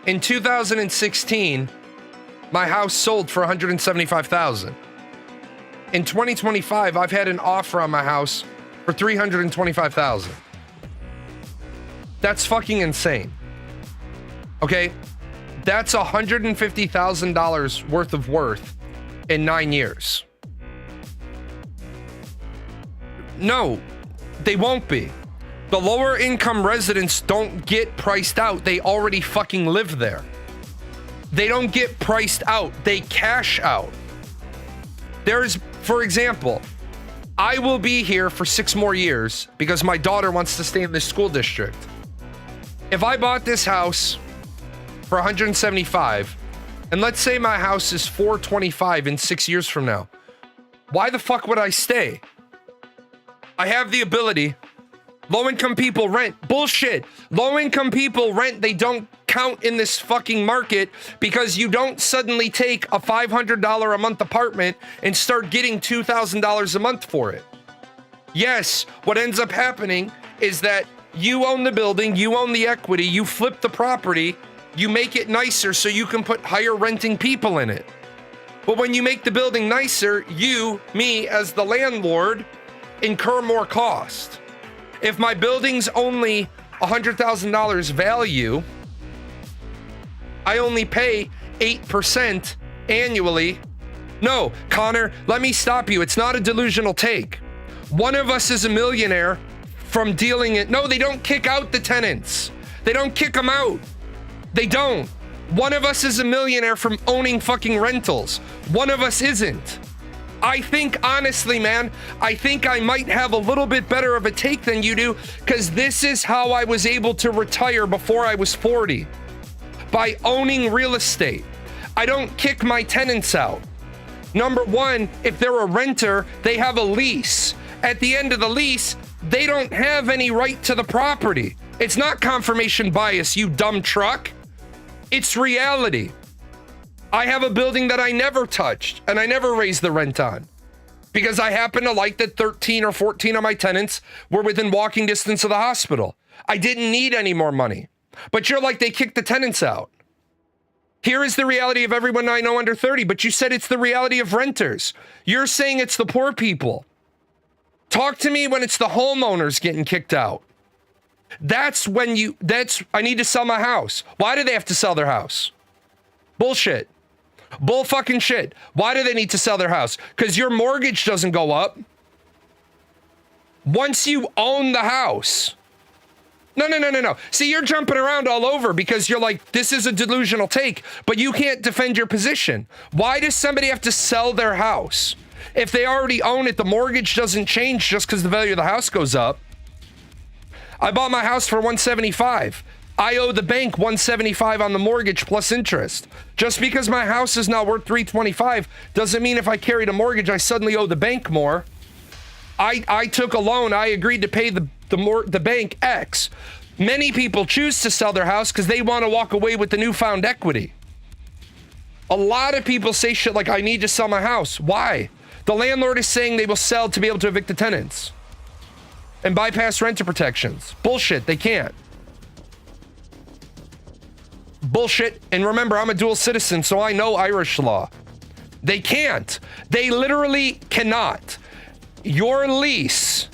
Speaker 1: In 2016, my house sold for $175,000. In 2025, I've had an offer on my house for $325,000. That's fucking insane. Okay? That's $150,000 worth of worth in 9 years. No, they won't be. The lower income residents don't get priced out. They already fucking live there. They don't get priced out. They cash out. There's, for example, I will be here for 6 more years because my daughter wants to stay in this school district. If I bought this house for 175, and let's say my house is 425 in 6 years from now, why the fuck would I stay? I have the ability. Low-income people rent. Bullshit. Low-income people rent. They don't count in this fucking market because you don't suddenly take a $500 a month apartment and start getting $2,000 a month for it. Yes, what ends up happening is that you own the building, you own the equity, you flip the property, you make it nicer so you can put higher renting people in it. But when you make the building nicer, you, me, as the landlord, incur more cost. If my building's only $100,000 value, I only pay 8% annually. No, Connor, let me stop you. It's not a delusional take. One of us is a millionaire from dealing it. No, they don't kick out the tenants. They don't kick them out. They don't. One of us is a millionaire from owning fucking rentals. One of us isn't. I think, honestly, man, I think I might have a little bit better of a take than you do, because this is how I was able to retire before I was 40. By owning real estate. I don't kick my tenants out. Number one, if they're a renter, they have a lease. At the end of the lease, they don't have any right to the property. It's not confirmation bias, you dumb truck. It's reality. I have a building that I never touched and I never raised the rent on because I happen to like that 13 or 14 of my tenants were within walking distance of the hospital. I didn't need any more money. But you're like, they kicked the tenants out. Here is the reality of everyone I know under 30, but you said it's the reality of renters. You're saying it's the poor people. Talk to me when it's the homeowners getting kicked out. That's when I need to sell my house. Why do they have to sell their house? Bullshit. Bull fucking shit. Why do they need to sell their house? Because your mortgage doesn't go up. Once you own the house. No. See, you're jumping around all over because you're like, this is a delusional take, but you can't defend your position. Why does somebody have to sell their house? If they already own it, the mortgage doesn't change just because the value of the house goes up. I bought my house for $175. I owe the bank $175 on the mortgage plus interest. Just because my house is now worth $325 doesn't mean if I carried a mortgage, I suddenly owe the bank more. I took a loan. I agreed to pay the bank X. Many people choose to sell their house because they want to walk away with the newfound equity. A lot of people say shit like, I need to sell my house. Why? The landlord is saying they will sell to be able to evict the tenants and bypass renter protections. Bullshit, they can't. Bullshit. And remember, I'm a dual citizen, so I know Irish law. They can't. They literally cannot. Your lease,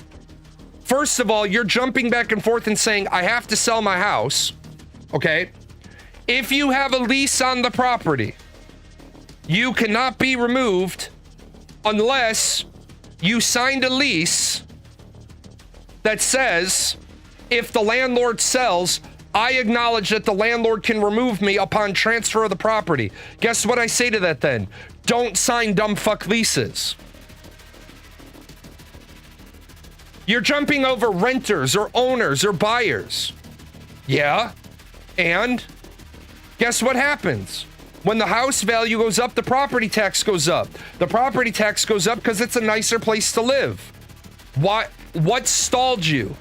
Speaker 1: first of all, you're jumping back and forth and saying, I have to sell my house. Okay? If you have a lease on the property, you cannot be removed unless you signed a lease that says, if the landlord sells, I acknowledge that the landlord can remove me upon transfer of the property. Guess what I say to that then? Don't sign dumb fuck leases. You're jumping over renters or owners or buyers. Yeah, and guess what happens? When the house value goes up, the property tax goes up. The property tax goes up because it's a nicer place to live. What stalled you?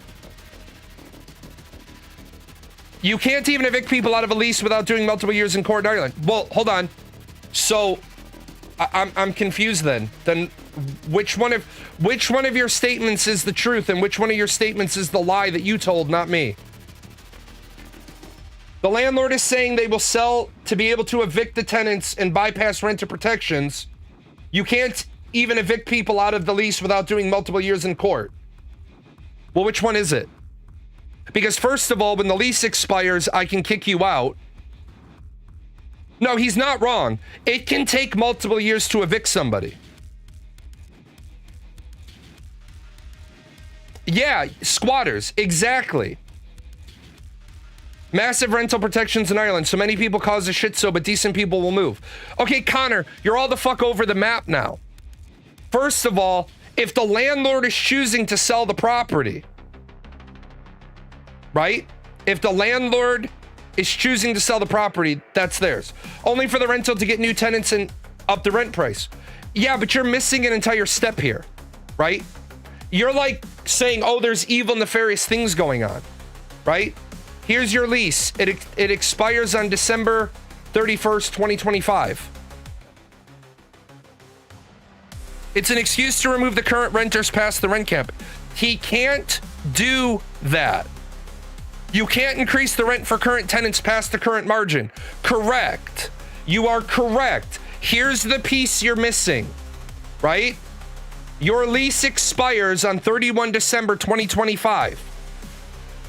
Speaker 1: You can't even evict people out of a lease without doing multiple years in court in Ireland. Well, hold on. So, I'm confused then. Then which one of your statements is the truth and which one of your statements is the lie that you told, not me? The landlord is saying they will sell to be able to evict the tenants and bypass renter protections. You can't even evict people out of the lease without doing multiple years in court. Well, which one is it? Because first of all, when the lease expires, I can kick you out. No, he's not wrong. It can take multiple years to evict somebody. Yeah, squatters, exactly. Massive rental protections in Ireland. So many people cause a shit show, but decent people will move. Okay, Connor, you're all the fuck over the map now. First of all, if the landlord is choosing to sell the property, right? If the landlord is choosing to sell the property, that's theirs. Only for the rental to get new tenants and up the rent price. Yeah, but you're missing an entire step here, right? You're like saying, oh, there's evil, nefarious things going on, right? Here's your lease. It expires on December 31st, 2025. It's an excuse to remove the current renters past the rent cap. He can't do that. You can't increase the rent for current tenants past the current margin. Correct. You are correct. Here's the piece you're missing, right? Your lease expires on 31 December 2025.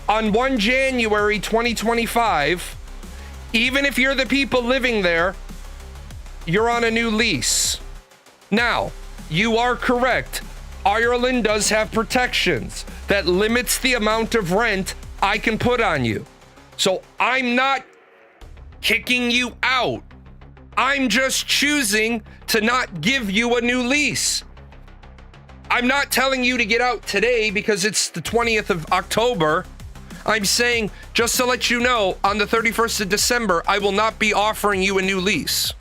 Speaker 1: On 1 January 2025, even if you're the people living there, you're on a new lease. Now, you are correct. Ireland does have protections that limits the amount of rent I can put on you. So I'm not kicking you out. I'm just choosing to not give you a new lease. I'm not telling you to get out today because it's the 20th of October. I'm saying, just to let you know, on the 31st of December, I will not be offering you a new lease.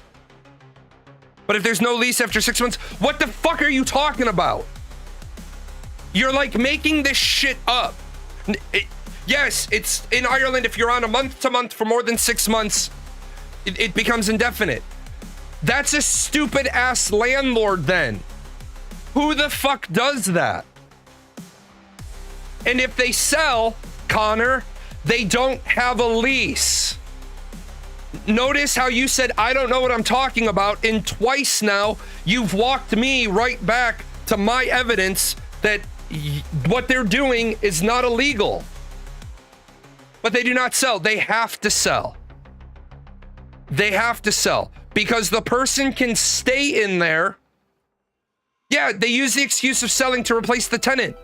Speaker 1: But if there's no lease after 6 months, what the fuck are you talking about? You're like making this shit up. Yes, it's in Ireland. If you're on a month to month for more than 6 months, it becomes indefinite. That's a stupid ass landlord then. Who the fuck does that? And if they sell, Connor, they don't have a lease. Notice how you said, I don't know what I'm talking about, and twice now you've walked me right back to my evidence that what they're doing is not illegal. But they do not sell. They have to sell. They have to sell because the person can stay in there. Yeah, they use the excuse of selling to replace the tenant.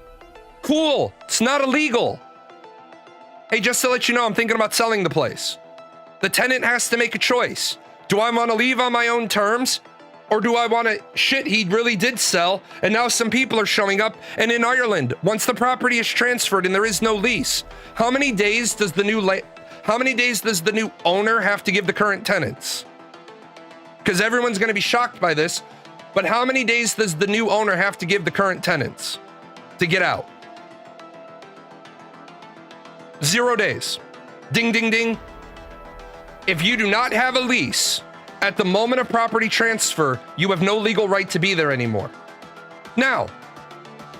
Speaker 1: Cool. It's not illegal. Hey, just to let you know, I'm thinking about selling the place. The tenant has to make a choice. Do I want to leave on my own terms? Or do I want to, shit, he really did sell, and now some people are showing up. And in Ireland, once the property is transferred and there is no lease, how many days does the new owner have to give the current tenants? Because everyone's going to be shocked by this, but how many days does the new owner have to give the current tenants to get out? 0 days. Ding, ding, ding. If you do not have a lease at the moment of property transfer, you have no legal right to be there anymore. Now,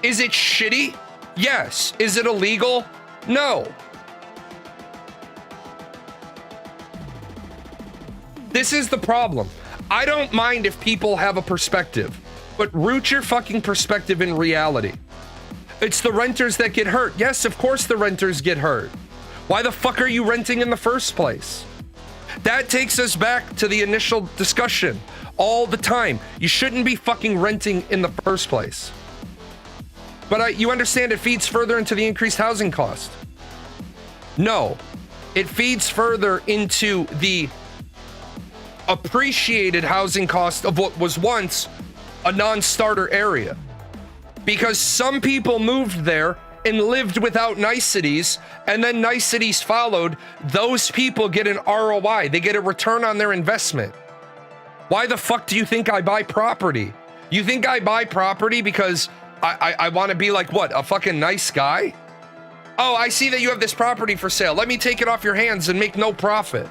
Speaker 1: is it shitty? Yes. Is it illegal? No. This is the problem. I don't mind if people have a perspective, but root your fucking perspective in reality. It's the renters that get hurt. Yes, of course the renters get hurt. Why the fuck are you renting in the first place? That takes us back to the initial discussion all the time. You shouldn't be fucking renting in the first place. But you understand it feeds further into the increased housing cost. No, it feeds further into the appreciated housing cost of what was once a non-starter area. Because some people moved there and lived without niceties, and then niceties followed. Those people get an ROI. They get a return on their investment. Why the fuck do you think I buy property? You think I buy property because I want to be like, what, a fucking nice guy? Oh, I see that you have this property for sale. Let me take it off your hands and make no profit.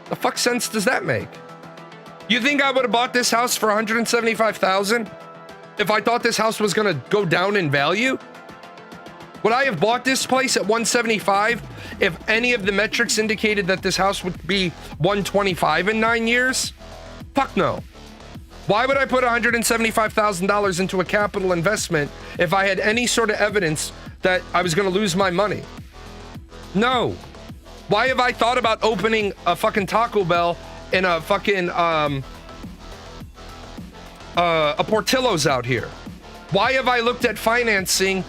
Speaker 1: The fuck sense does that make? You think I would have bought this house for $175,000 if I thought this house was gonna go down in value? Would I have bought this place at 175 if any of the metrics indicated that this house would be 125 in 9 years? Fuck no. Why would I put $175,000 into a capital investment if I had any sort of evidence that I was going to lose my money? No. Why have I thought about opening a fucking Taco Bell in a fucking a Portillo's out here? Why have I looked at financing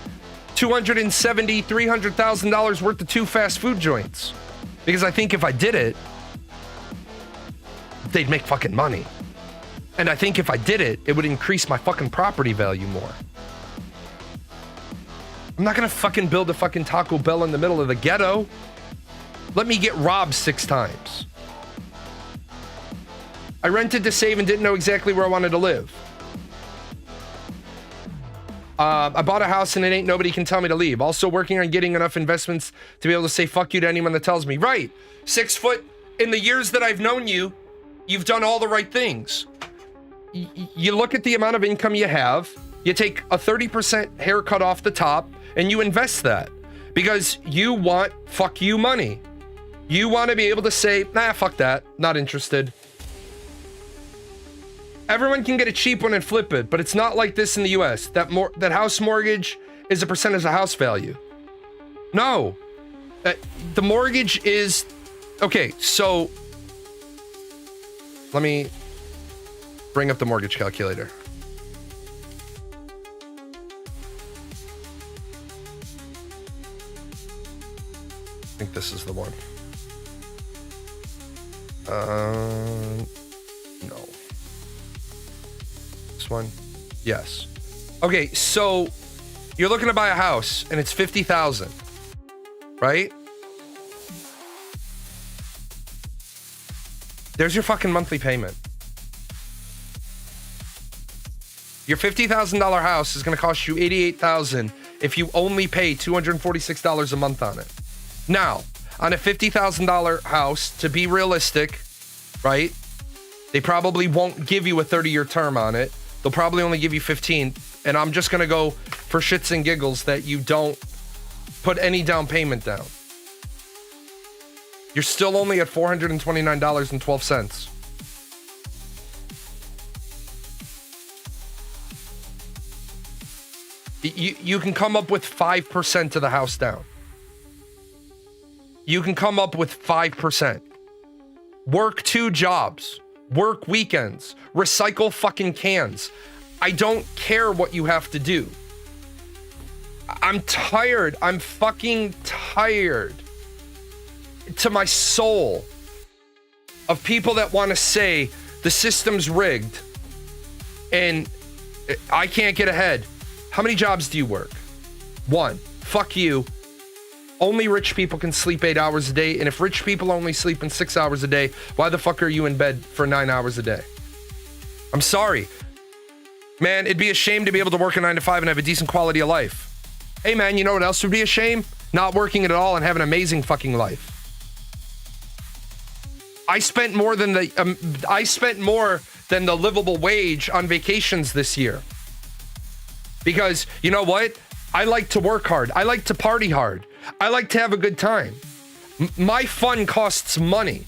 Speaker 1: $270,000, $300,000 worth of 2 fast food joints? Because I think if I did it, they'd make fucking money. And I think if I did it, it would increase my fucking property value more. I'm not gonna fucking build a fucking Taco Bell in the middle of the ghetto. Let me get robbed 6 times. I rented to save and didn't know exactly where I wanted to live. I bought a house and it ain't nobody can tell me to leave. Also working on getting enough investments to be able to say fuck you to anyone that tells me. Right. 6 foot. In the years that I've known you, you've done all the right things. You look at the amount of income you have, you take a 30% haircut off the top, and you invest that. Because you want fuck you money. You want to be able to say, nah, fuck that. Not interested. Everyone can get a cheap one and flip it, but it's not like this in the US. That house mortgage is a percentage of house value. No. The mortgage is... Okay, so... Let me bring up the mortgage calculator. I think this is the one. No. This one? Yes. Okay, so you're looking to buy a house and it's $50,000, right? There's your fucking monthly payment. Your $50,000 house is going to cost you $88,000 if you only pay $246 a month on it. Now, on a $50,000 house, to be realistic, right? They probably won't give you a 30-year term on it. They'll probably only give you 15. And I'm just going to go for shits and giggles that you don't put any down payment down. You're still only at $429.12. You can come up with 5% of the house down. You can come up with 5%. Work 2 jobs. Work weekends. Recycle fucking cans. I don't care what you have to do. I'm tired. I'm fucking tired to my soul of people that want to say the system's rigged and I can't get ahead. How many jobs do you work? 1. Fuck you. Only rich people can sleep 8 hours a day, and if rich people only sleep in 6 hours a day, why the fuck are you in bed for 9 hours a day? I'm sorry. Man, it'd be a shame to be able to work a 9 to 5 and have a decent quality of life. Hey man, you know what else would be a shame? Not working at all and having an amazing fucking life. I spent more than the livable wage on vacations this year. Because, you know what? I like to work hard. I like to party hard. I like to have a good time. My fun costs money.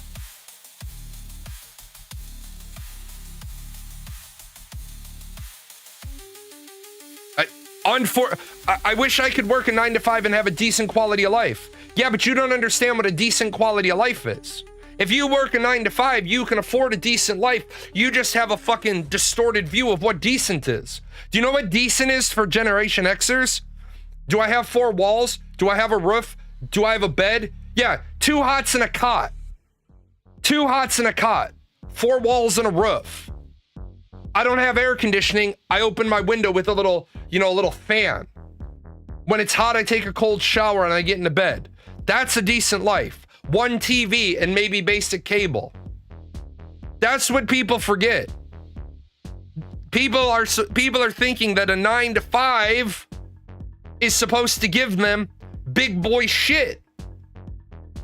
Speaker 1: I wish I could work a 9 to 5 and have a decent quality of life. Yeah, but you don't understand what a decent quality of life is. If you work a 9 to 5, you can afford a decent life. You just have a fucking distorted view of what decent is. Do you know what decent is for Generation Xers? Do I have 4 walls? Do I have a roof? Do I have a bed? Yeah, 2 hots and a cot. 2 hots and a cot. 4 walls and a roof. I don't have air conditioning. I open my window with a little fan. When it's hot, I take a cold shower and I get into bed. That's a decent life. 1 TV and maybe basic cable. That's what people forget. People are thinking that a 9 to 5 is supposed to give them big boy shit.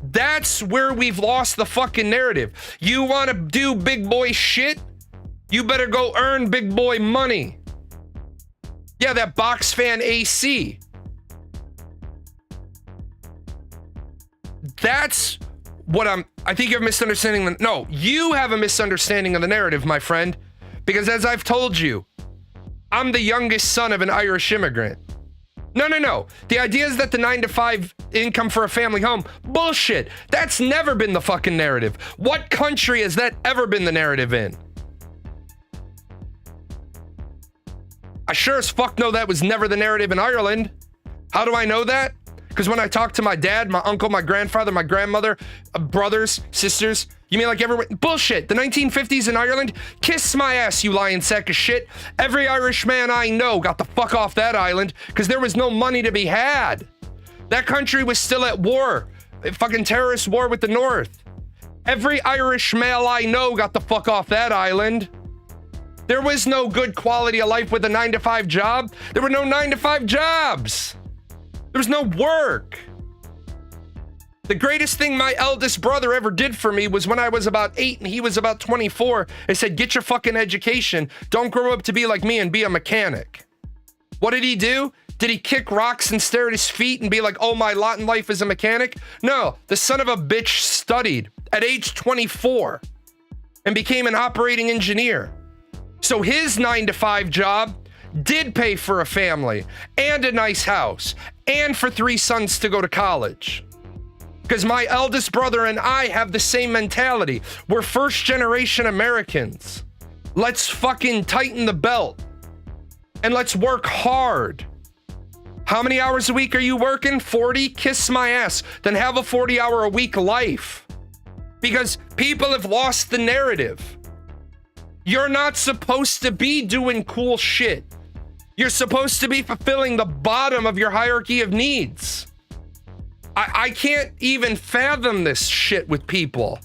Speaker 1: That's where we've lost the fucking narrative. You want to do big boy shit? You better go earn big boy money. Yeah, that box fan AC. That's what I think you're misunderstanding. No, you have a misunderstanding of the narrative, my friend. Because as I've told you, I'm the youngest son of an Irish immigrant. No. The idea is that the 9-to-5 income for a family home, bullshit. That's never been the fucking narrative. What country has that ever been the narrative in? I sure as fuck know that was never the narrative in Ireland. How do I know that? Because when I talk to my dad, my uncle, my grandfather, my grandmother, brothers, sisters, you mean like everyone? Bullshit. The 1950s in Ireland? Kiss my ass, you lying sack of shit. Every Irish man I know got the fuck off that island because there was no money to be had. That country was still at war. A fucking terrorist war with the North. Every Irish male I know got the fuck off that island. There was no good quality of life with a 9-to-5 job. There were no 9-to-5 jobs. There was no work. The greatest thing my eldest brother ever did for me was when I was about 8 and he was about 24. He said, get your fucking education. Don't grow up to be like me and be a mechanic. What did he do? Did he kick rocks and stare at his feet and be like, oh, my lot in life is a mechanic? No, the son of a bitch studied at age 24 and became an operating engineer. So his 9-to-5 job did pay for a family and a nice house and for 3 sons to go to college. Because my eldest brother and I have the same mentality. We're first generation Americans. Let's fucking tighten the belt and let's work hard. How many hours a week are you working? 40? Kiss my ass. Then have a 40-hour-a-week life. Because people have lost the narrative. You're not supposed to be doing cool shit. You're supposed to be fulfilling the bottom of your hierarchy of needs. I can't even fathom this shit with people.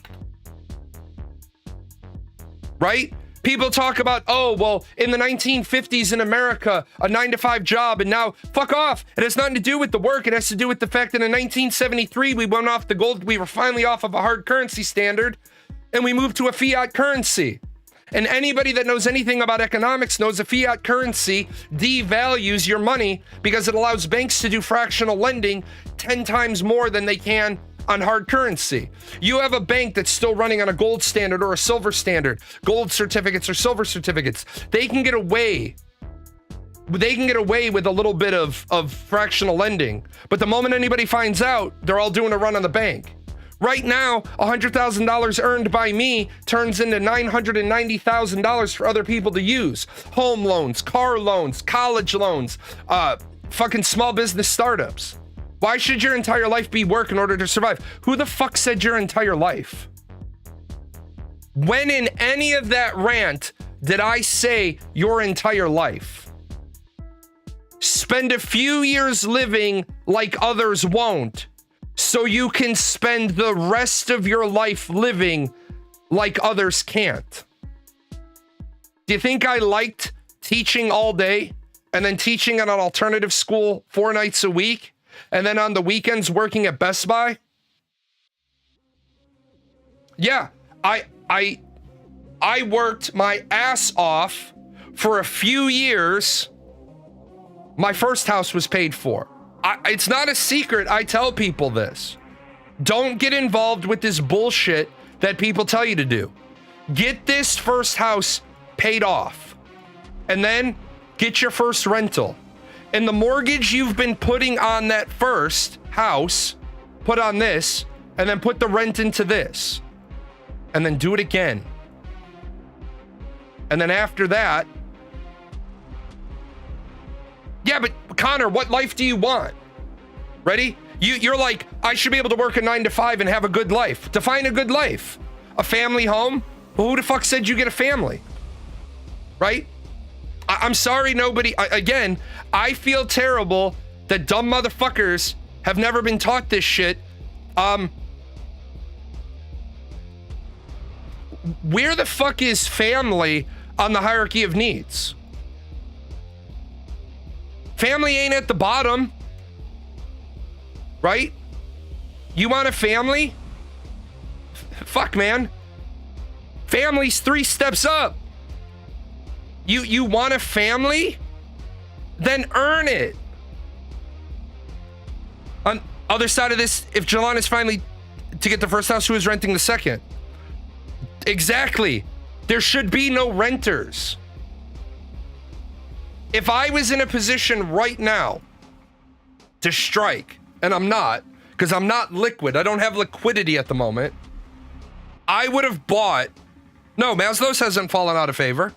Speaker 1: Right? People talk about, oh, well, in the 1950s in America, a 9-to-5 job, and now, fuck off. It has nothing to do with the work. It has to do with the fact that in 1973, we went off the gold. We were finally off of a hard currency standard, and we moved to a fiat currency. And anybody that knows anything about economics knows a fiat currency devalues your money because it allows banks to do fractional lending 10 times more than they can on hard currency. You have a bank that's still running on a gold standard or a silver standard, gold certificates or silver certificates. They can get away with a little bit of fractional lending. But the moment anybody finds out, they're all doing a run on the bank. Right now, $100,000 earned by me turns into $990,000 for other people to use. Home loans, car loans, college loans, fucking small business startups. Why should your entire life be work in order to survive? Who the fuck said your entire life? When in any of that rant did I say your entire life? Spend a few years living like others won't, so you can spend the rest of your life living like others can't. Do you think I liked teaching all day and then teaching at an alternative school 4 nights a week and then on the weekends working at Best Buy? Yeah, I worked my ass off for a few years. My first house was paid for. It's not a secret. I tell people this. Don't get involved with this bullshit that people tell you to do. Get this first house paid off and then get your first rental. And the mortgage you've been putting on that first house, put on this, and then put the rent into this. And then do it again. And then after that, yeah, but Connor, what life do you want? Ready? You're like, I should be able to work a 9-to-5 and have a good life. Define a good life. A family home? Well, who the fuck said you get a family? Right? I'm sorry, nobody. Again, I feel terrible that dumb motherfuckers have never been taught this shit. Where the fuck is family on the hierarchy of needs? Family ain't at the bottom, right? You want a family? Fuck, man. Family's 3 steps up. You want a family? Then earn it. On other side of this, if Jelana's finally to get the first house, who is renting the second? Exactly. There should be no renters. If I was in a position right now to strike, and I'm not, because I'm not liquid, I don't have liquidity at the moment, I would have bought... No, Maslow's hasn't fallen out of favor.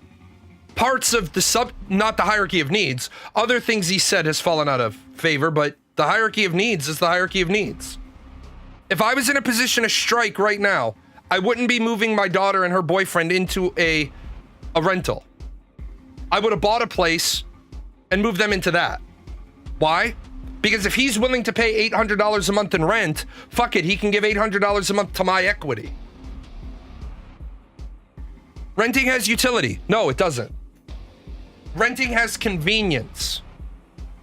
Speaker 1: Parts of the not the hierarchy of needs. Other things he said has fallen out of favor, but the hierarchy of needs is the hierarchy of needs. If I was in a position to strike right now, I wouldn't be moving my daughter and her boyfriend into a rental. I would have bought a place and moved them into that. Why? Because if he's willing to pay $800 a month in rent, fuck it, he can give $800 a month to my equity. Renting has utility. No, it doesn't. Renting has convenience.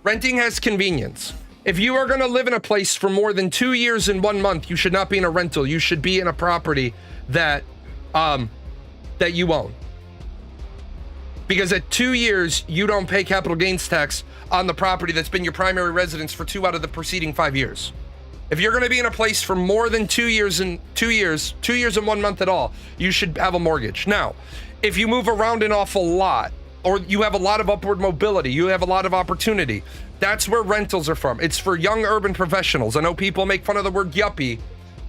Speaker 1: Renting has convenience. If you are going to live in a place for more than 2 years and 1 month, you should not be in a rental. You should be in a property that you own. Because at 2 years, you don't pay capital gains tax on the property that's been your primary residence for 2 out of the preceding 5 years. If you're going to be in a place for more than 2 years and 2 years and 1 month at all, you should have a mortgage. Now, if you move around an awful lot, or you have a lot of upward mobility, you have a lot of opportunity, that's where rentals are from. It's for young urban professionals. I know people make fun of the word yuppie,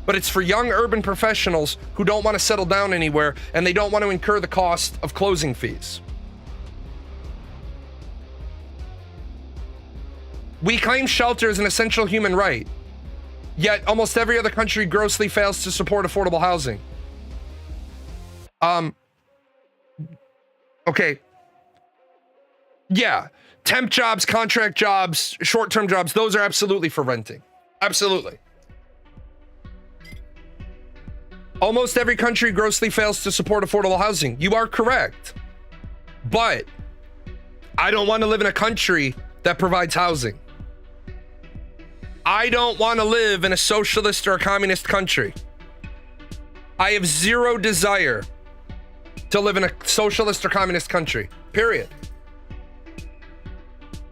Speaker 1: but it's for young urban professionals who don't want to settle down anywhere and they don't want to incur the cost of closing fees. We claim shelter as an essential human right, yet almost every other country grossly fails to support affordable housing. Okay. Yeah, temp jobs, contract jobs, short-term jobs, those are absolutely for renting. Absolutely. Almost every country grossly fails to support affordable housing. You are correct. But I don't want to live in a country that provides housing. I don't want to live in a socialist or a communist country. I have zero desire to live in a socialist or communist country. Period.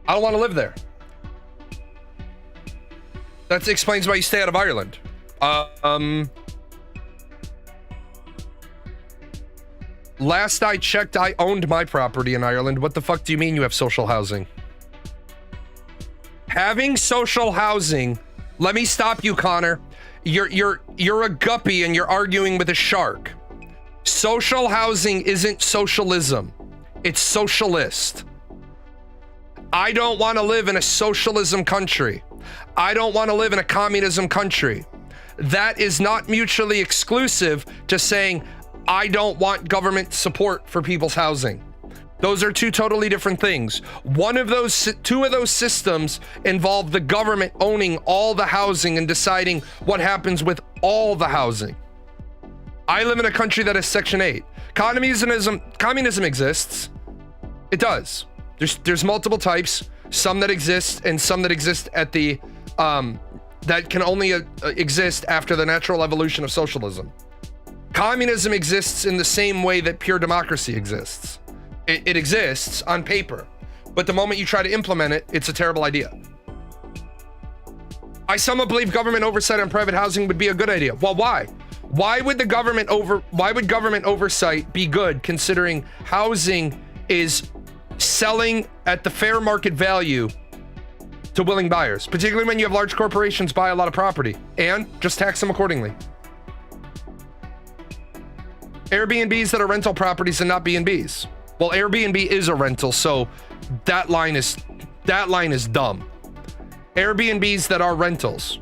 Speaker 1: I don't want to live there. That explains why you stay out of Ireland. Last I checked, I owned my property in Ireland. What the fuck do you mean you have social housing? Having social housing, let me stop you, Connor. You're a guppy and you're arguing with a shark. Social housing isn't socialism. It's socialist. I don't want to live in a socialism country. I don't want to live in a communism country. That is not mutually exclusive to saying I don't want government support for people's housing. Those are two totally different things. Two of those systems involve the government owning all the housing and deciding what happens with all the housing. I live in a country that is Section 8. Communism exists. It does. There's multiple types, some that exist and some that exist at the that can only exist after the natural evolution of socialism. Communism exists in the same way that pure democracy exists. It exists on paper, but the moment you try to implement it, it's a terrible idea. I somewhat believe government oversight on private housing would be a good idea. Well, why? Why would government oversight be good, considering housing is selling at the fair market value to willing buyers, particularly when you have large corporations buy a lot of property, and just tax them accordingly. Airbnbs that are rental properties and not B&Bs. Well, Airbnb is a rental, so that line is dumb. Airbnbs that are rentals.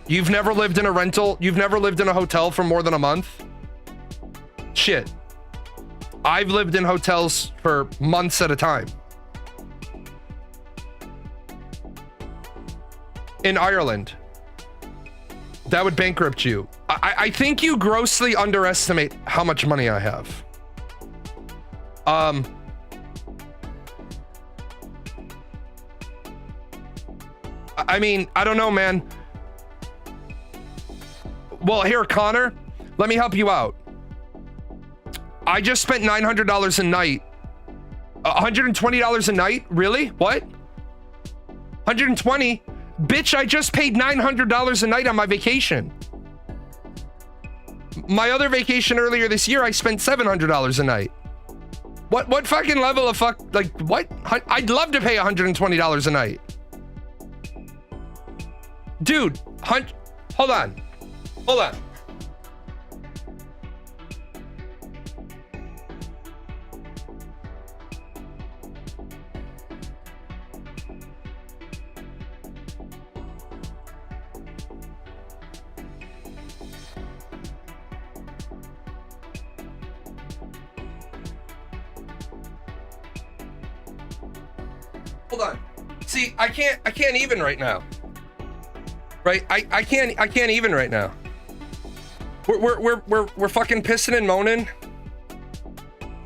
Speaker 1: You've never lived in a rental? You've never lived in a hotel for more than a month? Shit. I've lived in hotels for months at a time. In Ireland, that would bankrupt you. I think you grossly underestimate how much money I have. I mean, I don't know, man. Well, here, Connor, let me help you out. I just spent $900 a night. $120 a night? Really? What? 120? Bitch, I just paid $900 a night on my vacation. My other vacation earlier this year, I spent $700 a night. What fucking level of like, what? I'd love to pay $120 a night. Dude, hold on. Hold on. Hold on. See, I can't even right now. Right? I can't even right now. We're fucking pissing and moaning.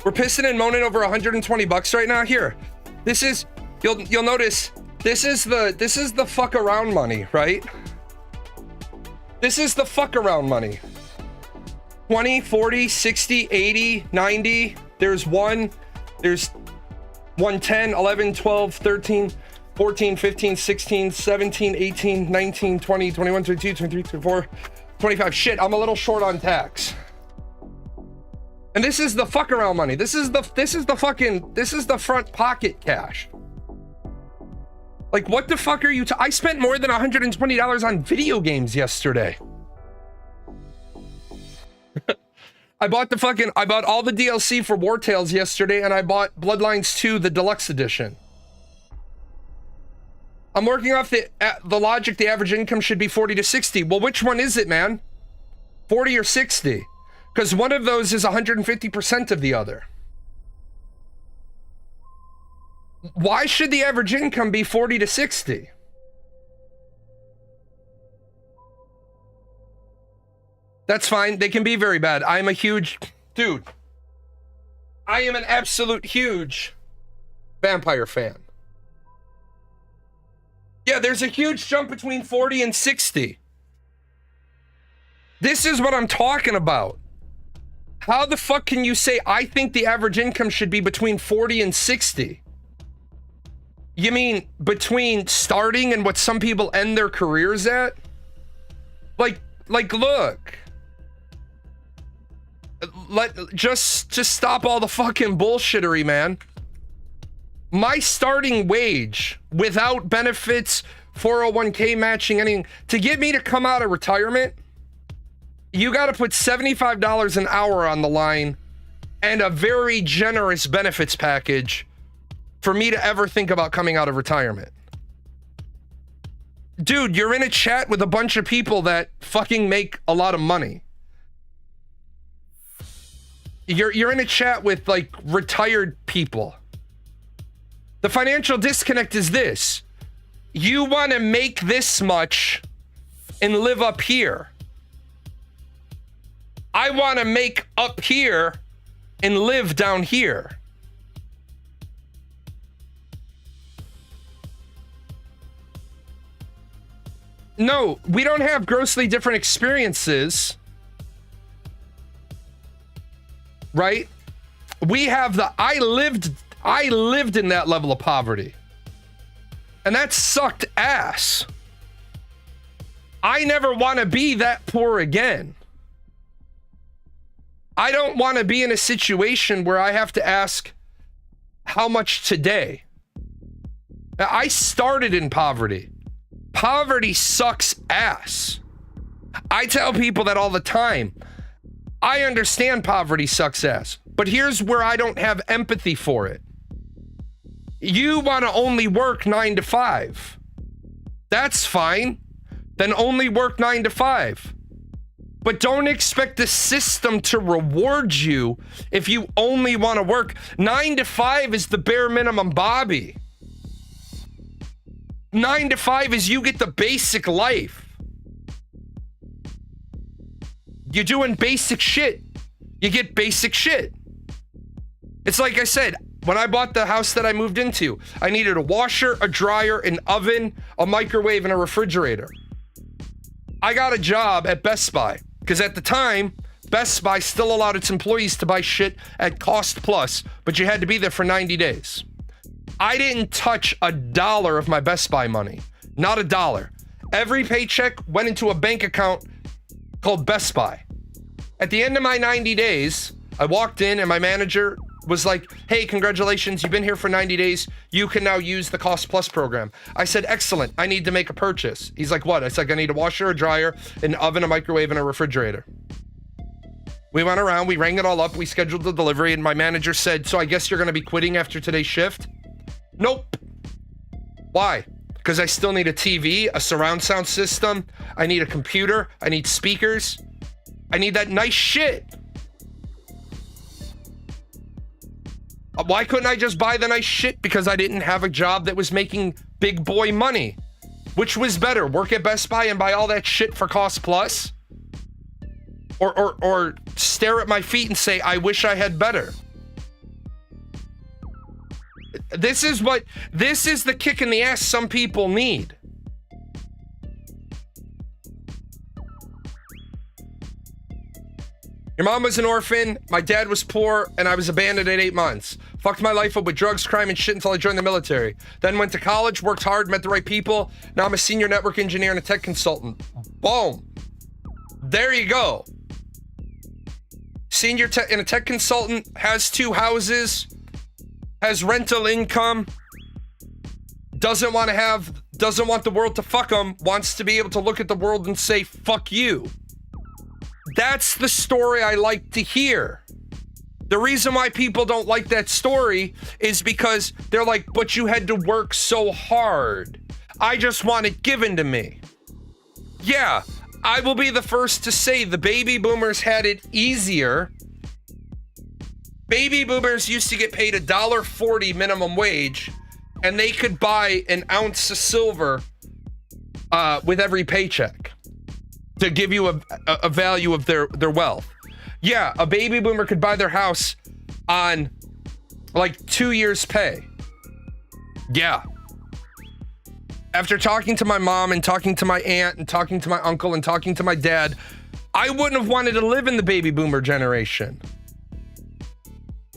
Speaker 1: We're pissing and moaning over $120 right now. Here. This is you'll notice this is the fuck around money, right? This is the fuck around money. 20, 40, 60, 80, 90. There's 110, 11, 12, 13, 14, 15, 16, 17, 18, 19, 20, 21, 22, 23, 24, 25. Shit, I'm a little short on tax. And this is the fuck around money. This is the front pocket cash. Like, what the fuck are you I spent more than $120 on video games yesterday. I bought all the DLC for War Tales yesterday, and I bought Bloodlines 2, the deluxe edition. I'm working off the logic the average income should be 40 to 60. Well, which one is it, man? 40 or 60? Because one of those is 150% of the other. Why should the average income be 40 to 60? That's fine. They can be very bad. I'm a huge... Dude. I am an absolute huge vampire fan. Yeah, there's a huge jump between 40 and 60. This is what I'm talking about. How the fuck can you say, I think the average income should be between 40 and 60? You mean between starting and what some people end their careers at? Like, look. Just stop all the fucking bullshittery, man. My starting wage without benefits, 401k matching, anything, to get me to come out of retirement, you got to put $75 an hour on the line and a very generous benefits package for me to ever think about coming out of retirement. Dude, you're in a chat with a bunch of people that fucking make a lot of money. You're in a chat with like retired people. The financial disconnect is this. You want to make this much and live up here. I want to make up here and live down here. No, we don't have grossly different experiences. Right? We have I lived in that level of poverty. And that sucked ass. I never want to be that poor again. I don't want to be in a situation where I have to ask how much today. I started in poverty. Poverty sucks ass. I tell people that all the time. I understand poverty sucks ass, but here's where I don't have empathy for it. You want to only work 9 to 5. That's fine. Then only work 9 to 5. But don't expect the system to reward you if you only want to work. 9 to 5 is the bare minimum, Bobby. 9 to 5 is you get the basic life. You're doing basic shit. You get basic shit. It's like I said, when I bought the house that I moved into, I needed a washer, a dryer, an oven, a microwave, and a refrigerator. I got a job at Best Buy because at the time, Best Buy still allowed its employees to buy shit at cost plus, but you had to be there for 90 days. I didn't touch a dollar of my Best Buy money. Not a dollar. Every paycheck went into a bank account called Best Buy. At the end of my 90 days, I walked in and my manager was like, hey, congratulations, you've been here for 90 days. You can now use the Cost Plus program. I said, excellent, I need to make a purchase. He's like, what? I said, I need a washer, a dryer, an oven, a microwave, and a refrigerator. We went around, we rang it all up, we scheduled the delivery, and my manager said, so I guess you're gonna be quitting after today's shift? Nope. Why? Because I still need a TV, a surround sound system, I need a computer, I need speakers, I need that nice shit. Why couldn't I just buy the nice shit? Because I didn't have a job that was making big boy money. Which was better, work at Best Buy and buy all that shit for Cost Plus? Or stare at my feet and say, I wish I had better. This is the kick in the ass some people need. Your mom was an orphan, my dad was poor, and I was abandoned at 8 months. Fucked my life up with drugs, crime, and shit until I joined the military. Then went to college, worked hard, met the right people. Now I'm a senior network engineer and a tech consultant. Boom. There you go. Senior tech and a tech consultant, has 2 houses, has rental income, doesn't want the world to fuck him, wants to be able to look at the world and say, fuck you. That's the story I like to hear. The reason why people don't like that story is because they're like, but you had to work so hard. I just want it given to me. Yeah, I will be the first to say the baby boomers had it easier. Baby boomers used to get paid $1.40 minimum wage, and they could buy an ounce of silver with every paycheck to give you a value of their wealth. Yeah, a baby boomer could buy their house on like 2 years' pay. Yeah. After talking to my mom and talking to my aunt and talking to my uncle and talking to my dad, I wouldn't have wanted to live in the baby boomer generation.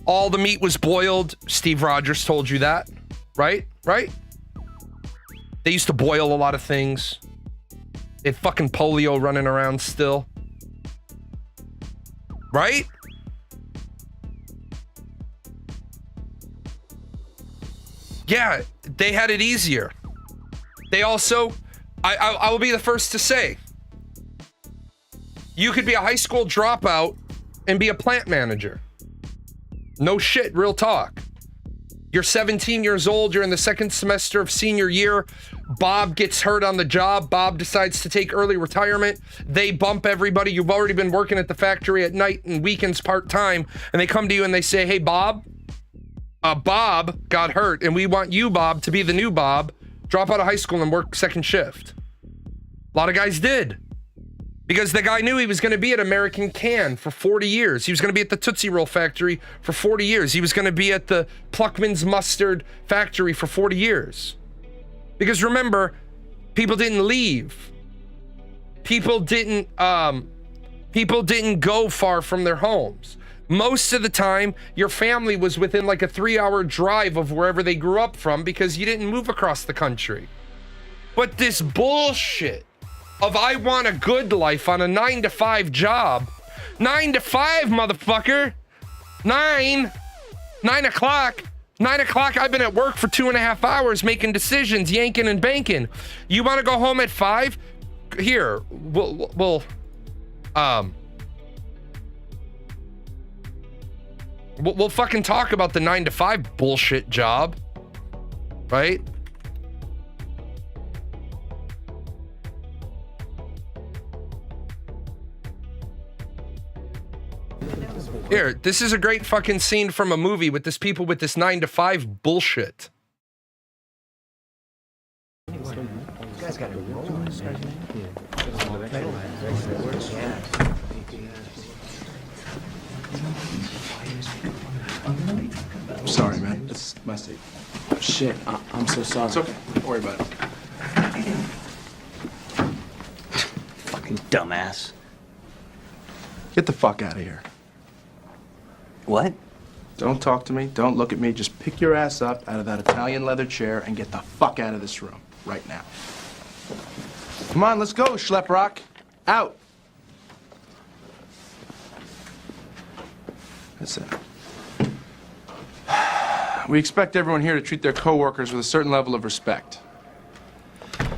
Speaker 1: All the meat was boiled. Steve Rogers told you that, right? Right? They used to boil a lot of things. They had fucking polio running around still. Right? Yeah, they had it easier. They also, I will be the first to say, you could be a high school dropout and be a plant manager. No shit, real talk. You're 17 years old, you're in the second semester of senior year. Bob gets hurt on the job. Bob decides to take early retirement. They bump everybody. You've already been working at the factory at night and weekends part-time. And they come to you and they say, hey, Bob, Bob got hurt and we want you, Bob, to be the new Bob. Drop out of high school and work second shift. A lot of guys did. Because the guy knew he was going to be at American Can for 40 years. He was going to be at the Tootsie Roll factory for 40 years. He was going to be at the Pluckman's Mustard factory for 40 years. Because remember, people didn't leave. People didn't go far from their homes. Most of the time, your family was within like a 3-hour drive of wherever they grew up from because you didn't move across the country. But this bullshit of I want a good life on a 9-to-5 job. 9 to 5, motherfucker. 9 o'clock. 9 o'clock, I've been at work for 2.5 hours making decisions, yanking and banking. You want to go home at 5? Here, we'll fucking talk about the 9 to 5 bullshit job, right? Here, this is a great fucking scene from a movie with this people with this 9 to 5 bullshit.
Speaker 7: Sorry, man. It's my mistake. Shit, I'm so sorry. It's okay. Don't worry about it.
Speaker 8: Fucking dumbass.
Speaker 7: Get the fuck out of here.
Speaker 8: What?
Speaker 7: Don't talk to me. Don't look at me. Just pick your ass up out of that Italian leather chair and get the fuck out of this room right now. Come on, let's go, Schleprock. Out. That's it. We expect everyone here to treat their coworkers with a certain level of respect.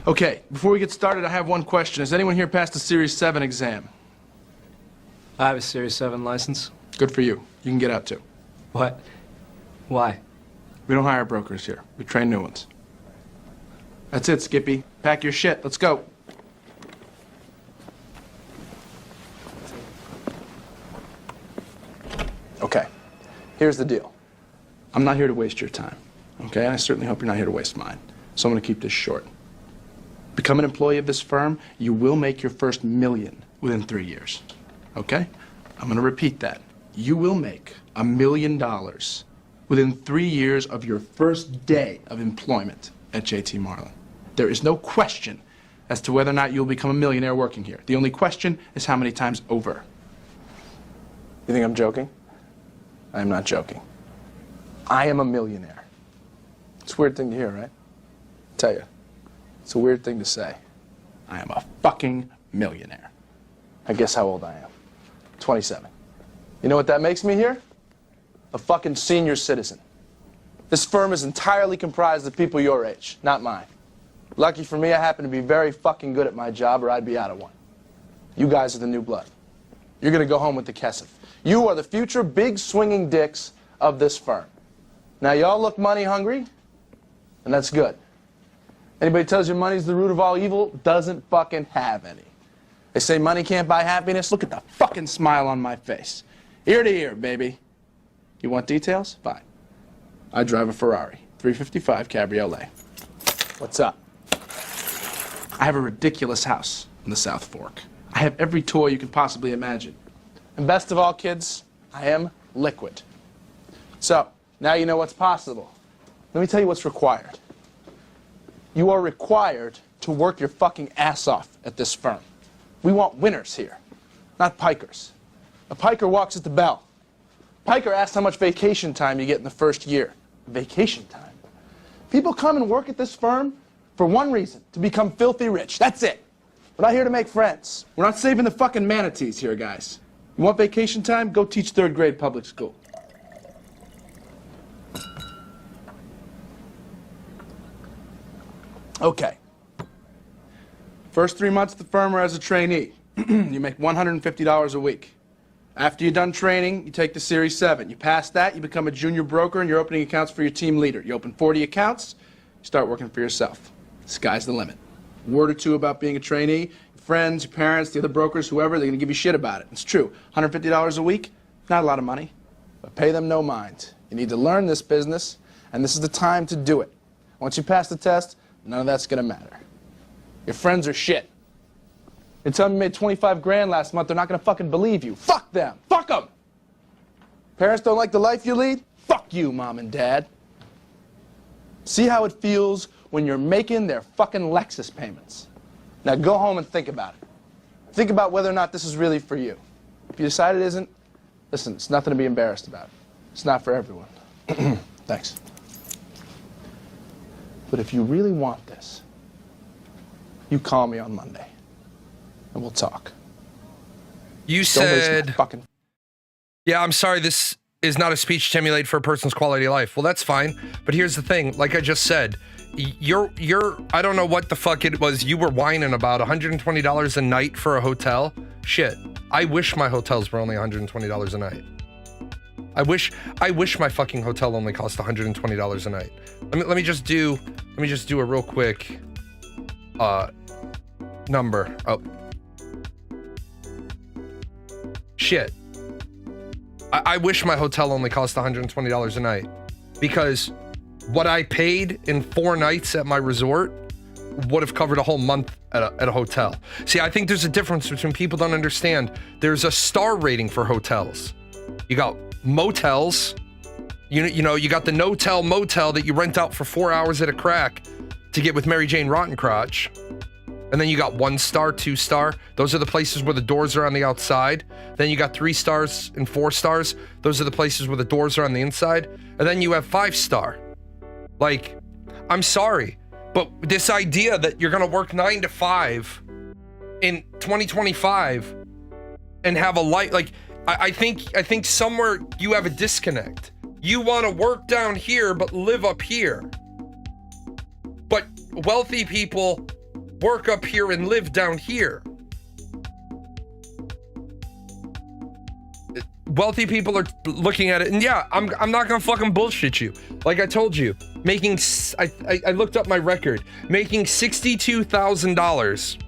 Speaker 7: Okay, before we get started, I have one question. Has anyone here passed the Series 7 exam?
Speaker 9: I have a Series 7 license.
Speaker 7: Good for you. You can get out too.
Speaker 9: What? Why?
Speaker 7: We don't hire brokers here. We train new ones. That's it, Skippy. Pack your shit. Let's go. Okay, here's the deal. I'm not here to waste your time, okay? I certainly hope you're not here to waste mine. So I'm gonna keep this short. Become an employee of this firm, you will make your first $1 million within 3 years, okay? I'm gonna repeat that. You will make $1 million within 3 years of your first day of employment at JT Marlin. There is no question as to whether or not you'll become a millionaire working here. The only question is how many times over. You think I'm joking? I am not joking. I am a millionaire. It's a weird thing to hear, right? I tell you, it's a weird thing to say. I am a fucking millionaire. I guess how old I am. 27. You know what that makes me here? A fucking senior citizen. This firm is entirely comprised of people your age, not mine. Lucky for me, I happen to be very fucking good at my job, or I'd be out of one. You guys are the new blood. You're gonna go home with the Kesef. You are the future big swinging dicks of this firm. Now, y'all look money hungry, and that's good. Anybody tells you money's the root of all evil doesn't fucking have any. They say money can't buy happiness. Look at the fucking smile on my face. Ear to ear, baby. You want details? Fine. I drive a Ferrari, 355 Cabriolet. What's up? I have a ridiculous house in the South Fork. I have every toy you can possibly imagine. And best of all, kids, I am liquid. So, now you know what's possible. Let me tell you what's required. You are required to work your fucking ass off at this firm. We want winners here, not pikers. A piker walks at the bell. Piker asks how much vacation time you get in the first year. Vacation time? People come and work at this firm for one reason, to become filthy rich. That's it. We're not here to make friends. We're not saving the fucking manatees here, guys. You want vacation time? Go teach third grade public school. Okay. First 3 months at the firm are as a trainee. You make $150 a week. After you're done training, you take the Series 7. You pass that, you become a junior broker, and you're opening accounts for your team leader. You open 40 accounts, you start working for yourself. Sky's the limit. A word or two about being a trainee, your friends, your parents, the other brokers, whoever, they're going to give you shit about it. It's true. $150 a week, not a lot of money, but pay them no mind. You need to learn this business, and this is the time to do it. Once you pass the test, none of that's going to matter. Your friends are shit. They tell me you made 25 grand last month, they're not going to fucking believe you. Fuck them. Fuck them. Parents don't like the life you lead? Fuck you, Mom and Dad. See how it feels when you're making their fucking Lexus payments. Now go home and think about it. Think about whether or not this is really for you. If you decide it isn't, listen, it's nothing to be embarrassed about. It's not for everyone. Thanks. But if you really want this, you call me on Monday, and we'll talk.
Speaker 1: You
Speaker 7: Don't waste my
Speaker 1: said,
Speaker 7: fucking...
Speaker 1: yeah, I'm sorry, this is not a speech to emulate for a person's quality of life. Well, that's fine. But here's the thing, like I just said, you're I don't know what the fuck it was you were whining about, $120 a night for a hotel. Shit, I wish my hotels were only $120 a night. I wish my fucking hotel only cost $120 a night. Let me just do a real quick number. Oh, shit. I wish my hotel only cost $120 a night, because what I paid in 4 nights at my resort would have covered a whole month at a hotel. See, I think there's a difference between people don't understand. There's a star rating for hotels. You got motels, you know, you got the no-tell motel that you rent out for 4 hours at a crack to get with Mary Jane Rottencrotch. And then you got 1 star, 2 star. Those are the places where the doors are on the outside. Then you got 3 stars and 4 stars. Those are the places where the doors are on the inside. And then you have 5 star. Like, I'm sorry, but this idea that you're gonna work 9 to 5 in 2025 and have a life, like, I think somewhere you have a disconnect. You want to work down here but live up here. But wealthy people work up here and live down here. Wealthy people are looking at it, and yeah, I'm not gonna fucking bullshit you. Like I told you, I looked up my record, making $62,000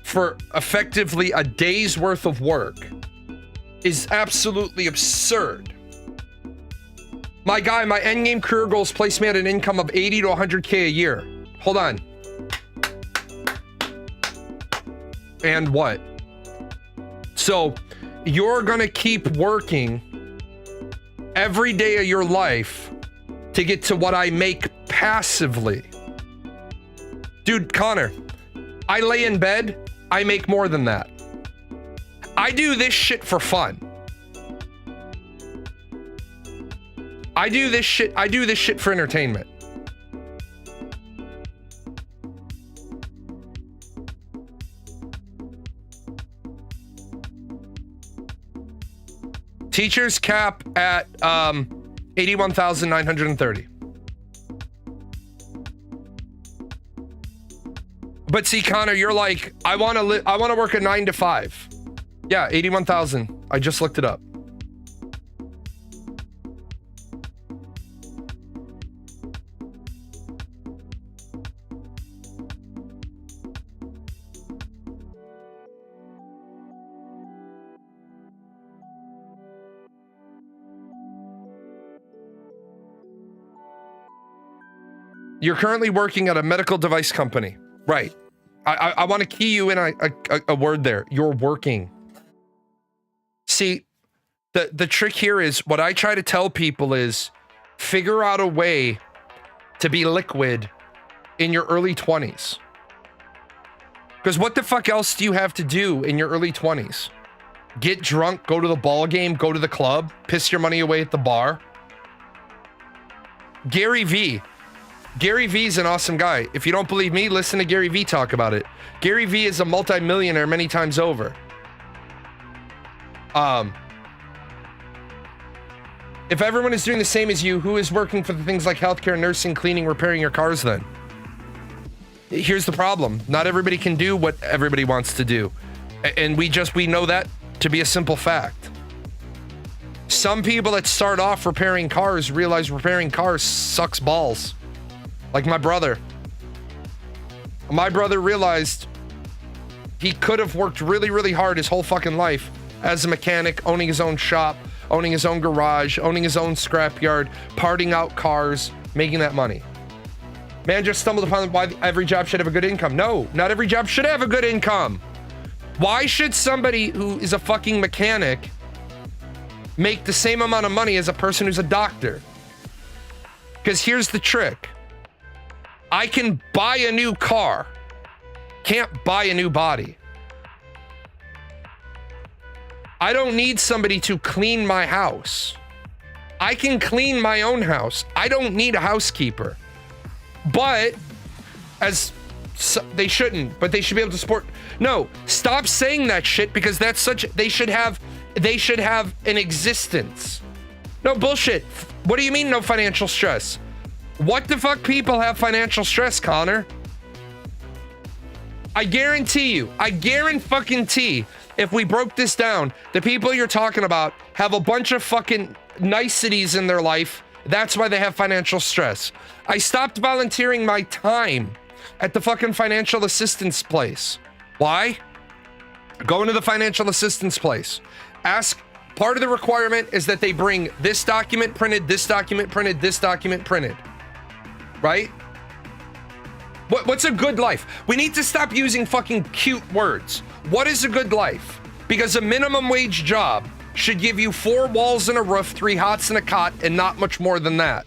Speaker 1: for effectively a day's worth of work is absolutely absurd. My guy, my endgame career goals place me at an income of 80 to 100K a year. Hold on. And what? So you're gonna keep working every day of your life to get to what I make passively. Dude, Connor, I lay in bed, I make more than that. I do this shit for fun. I do this shit for entertainment. Teachers cap at 81,930. But see, Connor, you're like, I want to work a 9 to 5. Yeah, 81,000. I just looked it up. You're currently working at a medical device company. Right. I want to key you in a word there. You're working. See, the trick here is what I try to tell people is figure out a way to be liquid in your early 20s. Because what the fuck else do you have to do in your early 20s? Get drunk, go to the ball game, go to the club, piss your money away at the bar. Gary Vee is an awesome guy. If you don't believe me, listen to Gary Vee talk about it. Gary Vee is a multimillionaire many times over. If everyone is doing the same as you, who is working for the things like healthcare, nursing, cleaning, repairing your cars then? Here's the problem. Not everybody can do what everybody wants to do. And we know that to be a simple fact. Some people that start off repairing cars realize repairing cars sucks balls. Like my brother. My brother realized he could have worked really, really hard his whole fucking life as a mechanic, owning his own shop, owning his own garage, owning his own scrapyard, parting out cars, making that money. Man just stumbled upon why every job should have a good income. No, not every job should have a good income. Why should somebody who is a fucking mechanic make the same amount of money as a person who's a doctor? Because here's the trick. I can buy a new car, can't buy a new body. I don't need somebody to clean my house. I can clean my own house. I don't need a housekeeper. But they shouldn't, but they should be able to support. No, stop saying that shit because that's they should have an existence. No bullshit. What do you mean no financial stress? What the fuck people have financial stress, Connor? I guarantee, if we broke this down, the people you're talking about have a bunch of fucking niceties in their life. That's why they have financial stress. I stopped volunteering my time at the fucking financial assistance place. Why? Go into the financial assistance place. Ask, part of the requirement is that they bring this document printed, this document printed, this document printed. Right? What's a good life? We need to stop using fucking cute words. What is a good life? Because a minimum wage job should give you 4 walls and a roof, 3 hots and a cot, and not much more than that.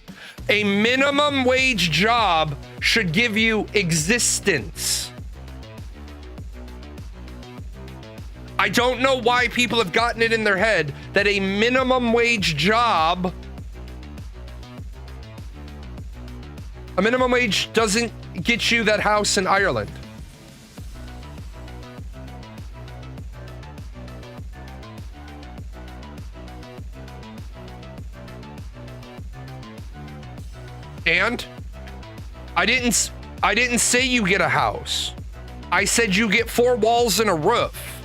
Speaker 1: A minimum wage job should give you existence. I don't know why people have gotten it in their head that a minimum wage job, a minimum wage doesn't get you that house in Ireland. And I didn't say you get a house. I said you get 4 walls and a roof.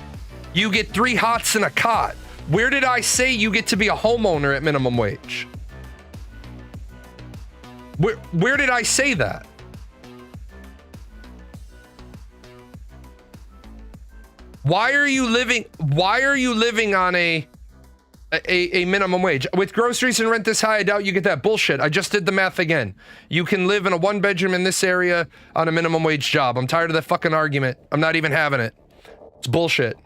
Speaker 1: You get 3 hots and a cot. Where did I say you get to be a homeowner at minimum wage? Where did I say that? Why are you living on a minimum wage? With groceries and rent this high, I doubt you get that. Bullshit. I just did the math again. You can live in a 1-bedroom in this area on a minimum wage job. I'm tired of that fucking argument. I'm not even having it. It's bullshit.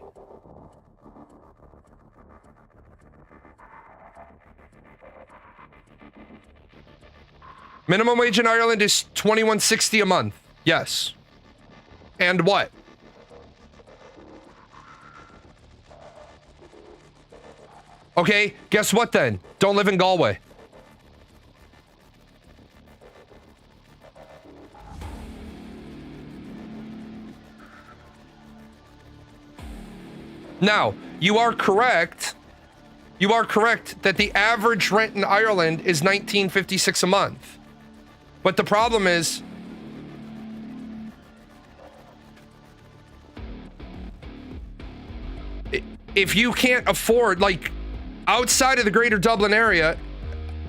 Speaker 1: Minimum wage in Ireland is $21.60 a month. Yes. And what? Okay, guess what then? Don't live in Galway. Now, you are correct. You are correct that the average rent in Ireland is $19.56 a month. But the problem is, if you can't afford, like, outside of the greater Dublin area,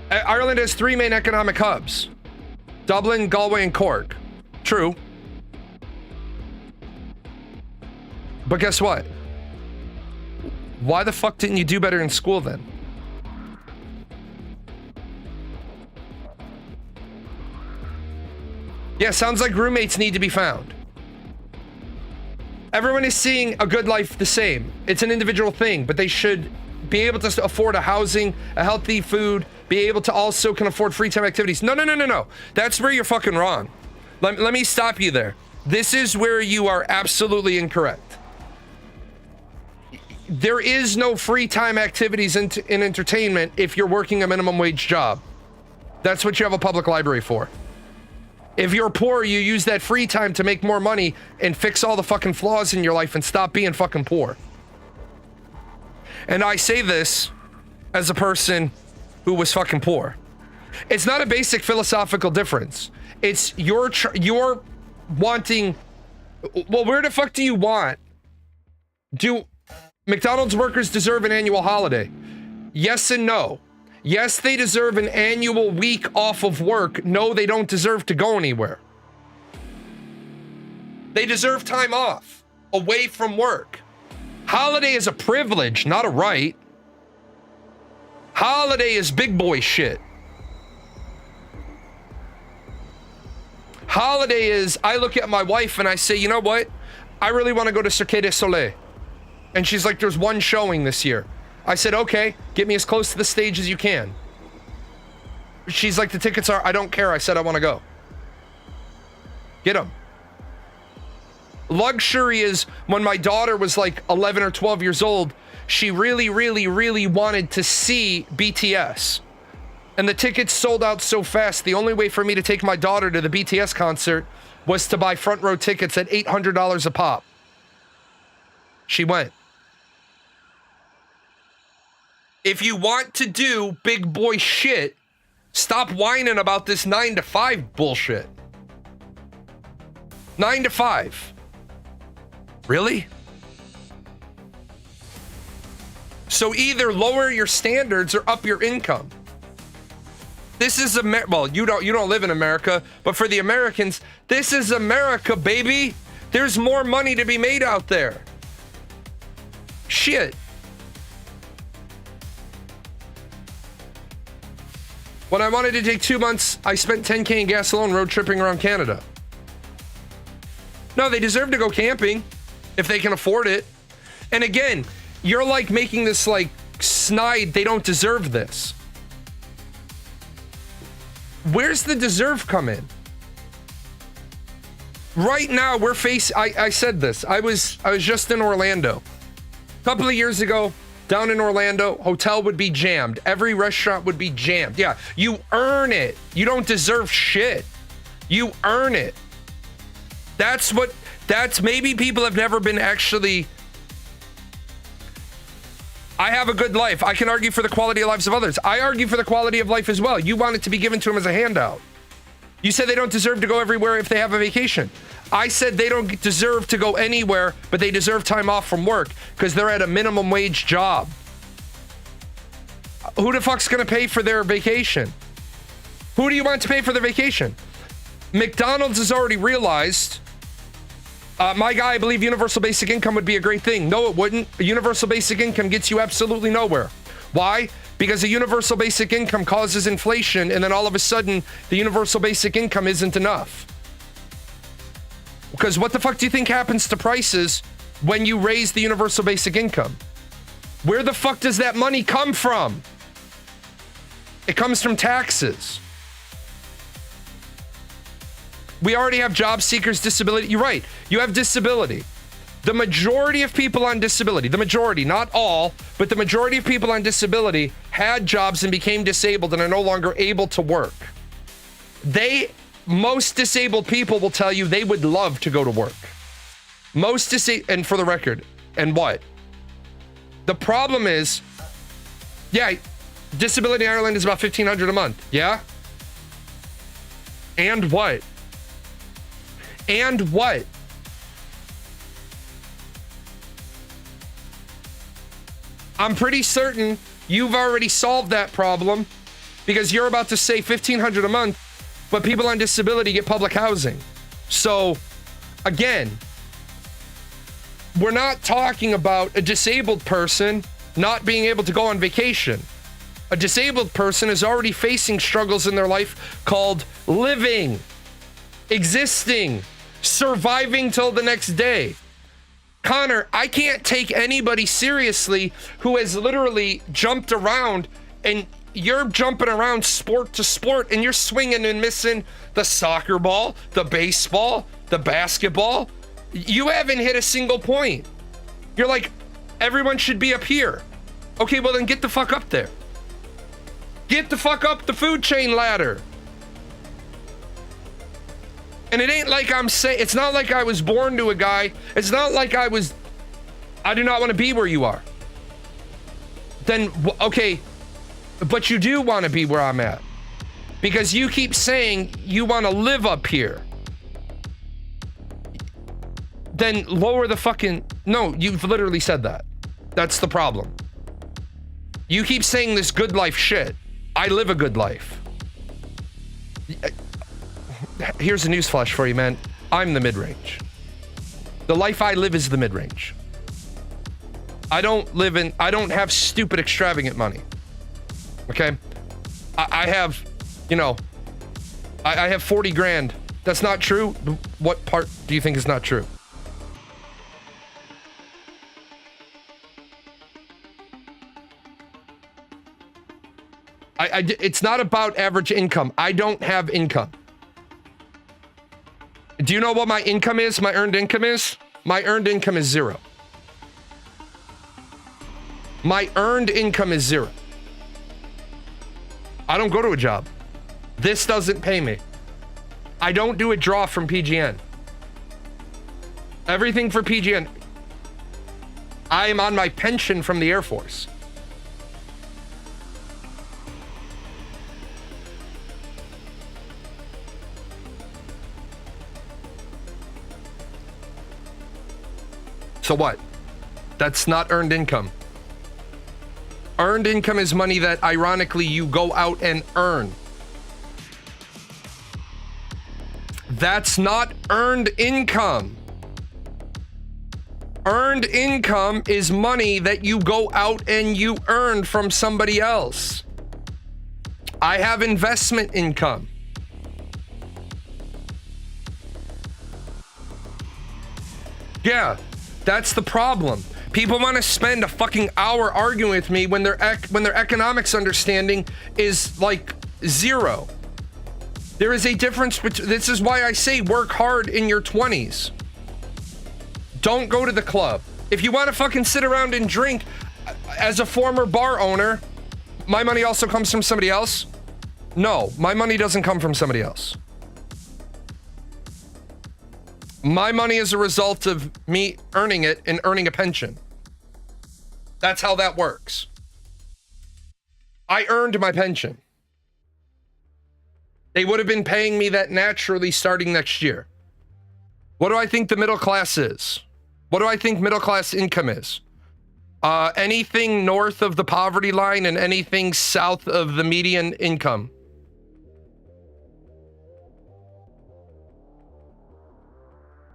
Speaker 1: Ireland has 3 main economic hubs. Dublin, Galway, and Cork. True. But guess what? Why the fuck didn't you do better in school then? Yeah, sounds like roommates need to be found. Everyone is seeing a good life the same. It's an individual thing, but they should be able to afford a housing, a healthy food, be able to also can afford free time activities. No. That's where you're fucking wrong. Let me stop you there. This is where you are absolutely incorrect. There is no free time activities in entertainment if you're working a minimum wage job. That's what you have a public library for. If you're poor, you use that free time to make more money and fix all the fucking flaws in your life and stop being fucking poor. And I say this as a person who was fucking poor. It's not a basic philosophical difference. It's you're wanting, well, where the fuck do you want? Do McDonald's workers deserve an annual holiday? Yes and no. Yes, they deserve an annual week off of work. No, they don't deserve to go anywhere. They deserve time off, away from work. Holiday is a privilege, not a right. Holiday is big boy shit. Holiday is, I look at my wife and I say, you know what? I really want to go to Cirque du Soleil. And she's like, there's one showing this year. I said, okay, get me as close to the stage as you can. She's like, the tickets are, I don't care. I said, I want to go. Get them. Luxury is when my daughter was like 11 or 12 years old, she really, really, really wanted to see BTS. And the tickets sold out so fast. The only way for me to take my daughter to the BTS concert was to buy front row tickets at $800 a pop. She went. If you want to do big boy shit, stop whining about this 9 to 5 bullshit. 9 to 5. Really? So either lower your standards or up your income. This is well, you don't live in America, but for the Americans, this is America, baby. There's more money to be made out there. Shit. When I wanted to take 2 months, I spent $10K in gas alone road tripping around Canada. No, they deserve to go camping if they can afford it. And again, you're like making this like snide, they don't deserve this. Where's the deserve come in? Right now, we're I said this. I was just in Orlando. A couple of years ago, down in Orlando, hotel would be jammed. Every restaurant would be jammed. Yeah, you earn it. You don't deserve shit. You earn it. That's maybe people have never been actually. I have a good life. I can argue for the quality of lives of others. I argue for the quality of life as well. You want it to be given to them as a handout. You said they don't deserve to go everywhere if they have a vacation. I said they don't deserve to go anywhere, but they deserve time off from work because they're at a minimum wage job. Who the fuck's gonna pay for their vacation? Who do you want to pay for their vacation? McDonald's has already realized, my guy, I believe universal basic income would be a great thing. No, it wouldn't. A universal basic income gets you absolutely nowhere. Why? Because a universal basic income causes inflation, and then all of a sudden, the universal basic income isn't enough. Because what the fuck do you think happens to prices when you raise the universal basic income? Where the fuck does that money come from? It comes from taxes. We already have job seekers, disability. You're right. You have disability. The majority of people on disability, the majority, not all, but the majority of people on disability had jobs and became disabled and are no longer able to work. Most disabled people will tell you they would love to go to work. And for the record, and what? The problem is, yeah, disability in Ireland is about $1,500 a month. Yeah? And what? And what? I'm pretty certain you've already solved that problem because you're about to say $1,500 a month, but people on disability get public housing. So, again, we're not talking about a disabled person not being able to go on vacation. A disabled person is already facing struggles in their life called living, existing, surviving till the next day. Connor, I can't take anybody seriously who has literally jumped around, and you're jumping around sport to sport and you're swinging and missing the soccer ball, the baseball, the basketball. You haven't hit a single point. You're like, everyone should be up here. Okay, well then get the fuck up there. Get the fuck up the food chain ladder. And it ain't like I'm saying, it's not like I was born to a guy. It's not like I do not want to be where you are. Then, okay, but you do want to be where I'm at. Because you keep saying you want to live up here. Then lower the fucking, no, you've literally said that. That's the problem. You keep saying this good life shit. I live a good life. Here's a newsflash for you, man. I'm the mid-range. The life I live is the mid-range. I don't have stupid extravagant money. Okay? I have, I have 40 grand. That's not true. What part do you think is not true? It's not about average income. I don't have income. Do you know what my income is? My earned income is? My earned income is zero. My earned income is zero. I don't go to a job. This doesn't pay me. I don't do a draw from PGN. Everything for PGN. I am on my pension from the Air Force. So what? That's not earned income. Earned income is money that ironically you go out and earn. That's not earned income. Earned income is money that you go out and you earn from somebody else. I have investment income. Yeah. That's the problem. People want to spend a fucking hour arguing with me when their economics understanding is like zero. There is a difference between, this is why I say work hard in your 20s. Don't go to the club. If you want to fucking sit around and drink, as a former bar owner, my money also comes from somebody else. No, my money doesn't come from somebody else. My money is a result of me earning it and earning a pension. That's how that works. I earned my pension. They would have been paying me that naturally starting next year. What do I think the middle class is? What do I think middle class income is? Anything north of the poverty line and anything south of the median income.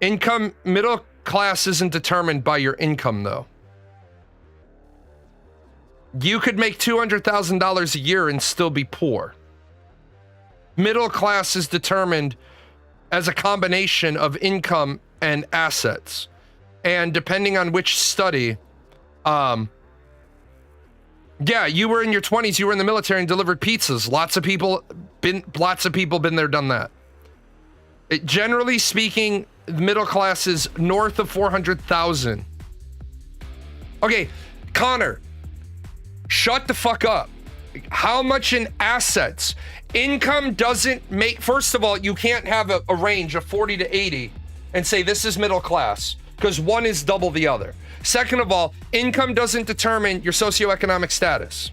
Speaker 1: Income, middle class isn't determined by your income, though. You could make $200,000 a year and still be poor. Middle class is determined as a combination of income and assets. And depending on which study, yeah, you were in your 20s, you were in the military and delivered pizzas. Lots of people been there, done that. Generally speaking, middle class is north of 400,000. Okay, Connor, shut the fuck up. How much in assets? Income doesn't make, first of all, you can't have a range of 40 to 80 and say this is middle class, because one is double the other. Second of all, income doesn't determine your socioeconomic status.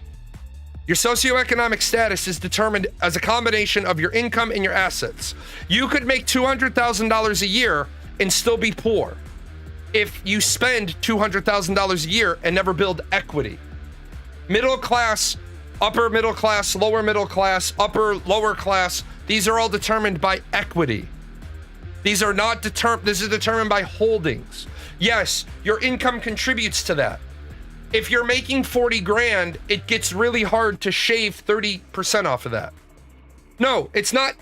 Speaker 1: Your socioeconomic status is determined as a combination of your income and your assets. You could make $200,000 a year and still be poor if you spend $200,000 a year and never build equity. Middle class, upper middle class, lower middle class, upper lower class, these are all determined by equity. These are not determined, this is determined by holdings. Yes, your income contributes to that. If you're making 40 grand, it gets really hard to shave 30% off of that. No, it's not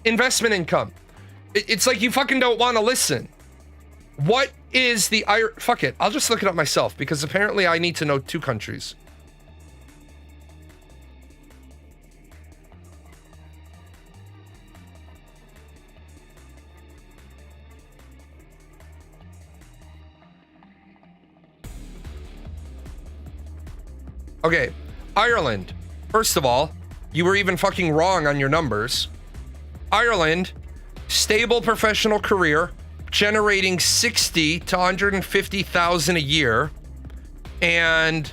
Speaker 1: investment income. It's like you fucking don't want to listen. What is the fuck it, I'll just look it up myself because apparently I need to know two countries. Okay, Ireland. First of all, you were even fucking wrong on your numbers. Ireland, stable professional career, generating 60 to 150,000 a year, and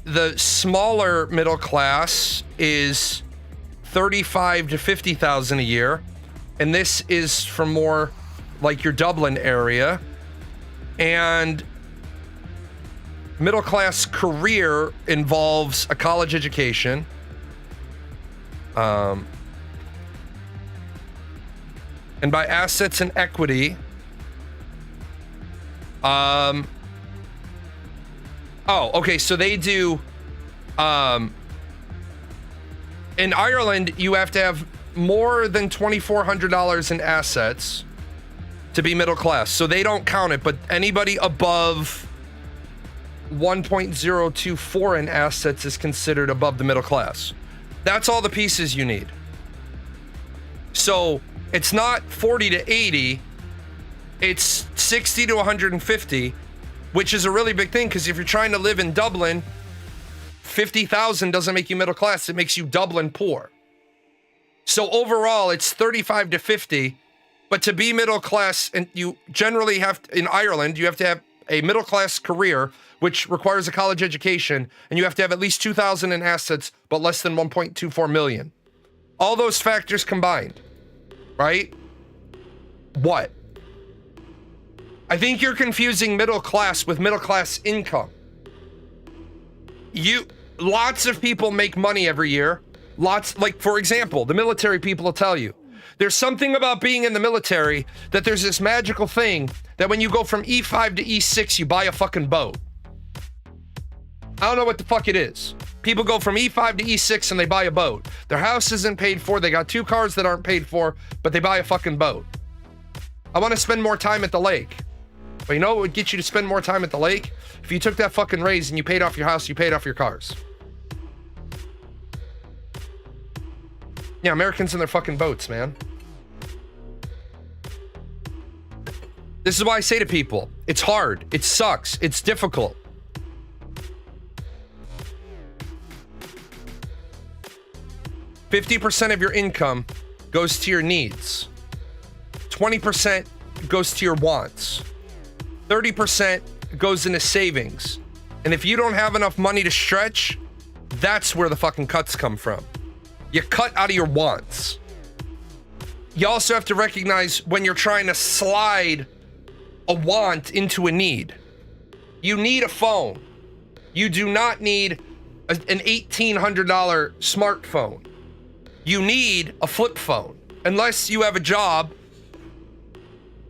Speaker 1: the smaller middle class is 35 to 50,000 a year, and this is from more like your Dublin area, and middle class career involves a college education, and by assets and equity, oh, okay, so they do, in Ireland, you have to have more than $2,400 in assets to be middle class. So they don't count it, but anybody above 1.024 in assets is considered above the middle class. That's all the pieces you need. So it's not 40 to 80, it's 60 to 150, which is a really big thing because if you're trying to live in Dublin, 50,000 doesn't make you middle class, it makes you Dublin poor. So overall, it's 35 to 50, but to be middle class, and you generally have to, in Ireland, you have to have a middle class career, which requires a college education, and you have to have at least 2,000 in assets, but less than 1.24 million. All those factors combined, right? What? I think you're confusing middle class with middle class income. Lots of people make money every year. Lots, like for example, the military people will tell you, there's something about being in the military that there's this magical thing that when you go from E5 to E6, you buy a fucking boat. I don't know what the fuck it is. People go from E5 to E6 and they buy a boat. Their house isn't paid for. They got 2 cars that aren't paid for, but they buy a fucking boat. I want to spend more time at the lake. But you know what would get you to spend more time at the lake? If you took that fucking raise and you paid off your house, you paid off your cars. Yeah, Americans in their fucking boats, man. This is why I say to people, it's hard, it sucks, it's difficult. $50% of your income goes to your needs. 20% goes to your wants. 30% goes into savings. And if you don't have enough money to stretch, that's where the fucking cuts come from. You cut out of your wants. you also have to recognize when you're trying to slide a want into a need. You need a phone. You do not need an $1,800 smartphone. You need a flip phone. Unless you have a job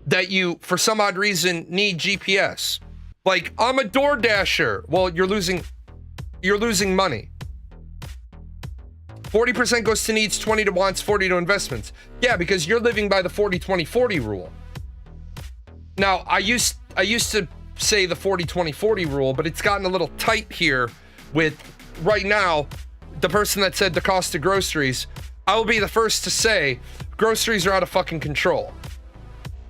Speaker 1: that you, for some odd reason, need GPS. Like, I'm a DoorDasher. Well, you're losing money. 40% goes to needs, 20 to wants, 40 to investments. Yeah, because you're living by the 40-20-40 rule. Now, I used to say the 40-20-40 rule, but it's gotten a little tight here with, right now, the person that said the cost of groceries. I will be the first to say groceries are out of fucking control.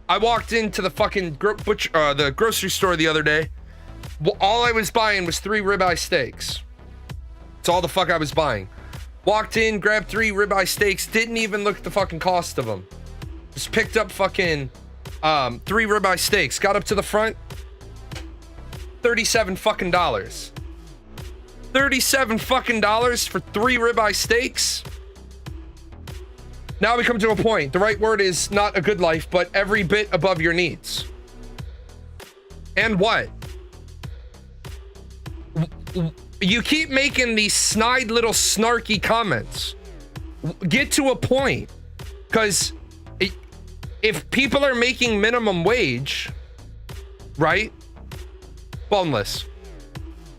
Speaker 1: I walked into the fucking the grocery store the other day. Well, all I was buying was 3 ribeye steaks. That's all the fuck I was buying. Walked in, grabbed 3 ribeye steaks, didn't even look at the fucking cost of them. Just picked up fucking 3 ribeye steaks, got up to the front, $37 fucking dollars. $37 fucking dollars for 3 ribeye steaks? Now we come to a point. The right word is not a good life, but every bit above your needs. And what? You keep making these snide little snarky comments. Get to a point. Because if people are making minimum wage, right? Boneless.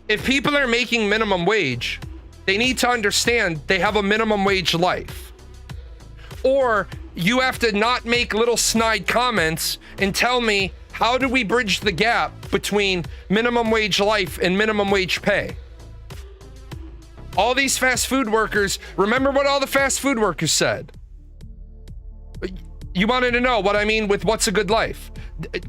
Speaker 1: If people are making minimum wage, they need to understand they have a minimum wage life. Or you have to not make little snide comments and tell me, how do we bridge the gap between minimum wage life and minimum wage pay? All these fast food workers, remember what all the fast food workers said? You wanted to know what I mean with what's a good life.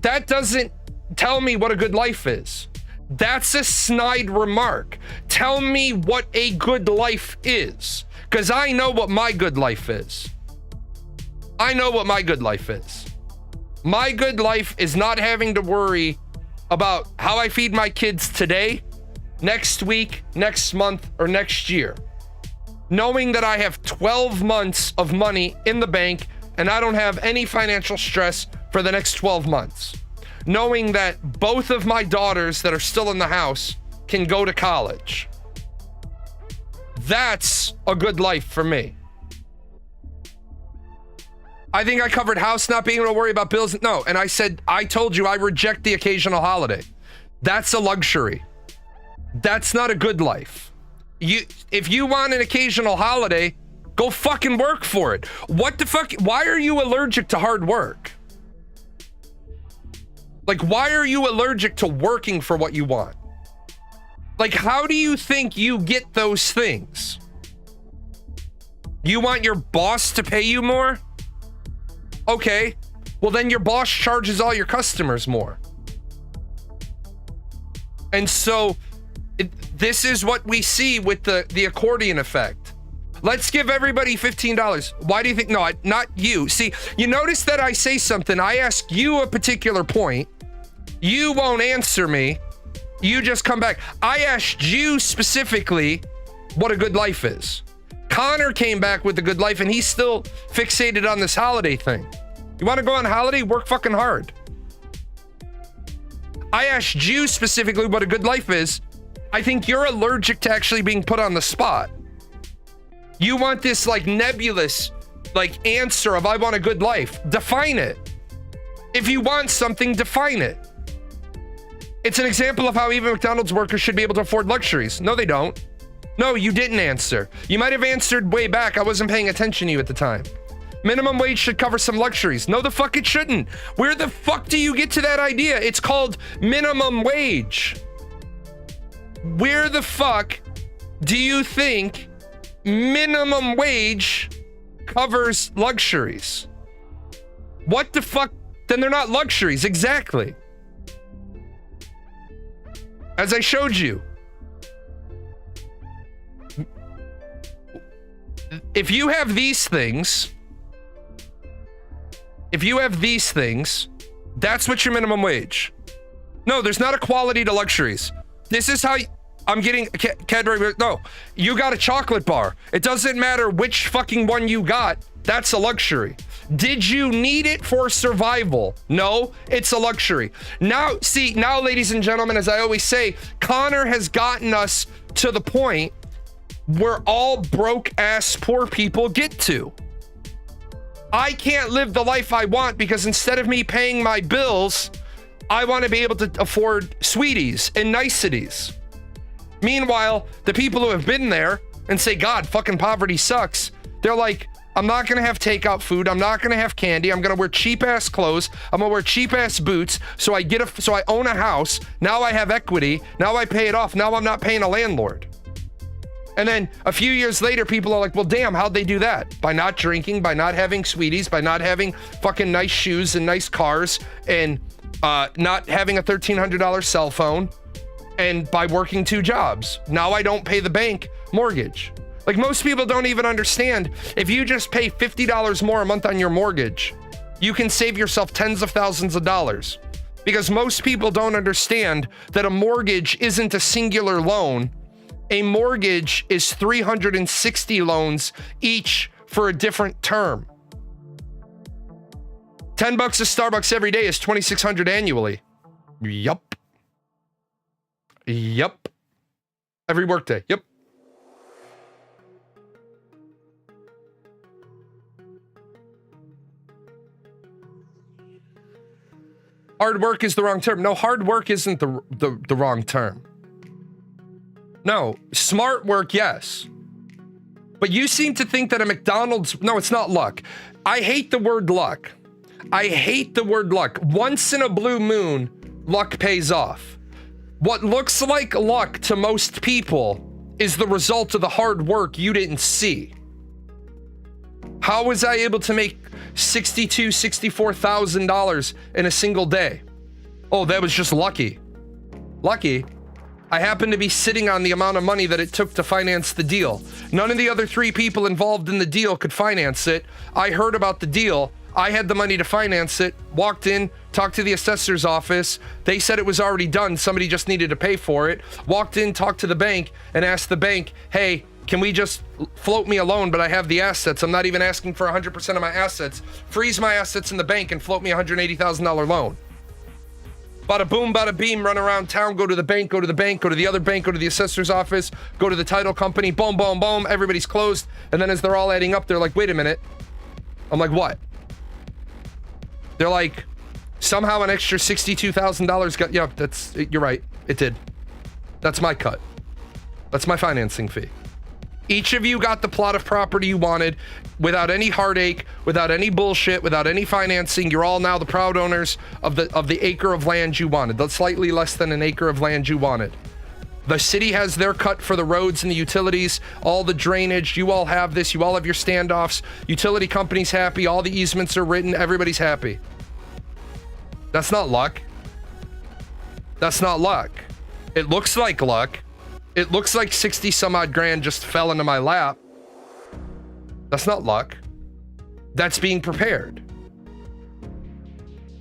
Speaker 1: That doesn't tell me what a good life is. That's a snide remark. Tell me what a good life is. Because I know what my good life is. I know what my good life is. My good life is not having to worry about how I feed my kids today, next week, next month, or next year. Knowing that I have 12 months of money in the bank and I don't have any financial stress for the next 12 months. Knowing that both of my daughters that are still in the house can go to college. That's a good life for me. I think I covered house not being able to worry about bills. No, and I told you I reject the occasional holiday. That's a luxury. That's not a good life. If you want an occasional holiday, go fucking work for it. What the fuck? Why are you allergic to hard work? Like, why are you allergic to working for what you want? Like, how do you think you get those things? You want your boss to pay you more? Okay, well then your boss charges all your customers more. And so this is what we see with the accordion effect. Let's give everybody $15. Why do you think? No, not you. See, you notice that I say something. I ask you a particular point. You won't answer me. You just come back. I asked you specifically what a good life is. Connor came back with a good life and he's still fixated on this holiday thing. You want to go on holiday? Work fucking hard. I asked you specifically what a good life is. I think you're allergic to actually being put on the spot. You want this like nebulous like answer of I want a good life. Define it. If you want something, define it. It's an example of how even McDonald's workers should be able to afford luxuries. No, they don't. No, you didn't answer. You might have answered way back. I wasn't paying attention to you at the time. Minimum wage should cover some luxuries. No, the fuck it shouldn't. Where the fuck do you get to that idea? It's called minimum wage. Where the fuck do you think minimum wage covers luxuries? What the fuck? Then they're not luxuries. Exactly. As I showed you. If you have these things, that's what your minimum wage. No, there's not equality to luxuries. This is how I'm getting Cadbury. No, you got a chocolate bar. It doesn't matter which fucking one you got. That's a luxury. Did you need it for survival? No, it's a luxury. Now, see, now, ladies and gentlemen, as I always say, Connor has gotten us to the point where all broke ass poor people get to. I can't live the life I want because instead of me paying my bills, I want to be able to afford sweeties and niceties. Meanwhile, the people who have been there and say, God, fucking poverty sucks, they're like, I'm not going to have takeout food. I'm not going to have candy. I'm going to wear cheap ass clothes. I'm going to wear cheap ass boots. So I own a house. Now I have equity. Now I pay it off. Now I'm not paying a landlord. And then a few years later, people are like, well, damn, how'd they do that? By not drinking, by not having sweeties, by not having fucking nice shoes and nice cars, and not having a $1,300 cell phone, and by working 2 jobs. Now I don't pay the bank mortgage. Like, most people don't even understand, if you just pay $50 more a month on your mortgage, you can save yourself tens of thousands of dollars. Because most people don't understand that a mortgage isn't a singular loan. A mortgage is 360 loans, each for a different term. $10 at Starbucks every day is $2,600 annually. Yup. Every workday. Yep. Hard work is the wrong term. No, hard work isn't the wrong term. No, smart work, yes. But you seem to think that a McDonald's... No, it's not luck. I hate the word luck. Once in a blue moon, luck pays off. What looks like luck to most people is the result of the hard work you didn't see. How was I able to make $64,000 in a single day? Oh, that was just lucky. I happened to be sitting on the amount of money that it took to finance the deal. None of the other 3 people involved in the deal could finance it. I heard about the deal. I had the money to finance it, walked in, talked to the assessor's office. They said it was already done. Somebody just needed to pay for it. Walked in, talked to the bank, and asked the bank, hey, can we just float me a loan, but I have the assets. I'm not even asking for 100% of my assets. Freeze my assets in the bank and float me a $180,000 loan. Bada boom, bada beam, run around town, go to the bank, go to the other bank, go to the assessor's office, go to the title company, boom, boom, boom, everybody's closed. And then as they're all adding up, they're like, wait a minute. I'm like, what? They're like, somehow an extra $62,000 got, yeah, you're right, it did. That's my cut. That's my financing fee. Each of you got the plot of property you wanted without any heartache, without any bullshit, without any financing. You're all now the proud owners of the acre of land you wanted, the slightly less than an acre of land you wanted. The city has their cut for the roads and the utilities, all the drainage. You all have this. You all have your standoffs. Utility company's happy. All the easements are written. Everybody's happy. That's not luck. It looks like luck. It looks like 60 some odd grand just fell into my lap. That's not luck. That's being prepared.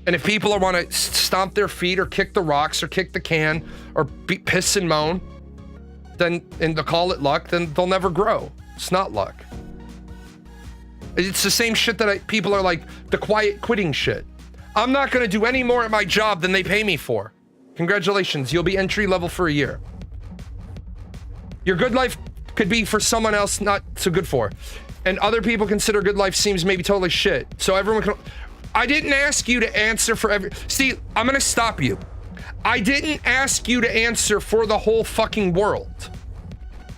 Speaker 1: And if people want to stomp their feet or kick the rocks or kick the can or piss and moan, then and they'll call it luck, then they'll never grow. It's not luck. It's the same shit that people are like, the quiet quitting shit. I'm not going to do any more at my job than they pay me for. Congratulations, you'll be entry level for a year. Your good life could be for someone else not so good for. And other people consider good life seems maybe totally shit. So everyone can... I didn't ask you to answer for every... See, I'm gonna stop you. I didn't ask you to answer for the whole fucking world.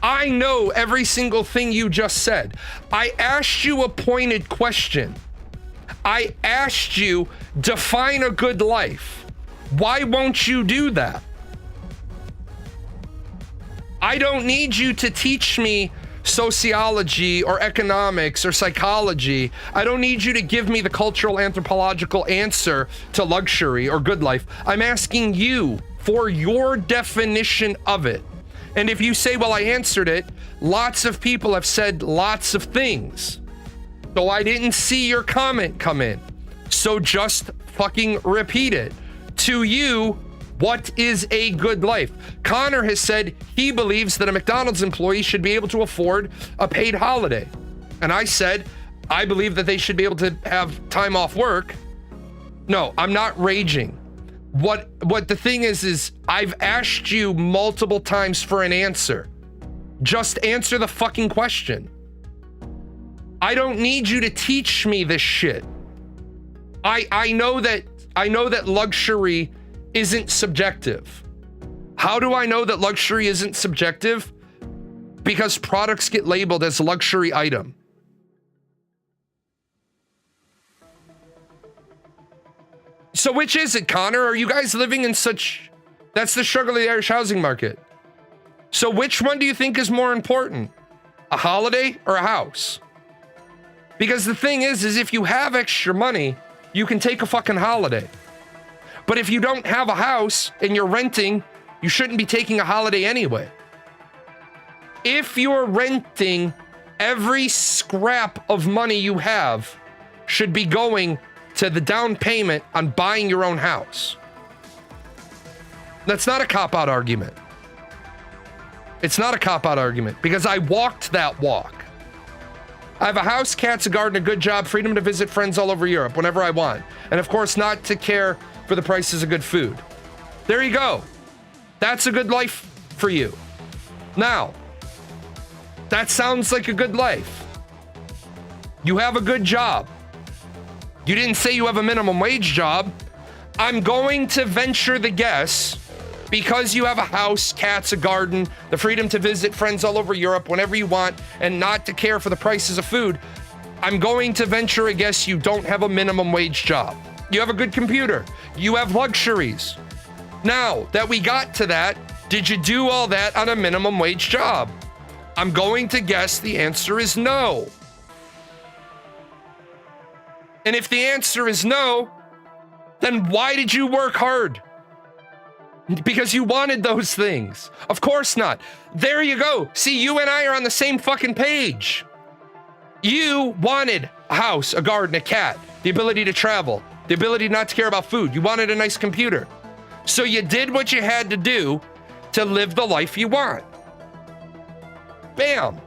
Speaker 1: I know every single thing you just said. I asked you a pointed question. I asked you, define a good life. Why won't you do that? I don't need you to teach me sociology or economics or psychology. I don't need you to give me the cultural anthropological answer to luxury or good life. I'm asking you for your definition of it. And if you say, well, I answered it, lots of people have said lots of things. So I didn't see your comment come in. So just fucking repeat it. To you, what is a good life? Connor has said he believes that a McDonald's employee should be able to afford a paid holiday. And I said, I believe that they should be able to have time off work. No, I'm not raging. What the thing is I've asked you multiple times for an answer. Just answer the fucking question. I don't need you to teach me this shit. I know that luxury isn't subjective. How do I know that luxury isn't subjective? Because products get labeled as luxury item. So which is it, Connor? Are you guys living in such... That's the struggle of the Irish housing market. So which one do you think is more important? A holiday or a house? Because the thing is if you have extra money, you can take a fucking holiday. But if you don't have a house and you're renting, you shouldn't be taking a holiday anyway. If you're renting, every scrap of money you have should be going to the down payment on buying your own house. That's not a cop-out argument. It's not a cop-out argument because I walked that walk. I have a house, cats, a garden, a good job, freedom to visit friends all over Europe whenever I want. And of course, not to care for the prices of good food. There you go. That's a good life for you. Now, that sounds like a good life. You have a good job. You didn't say you have a minimum wage job. I'm going to venture the guess, because you have a house, cats, a garden, the freedom to visit friends all over Europe whenever you want, and not to care for the prices of food, I'm going to venture a guess you don't have a minimum wage job. You have a good computer. You have luxuries. Now that we got to that, did you do all that on a minimum wage job? I'm going to guess the answer is no. And if the answer is no, then why did you work hard? Because you wanted those things. Of course not. There you go. See, you and I are on the same fucking page. You wanted a house, a garden, a cat, the ability to travel, the ability not to care about food. You wanted a nice computer. So you did what you had to do to live the life you want. Bam.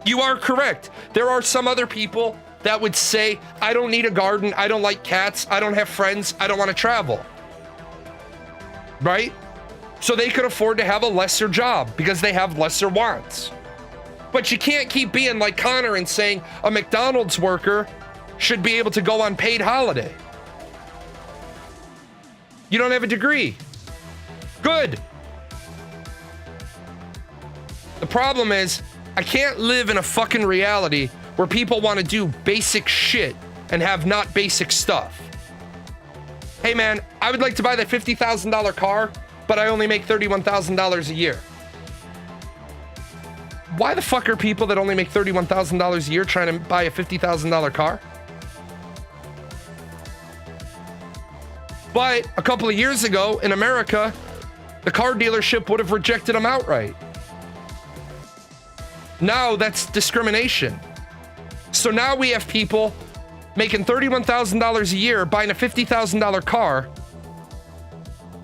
Speaker 1: You are correct. There are some other people that would say, I don't need a garden, I don't like cats, I don't have friends, I don't want to travel. Right? So they could afford to have a lesser job because they have lesser wants. But you can't keep being like Connor and saying a McDonald's worker should be able to go on paid holiday. You don't have a degree. Good. The problem is, I can't live in a fucking reality where people want to do basic shit and have not basic stuff. Hey man, I would like to buy that $50,000 car, but I only make $31,000 a year. Why the fuck are people that only make $31,000 a year trying to buy a $50,000 car? But a couple of years ago in America, the car dealership would have rejected them outright. Now that's discrimination. So now we have people making $31,000 a year buying a $50,000 car.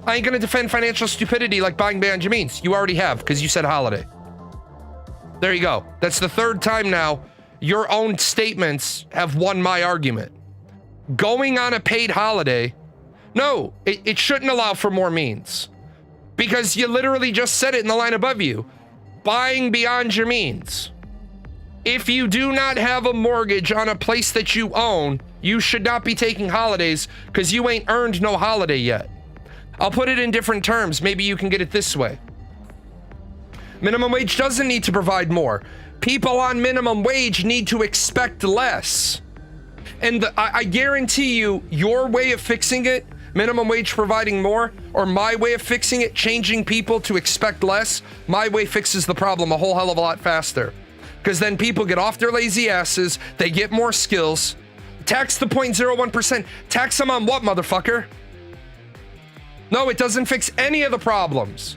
Speaker 1: I ain't gonna defend financial stupidity like buying Benjamins. You already have, because you said holiday. There you go. That's the third time now your own statements have won my argument. Going on a paid holiday, no, it shouldn't allow for more means. Because you literally just said it in the line above you. Buying beyond your means. If you do not have a mortgage on a place that you own, you should not be taking holidays because you ain't earned no holiday yet. I'll put it in different terms. Maybe you can get it this way. Minimum wage doesn't need to provide more. People on minimum wage need to expect less. And I guarantee you, your way of fixing it, minimum wage providing more, or my way of fixing it, changing people to expect less, my way fixes the problem a whole hell of a lot faster. Because then people get off their lazy asses, they get more skills. Tax the 0.01%. Tax them on what, motherfucker? No, it doesn't fix any of the problems.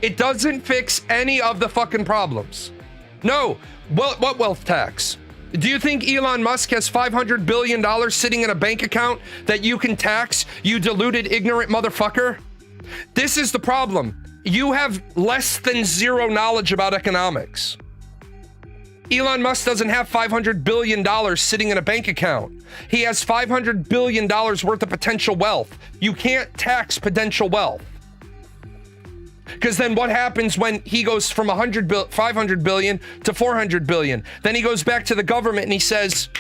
Speaker 1: It doesn't fix any of the fucking problems. No. Well, what wealth tax? Do you think Elon Musk has $500 billion sitting in a bank account that you can tax, you deluded, ignorant motherfucker? This is the problem. You have less than zero knowledge about economics. Elon Musk doesn't have $500 billion sitting in a bank account. He has $500 billion worth of potential wealth. You can't tax potential wealth. Because then what happens when he goes from 500 billion to 400 billion? Then he goes back to the government and he says,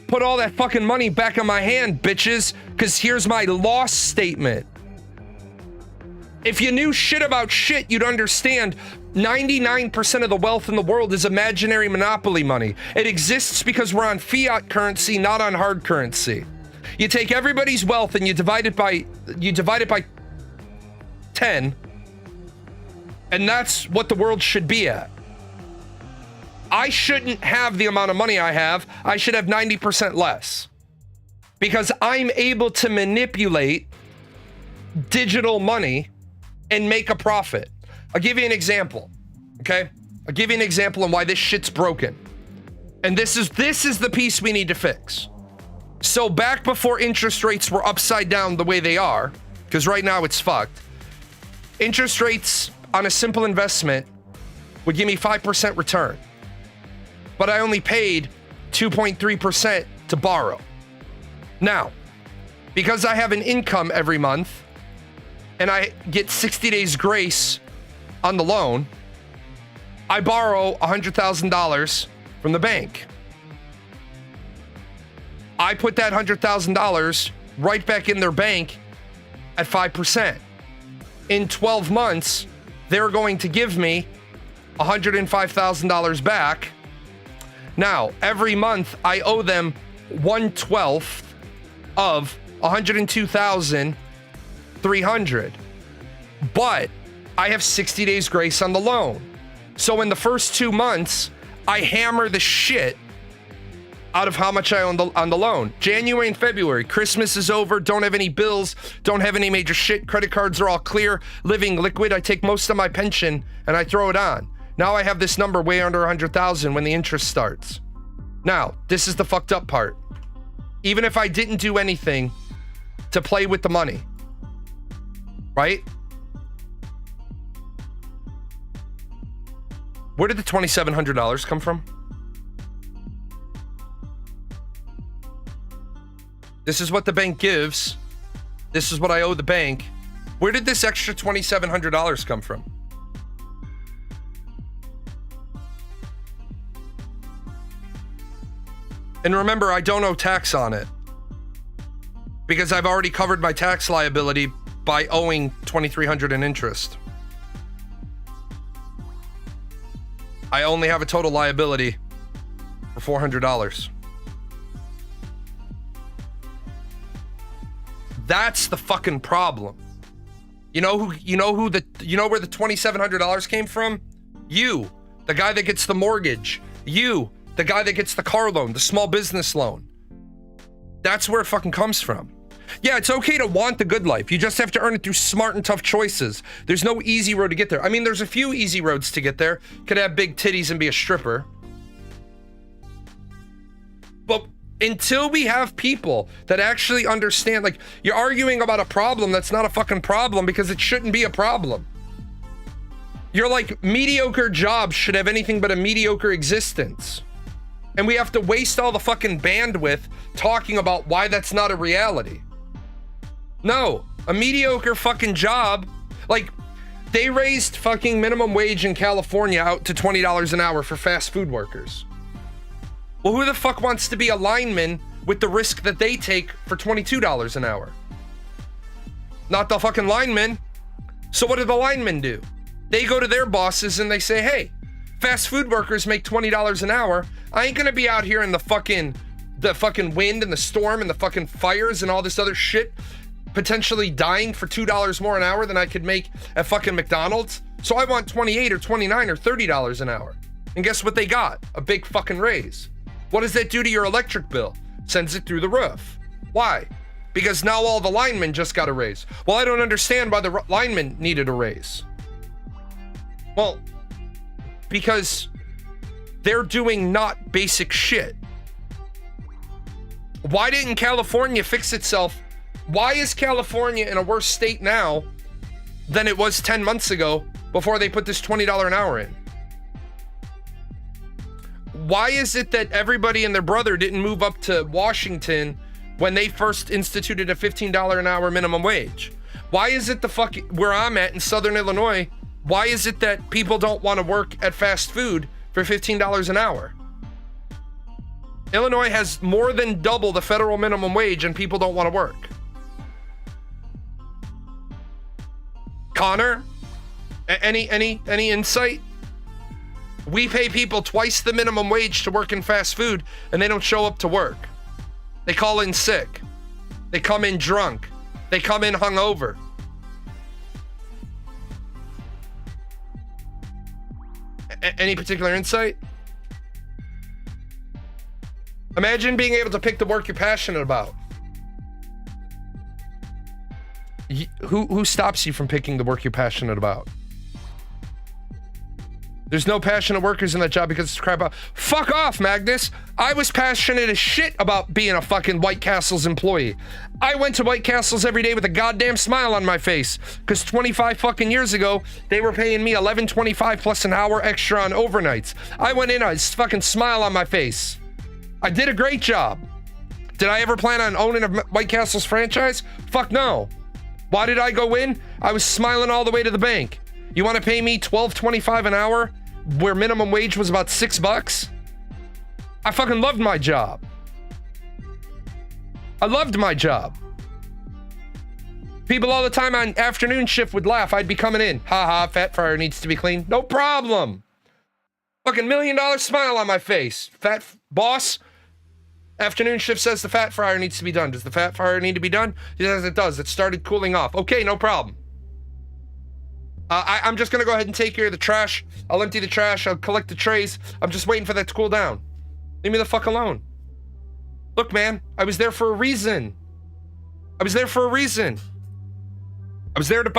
Speaker 1: put all that fucking money back in my hand, bitches, because here's my loss statement. If you knew shit about shit, you'd understand 99% of the wealth in the world is imaginary monopoly money. It exists because we're on fiat currency, not on hard currency. You take everybody's wealth and you divide it by 10, and that's what the world should be at. I shouldn't have the amount of money I have. I should have 90% less. Because I'm able to manipulate digital money and make a profit. I'll give you an example, okay? I'll give you an example on why this shit's broken. And this is the piece we need to fix. So back before interest rates were upside down the way they are, because right now it's fucked, interest rates on a simple investment would give me 5% return. But I only paid 2.3% to borrow. Now, because I have an income every month and I get 60 days grace on the loan, I borrow $100,000 from the bank. I put that $100,000 right back in their bank at 5%. In 12 months, they're going to give me $105,000 back. Now, every month I owe them 1/12 of $102,300. But I have 60 days grace on the loan. So in the first 2 months, I hammer the shit out of how much I own on the loan. January and February, Christmas is over, don't have any bills, don't have any major shit, credit cards are all clear, living liquid. I take most of my pension and I throw it on. Now I have this number way under 100,000 when the interest starts. Now, this is the fucked up part. Even if I didn't do anything to play with the money, right? Where did the $2,700 come from? This is what the bank gives. This is what I owe the bank. Where did this extra $2,700 come from? And remember, I don't owe tax on it because I've already covered my tax liability by owing $2,300 in interest. I only have a total liability for $400. That's the fucking problem. You know where the $2,700 came from? You, the guy that gets the mortgage. You, the guy that gets the car loan, the small business loan. That's where it fucking comes from. Yeah, it's okay to want the good life. You just have to earn it through smart and tough choices. There's no easy road to get there. I mean, there's a few easy roads to get there. Could have big titties and be a stripper. But until we have people that actually understand, like, you're arguing about a problem that's not a fucking problem because it shouldn't be a problem. You're like, mediocre jobs should have anything but a mediocre existence. And we have to waste all the fucking bandwidth talking about why that's not a reality. No, a mediocre fucking job, like, they raised fucking minimum wage in California out to $20 an hour for fast food workers. Well, who the fuck wants to be a lineman with the risk that they take for $22 an hour? Not the fucking linemen. So what do the linemen do? They go to their bosses and they say, hey, fast food workers make $20 an hour. I ain't gonna be out here in the fucking wind and the storm and the fucking fires and all this other shit, potentially dying for $2 more an hour than I could make at fucking McDonald's. So I want $28 or $29 or $30 an hour. And guess what they got? A big fucking raise. What does that do to your electric bill? Sends it through the roof. Why? Because now all the linemen just got a raise. Well, I don't understand why the linemen needed a raise. Well, because they're doing not basic shit. Why didn't California fix itself? Why is California in a worse state now than it was 10 months ago before they put this $20 an hour in? Why is it that everybody and their brother didn't move up to Washington when they first instituted a $15 an hour minimum wage? Why is it where I'm at in Southern Illinois, why is it that people don't want to work at fast food for $15 an hour? Illinois has more than double the federal minimum wage and people don't want to work. Connor, any insight? We pay people twice the minimum wage to work in fast food and they don't show up to work. They call in sick. They come in drunk. They come in hungover. Any particular insight? Imagine being able to pick the work you're passionate about. Who stops you from picking the work you're passionate about? There's no passionate workers in that job because it's crap out. Fuck off, Magnus. I was passionate as shit about being a fucking White Castle's employee. I went to White Castle's every day with a goddamn smile on my face because 25 fucking years ago, they were paying me $11.25 plus an hour extra on overnights. I went in, I fucking smile on my face. I did a great job. Did I ever plan on owning a White Castle's franchise? Fuck no. Why did I go in? I was smiling all the way to the bank. You want to pay me $12.25 an hour where minimum wage was about $6? I fucking loved my job. I loved my job. People all the time on afternoon shift would laugh. I'd be coming in. Ha, fat fryer needs to be cleaned. No problem. Fucking $1 million smile on my face. Fat boss. Afternoon shift says the fat fryer needs to be done. Does the fat fryer need to be done? Yes, it does. It started cooling off. Okay, no problem. I'm just gonna go ahead and take care of the trash. I'll empty the trash. I'll collect the trays. I'm just waiting for that to cool down. Leave me the fuck alone. Look, man, I was there for a reason. I was there for a reason. I was there to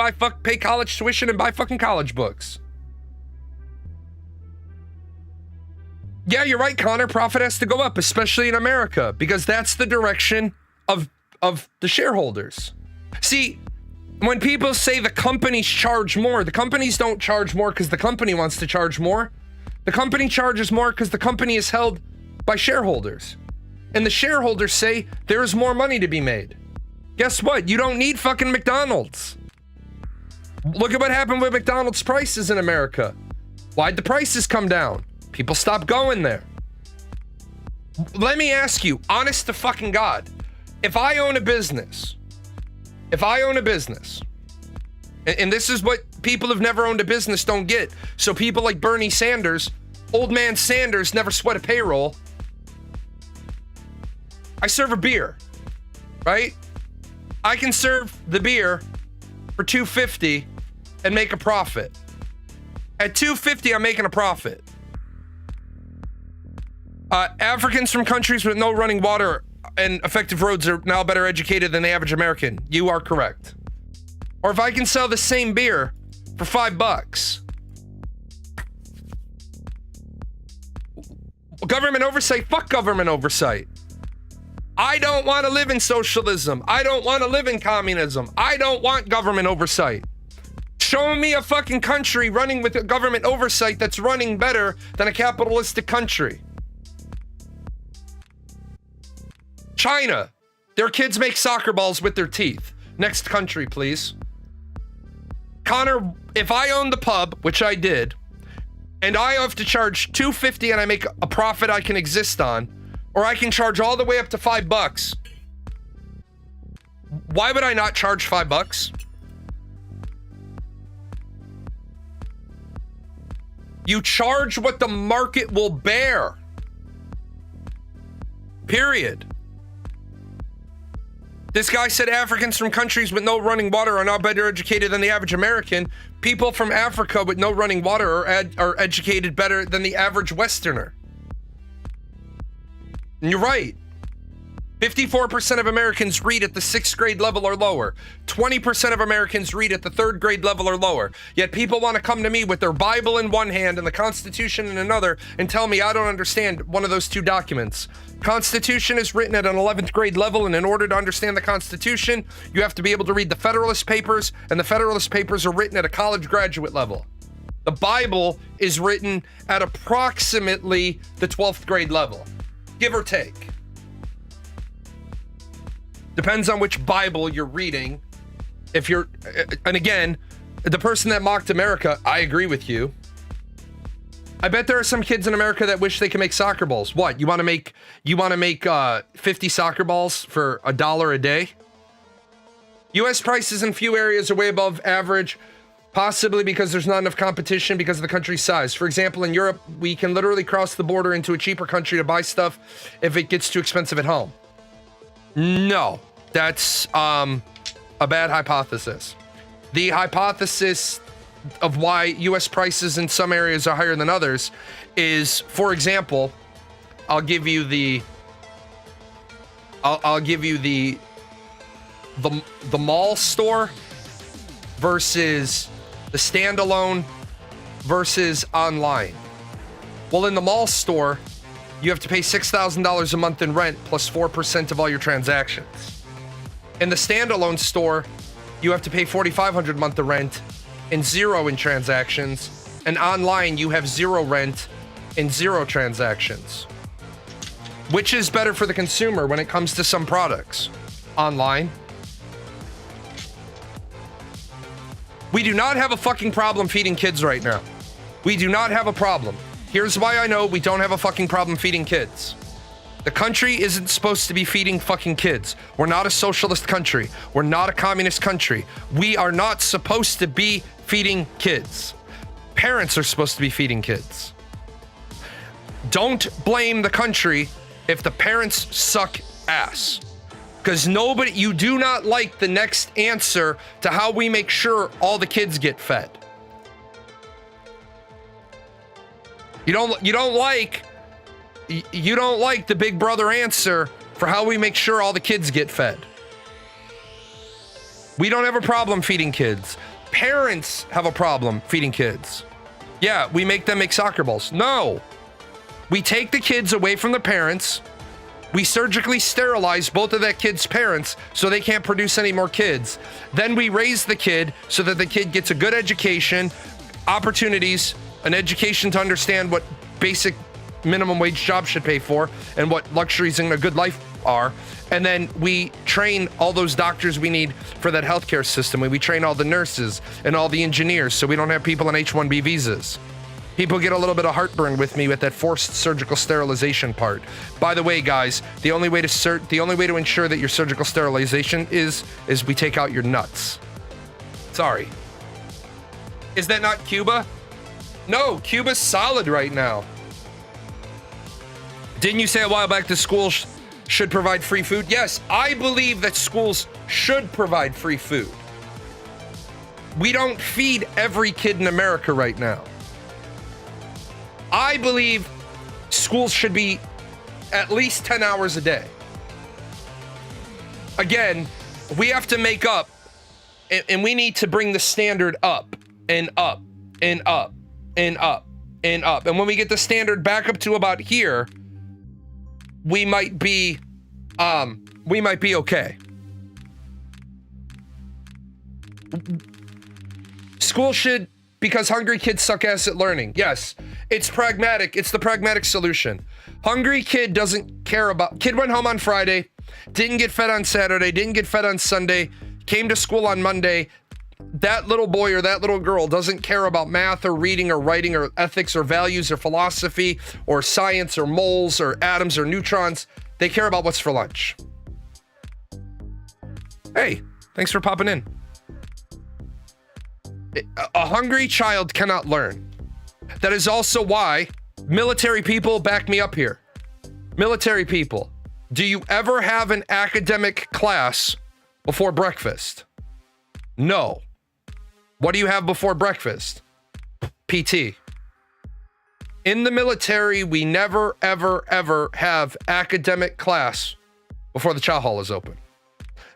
Speaker 1: pay college tuition and buy fucking college books. Yeah, you're right, Connor. Profit has to go up, especially in America, because that's the direction of the shareholders. See, when people say the companies charge more, the companies don't charge more because the company wants to charge more. The company charges more because the company is held by shareholders. And the shareholders say there is more money to be made. Guess what? You don't need fucking McDonald's. Look at what happened with McDonald's prices in America. Why'd the prices come down? People stopped going there. Let me ask you, honest to fucking God, if I own a business, and this is what people who've never owned a business don't get. So people like Bernie Sanders, old man Sanders, never sweat a payroll. I serve a beer, right? I can serve the beer for $2.50 and make a profit. At $2.50, I'm making a profit. Africans from countries with no running water and effective roads are now better educated than the average American. You are correct. Or if I can sell the same beer for $5. Government oversight? Fuck government oversight. I don't want to live in socialism. I don't want to live in communism. I don't want government oversight. Show me a fucking country running with a government oversight that's running better than a capitalistic country. China. Their kids make soccer balls with their teeth. Next country, please. Connor, if I own the pub, which I did, and I have to charge $2.50 and I make a profit I can exist on, or I can charge all the way up to $5, why would I not charge $5? You charge what the market will bear. Period. This guy said Africans from countries with no running water are now better educated than the average American. People from Africa with no running water are educated better than the average Westerner. And you're right. 54% of Americans read at the 6th grade level or lower. 20% of Americans read at the 3rd grade level or lower. Yet people want to come to me with their Bible in one hand and the Constitution in another and tell me I don't understand one of those two documents. Constitution is written at an 11th grade level, and in order to understand the Constitution, you have to be able to read the Federalist Papers, and the Federalist Papers are written at a college graduate level. The Bible is written at approximately the 12th grade level, give or take. Depends on which Bible you're reading. If you're, and again, the person that mocked America, I agree with you. I bet there are some kids in America that wish they could make soccer balls. What, you want to make 50 soccer balls for $1 a day? U.S. prices in few areas are way above average, possibly because there's not enough competition because of the country's size. For example, in Europe, we can literally cross the border into a cheaper country to buy stuff if it gets too expensive at home. No, that's a bad hypothesis. The hypothesis of why U.S. prices in some areas are higher than others is, for example, I'll give you the mall store versus the standalone versus online. Well, in the mall store, you have to pay $6,000 a month in rent plus 4% of all your transactions. In the standalone store, you have to pay $4,500 a month of rent and 0 in transactions. And online, you have 0 rent and 0 transactions. Which is better for the consumer when it comes to some products? Online. We do not have a fucking problem feeding kids right now. We do not have a problem. Here's why I know we don't have a fucking problem feeding kids. The country isn't supposed to be feeding fucking kids. We're not a socialist country. We're not a communist country. We are not supposed to be feeding kids. Parents are supposed to be feeding kids. Don't blame the country if the parents suck ass. Because you do not like the next answer to how we make sure all the kids get fed. You don't like the big brother answer for how we make sure all the kids get fed. We don't have a problem feeding kids. Parents have a problem feeding kids. Yeah, we make them make soccer balls. No. We take the kids away from the parents. We surgically sterilize both of that kid's parents so they can't produce any more kids. Then we raise the kid so that the kid gets a good education, opportunities, an education to understand what basic minimum wage jobs should pay for and what luxuries in a good life are. And then we train all those doctors we need for that healthcare system. We train all the nurses and all the engineers so we don't have people on H-1B visas. People get a little bit of heartburn with me with that forced surgical sterilization part. By the way, guys, the only way to ensure that your surgical sterilization is we take out your nuts. Sorry. Is that not Cuba? No, Cuba's solid right now. Didn't you say a while back that schools should provide free food? Yes, I believe that schools should provide free food. We don't feed every kid in America right now. I believe schools should be at least 10 hours a day. Again, we have to make up, and we need to bring the standard up and up and up and up and up. And when we get the standard back up to about here, we might be okay. School should, because hungry kids suck ass at learning. Yes, it's pragmatic. It's the pragmatic solution. Hungry kid doesn't care about, kid went home on Friday, didn't get fed on Saturday, didn't get fed on Sunday, came to school on Monday. That little boy or that little girl doesn't care about math or reading or writing or ethics or values or philosophy or science or moles or atoms or neutrons. They care about what's for lunch. Hey, thanks for popping in. A hungry child cannot learn. That is also why military people back me up here. Military people, do you ever have an academic class before breakfast? No. What do you have before breakfast? PT. In the military, we never, ever, ever have academic class before the chow hall is open.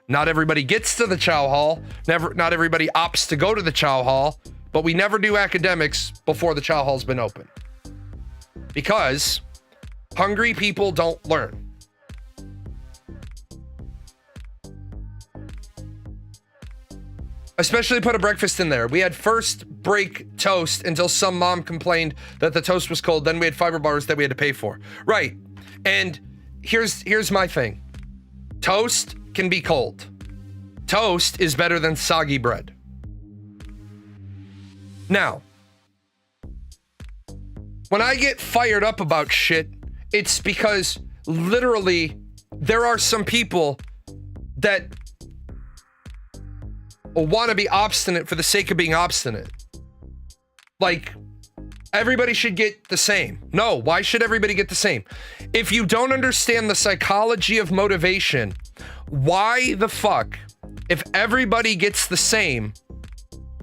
Speaker 1: Not everybody gets to the chow hall. Not everybody opts to go to the chow hall, but we never do academics before the chow hall's been open. Because hungry people don't learn. Especially put a breakfast in there. We had first break toast until some mom complained that the toast was cold. Then we had fiber bars that we had to pay for. Right. And here's my thing. Toast can be cold. Toast is better than soggy bread. Now, when I get fired up about shit, it's because literally there are some people that want to be obstinate for the sake of being obstinate. Like, everybody should get the same. No, why should everybody get the same? If you don't understand the psychology of motivation, why the fuck, if everybody gets the same,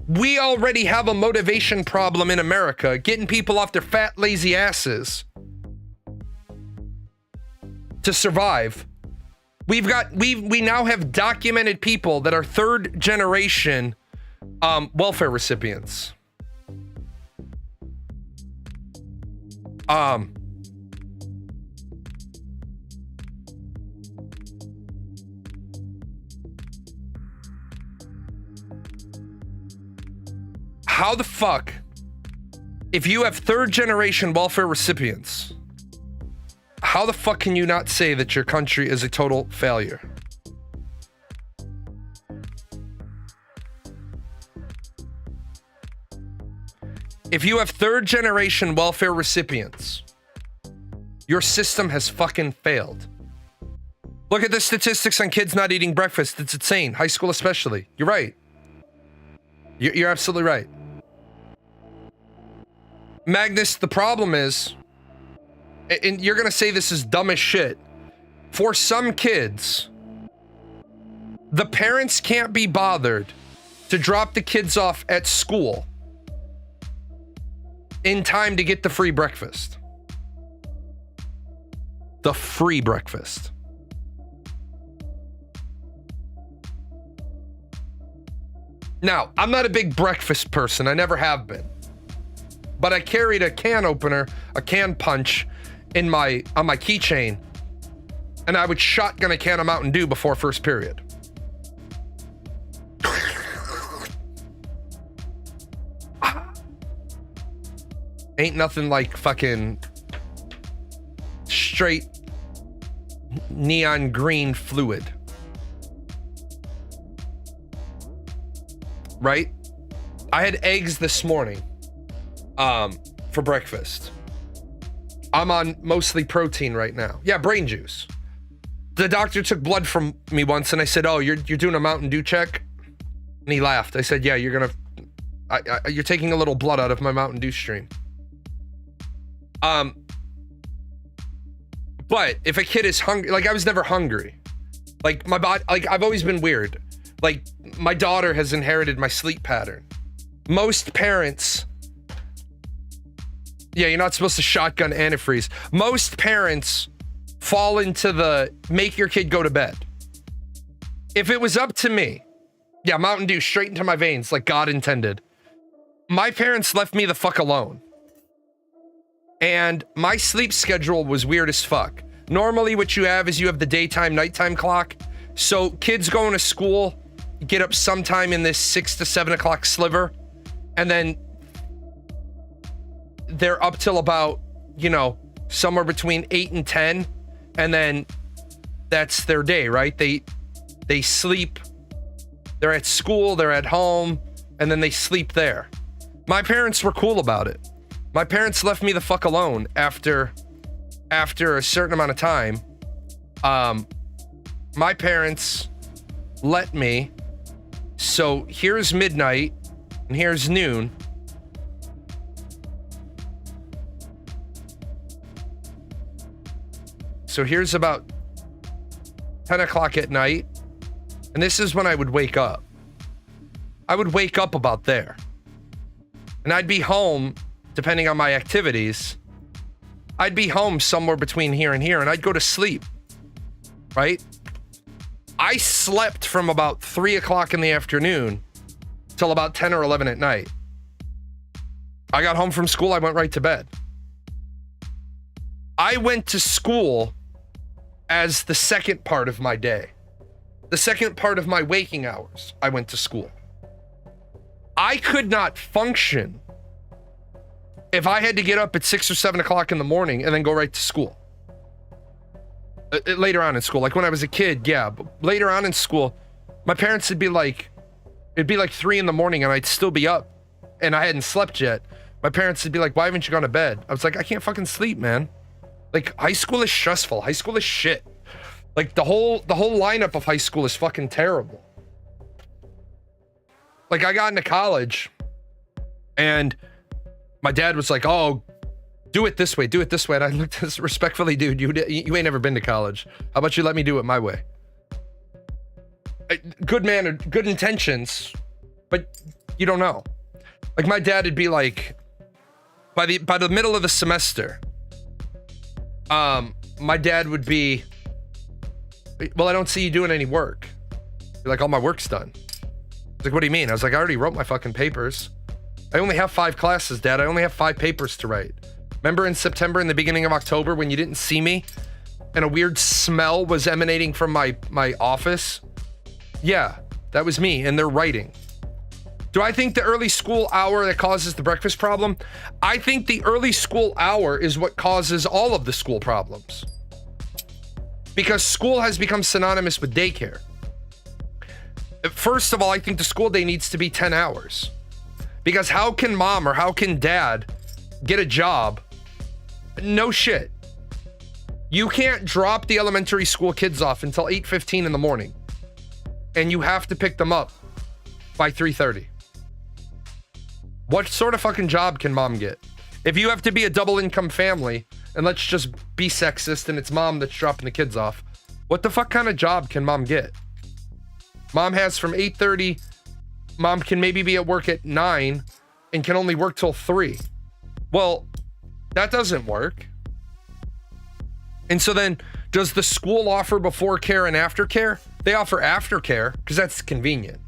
Speaker 1: we already have a motivation problem in America, getting people off their fat, lazy asses to survive. We now have documented people that are third generation welfare recipients. How the fuck, if you have third generation welfare recipients, how the fuck can you not say that your country is a total failure? If you have third generation welfare recipients, your system has fucking failed. Look at the statistics on kids not eating breakfast. It's insane. High school especially. You're right. You're absolutely right. Magnus, the problem is, and you're gonna say this is dumb as shit, for some kids, the parents can't be bothered to drop the kids off at school in time to get the free breakfast. The free breakfast. Now, I'm not a big breakfast person. I never have been. But I carried a can opener, a can punch on my keychain, and I would shotgun a can of Mountain Dew before first period. Ain't nothing like fucking straight neon green fluid. Right? I had eggs this morning for breakfast. I'm on mostly protein right now. Yeah, brain juice. The doctor took blood from me once and I said, "Oh, you're doing a Mountain Dew check?" And he laughed. I said, "Yeah, you're taking a little blood out of my Mountain Dew stream." But if a kid is hungry, like I was never hungry. Like my body, like I've always been weird. Like my daughter has inherited my sleep pattern. Most parents, yeah, you're not supposed to shotgun antifreeze. Most parents fall into the make your kid go to bed. If it was up to me, yeah, Mountain Dew straight into my veins like God intended. My parents left me the fuck alone. And my sleep schedule was weird as fuck. Normally what you have is you have the daytime, nighttime clock. So kids going to school get up sometime in this 6 to 7 o'clock sliver. And then they're up till about, somewhere between 8 and 10. And then that's their day, right? They sleep. They're at school, they're at home, and then they sleep there. My parents were cool about it. My parents left me the fuck alone after a certain amount of time. My parents let me. So here's midnight and here's noon. So here's about 10 o'clock at night. And this is when I would wake up. I would wake up about there. And I'd be home, depending on my activities. I'd be home somewhere between here and here, and I'd go to sleep. Right? I slept from about 3 o'clock in the afternoon till about 10 or 11 at night. I got home from school, I went right to bed. I went to school as the second part of my day. The second part of my waking hours, I went to school. I could not function if I had to get up at 6 or 7 o'clock in the morning and then go right to school. Later on in school, like when I was a kid, yeah, but later on in school, my parents would be like, it'd be like 3 in the morning and I'd still be up and I hadn't slept yet. My parents would be like, why haven't you gone to bed? I was like, I can't fucking sleep, man. Like, high school is stressful. High school is shit. Like, the whole lineup of high school is fucking terrible. Like, I got into college and my dad was like, oh, do it this way, do it this way. And I looked at this respectfully, dude, you ain't never been to college. How about you let me do it my way? Good man, good intentions, but you don't know. Like, my dad would be like, by the middle of the semester, my dad would be, well, I don't see you doing any work. You're like, all my work's done. I was like, what do you mean? I was like, I already wrote my fucking papers. I only have 5 classes, Dad. I only have 5 papers to write. Remember in September and the beginning of October when you didn't see me and a weird smell was emanating from my office? Yeah, that was me, and they're writing. Do I think the early school hour that causes the breakfast problem? I think the early school hour is what causes all of the school problems. Because school has become synonymous with daycare. First of all, I think the school day needs to be 10 hours. Because how can mom or how can dad get a job? No shit. You can't drop the elementary school kids off until 8:15 in the morning. And you have to pick them up by 3:30. What sort of fucking job can mom get? If you have to be a double income family, and let's just be sexist and it's mom that's dropping the kids off, what the fuck kind of job can mom get? Mom has from 8:30, mom can maybe be at work at 9 and can only work till 3. Well, that doesn't work. And so then, does the school offer before care and after care? They offer after care because that's convenient.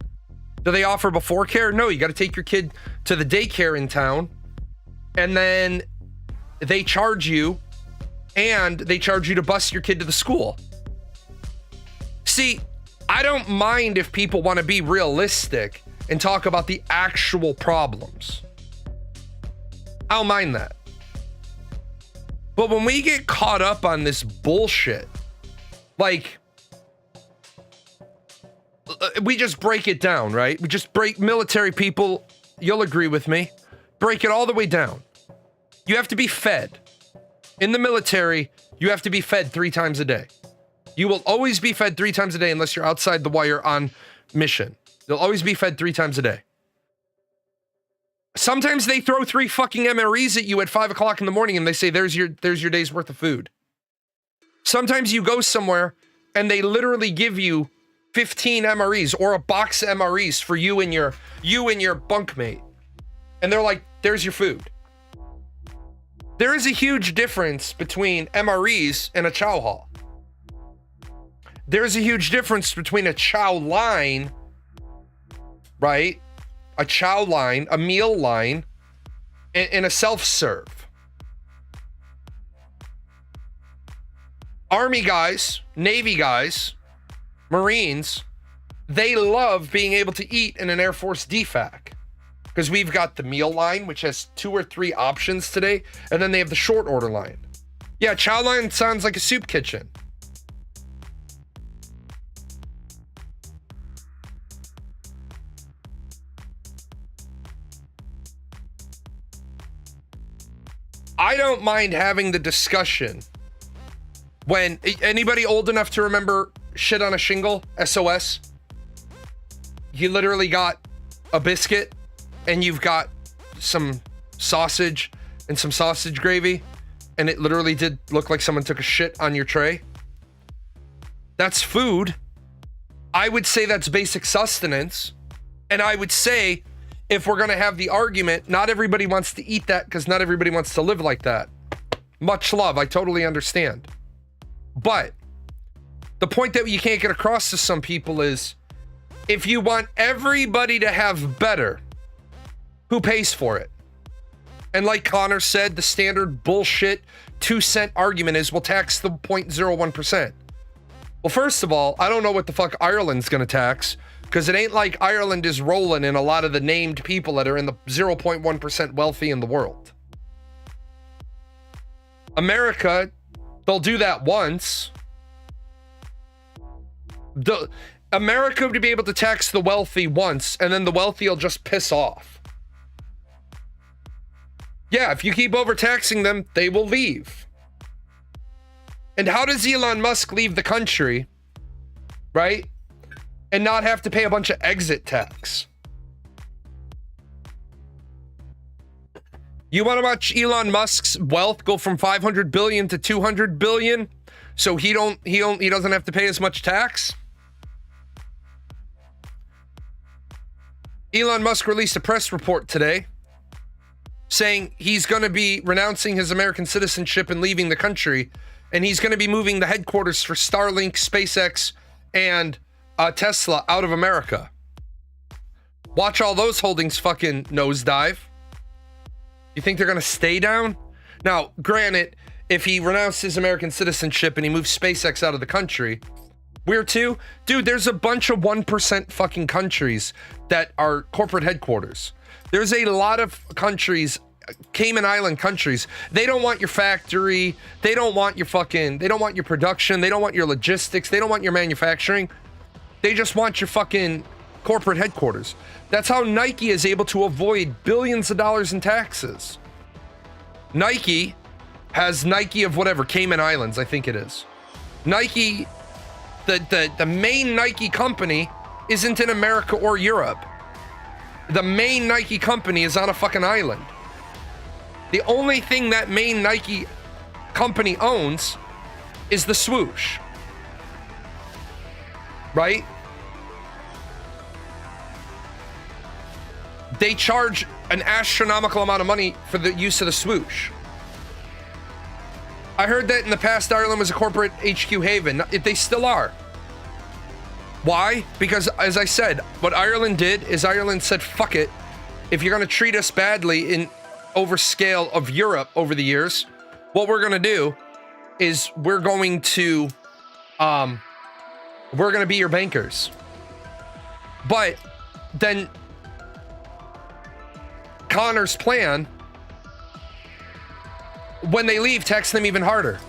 Speaker 1: Do they offer before care? No, you got to take your kid to the daycare in town and then they charge you to bus your kid to the school. See, I don't mind if people want to be realistic and talk about the actual problems. I don't mind that. But when we get caught up on this bullshit, like, we just break it down, right? We just break military people, you'll agree with me, break it all the way down. You have to be fed. In the military, you have to be fed 3 times a day. You will always be fed 3 times a day unless you're outside the wire on mission. You'll always be fed 3 times a day. Sometimes they throw 3 fucking MREs at you at 5 o'clock in the morning and they say, there's your day's worth of food. Sometimes you go somewhere and they literally give you 15 MREs or a box of MREs for you and your bunkmate. And they're like, there's your food. There is a huge difference between MREs and a chow hall. There is a huge difference between a chow line, right? A chow line, a meal line, and a self-serve. Army guys, Navy guys, Marines, they love being able to eat in an Air Force DFAC because we've got the meal line, which has 2 or 3 options today, and then they have the short order line. Yeah, chow line sounds like a soup kitchen. I don't mind having the discussion when anybody old enough to remember Shit on a Shingle, SOS. You literally got a biscuit and you've got some sausage and some sausage gravy, and it literally did look like someone took a shit on your tray. That's food. I would say that's basic sustenance. And I would say, if we're going to have the argument, not everybody wants to eat that because not everybody wants to live like that. Much love. I totally understand. But the point that you can't get across to some people is, if you want everybody to have better, who pays for it? And like Connor said, the standard bullshit 2-cent argument is, we'll tax the 0.01%. Well, first of all, I don't know what the fuck Ireland's going to tax, Because it ain't like Ireland is rolling in a lot of the named people that are in the 0.1% wealthy in the world. America, they'll do that once. America would be able to tax the wealthy once, and then the wealthy will just piss off. Yeah, if you keep overtaxing them, they will leave. And how does Elon Musk leave the country, right? And not have to pay a bunch of exit tax? You want to watch Elon Musk's wealth go from 500 billion to 200 billion so he doesn't have to pay as much tax? Elon Musk released a press report today saying he's going to be renouncing his American citizenship and leaving the country, and he's going to be moving the headquarters for Starlink, SpaceX, and Tesla out of America. Watch all those holdings fucking nosedive. You think they're going to stay down? Now, granted, if he renounced his American citizenship and he moves SpaceX out of the country, where to? Dude, there's a bunch of 1% fucking countries that are corporate headquarters. There's a lot of countries, Cayman Island countries, they don't want your factory, they don't want your production, they don't want your logistics, they don't want your manufacturing. They just want your fucking corporate headquarters. That's how Nike is able to avoid billions of dollars in taxes. Nike has Nike of whatever, Cayman Islands, I think it is. Nike, the main Nike company isn't in America or Europe. The main Nike company is on a fucking island. The only thing that main Nike company owns is the swoosh. Right? They charge an astronomical amount of money for the use of the swoosh. I heard that in the past Ireland was a corporate HQ haven. They still are. Why? Because, as I said, what Ireland did is Ireland said, fuck it. If you're going to treat us badly in overscale of Europe over the years, what we're going to do is we're going to be your bankers. But then Connor's plan, when they leave, tax them even harder.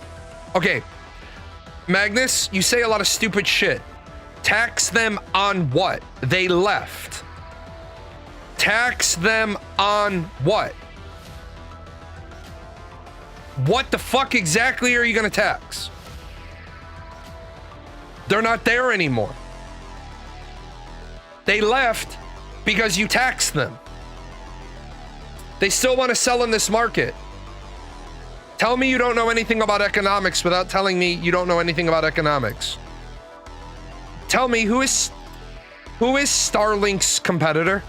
Speaker 1: Okay, Magnus, you say a lot of stupid shit. Tax them on what? They left. Tax them on what? What the fuck exactly are you going to tax? They're not there anymore. They left because you taxed them. They still want to sell in this market. Tell me you don't know anything about economics without telling me you don't know anything about economics. Tell me, who is Starlink's competitor?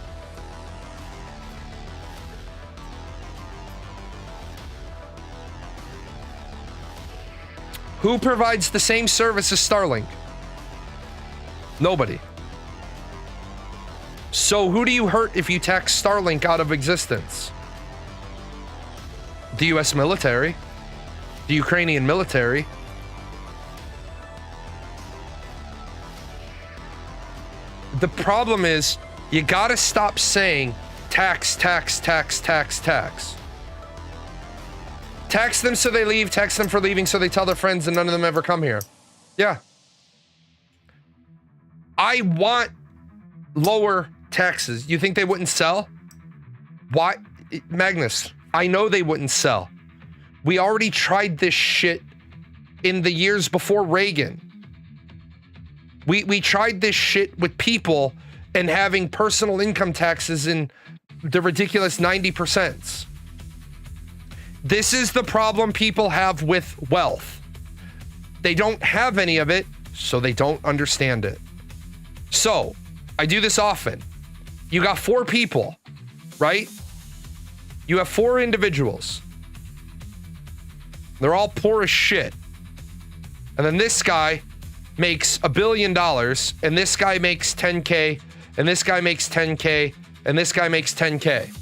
Speaker 1: Who provides the same service as Starlink? Nobody. So who do you hurt if you tax Starlink out of existence? The US military, the Ukrainian military. The problem is, you gotta stop saying tax, tax, tax, tax, tax. Tax them so they leave, tax them for leaving so they tell their friends and none of them ever come here. Yeah. I want lower taxes. You think they wouldn't sell? Why? Magnus, I know they wouldn't sell. We already tried this shit in the years before Reagan. We tried this shit with people and having personal income taxes in the ridiculous 90%. This is the problem people have with wealth. They don't have any of it, so they don't understand it. So, I do this often. You got 4 people, right? You have 4 individuals. They're all poor as shit. And then this guy makes $1 billion, and this guy makes 10K, and this guy makes 10K, and this guy makes 10K.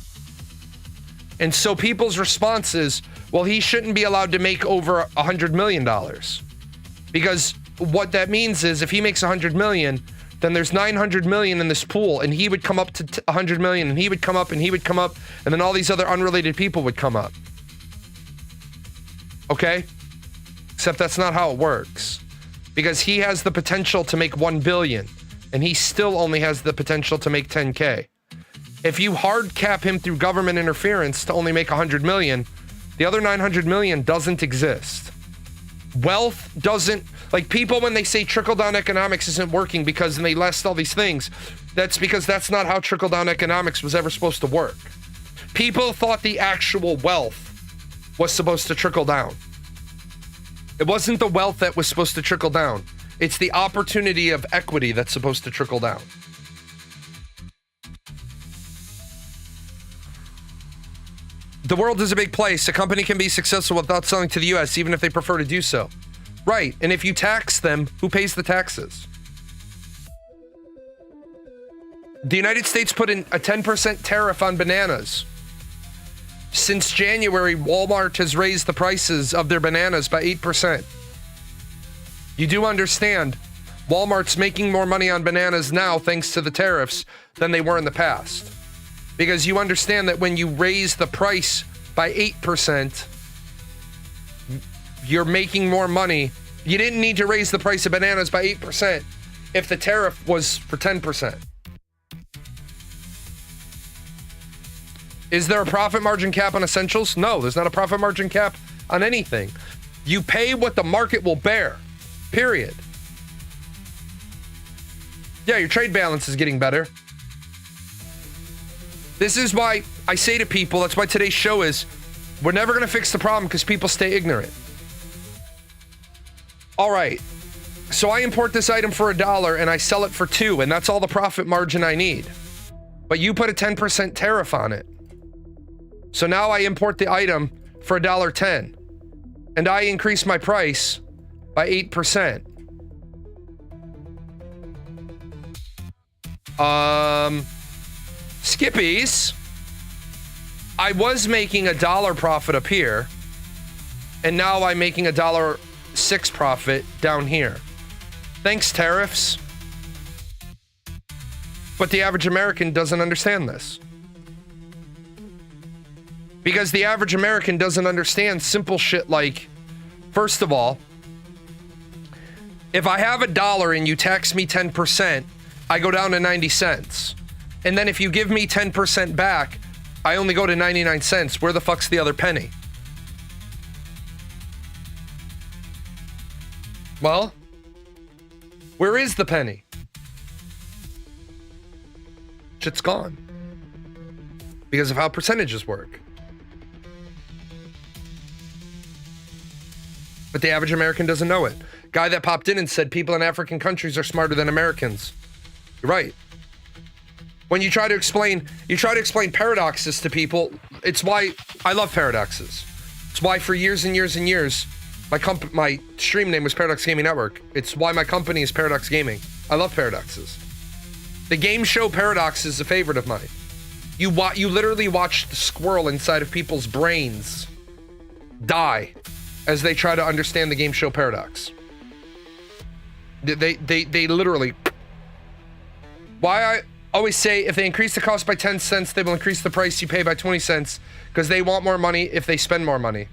Speaker 1: And so people's response is, well, he shouldn't be allowed to make over $100 million. Because what that means is if he makes $100 million, then there's 900 million in this pool, and he would come up to 100 million, and he would come up, and he would come up, and then all these other unrelated people would come up. Okay? Except that's not how it works. Because he has the potential to make 1 billion, and he still only has the potential to make 10K. If you hard cap him through government interference to only make 100 million, the other 900 million doesn't exist. Wealth doesn't, like people when they say trickle-down economics isn't working because they list all these things, that's because that's not how trickle-down economics was ever supposed to work. People thought the actual wealth was supposed to trickle down. It wasn't the wealth that was supposed to trickle down. It's the opportunity of equity that's supposed to trickle down. The world is a big place. A company can be successful without selling to the US, even if they prefer to do so. Right, and if you tax them, who pays the taxes? The United States put in a 10% tariff on bananas. Since January, Walmart has raised the prices of their bananas by 8%. You do understand, Walmart's making more money on bananas now thanks to the tariffs than they were in the past. Because you understand that when you raise the price by 8%, you're making more money. You didn't need to raise the price of bananas by 8% if the tariff was for 10%. Is there a profit margin cap on essentials? No, there's not a profit margin cap on anything. You pay what the market will bear, period. Yeah, your trade balance is getting better. This is why I say to people, that's why today's show is, we're never going to fix the problem because people stay ignorant. All right, so I import this item for $1 and I sell it for $2, and that's all the profit margin I need. But you put a 10% tariff on it. So now I import the item for $1.10, and I increase my price by 8%. Skippies, I was making $1 profit up here, and now I'm making $1.06 profit down here. Thanks, tariffs. But the average American doesn't understand this. Because the average American doesn't understand simple shit like, first of all, if I have $1 and you tax me 10%, I go down to 90 cents. And then if you give me 10% back, I only go to 99 cents. Where the fuck's the other penny? Well, where is the penny? Shit's gone. Because of how percentages work. But the average American doesn't know it. Guy that popped in and said people in African countries are smarter than Americans. You're right. When you try to explain paradoxes to people, it's why I love paradoxes. It's why for years and years and years, my stream name was Paradox Gaming Network. It's why my company is Paradox Gaming. I love paradoxes. The game show Paradox is a favorite of mine. You literally watch the squirrel inside of people's brains die as they try to understand the game show Paradox. They literally. Why I always say if they increase the cost by 10 cents, they will increase the price you pay by 20 cents because they want more money if they spend more money.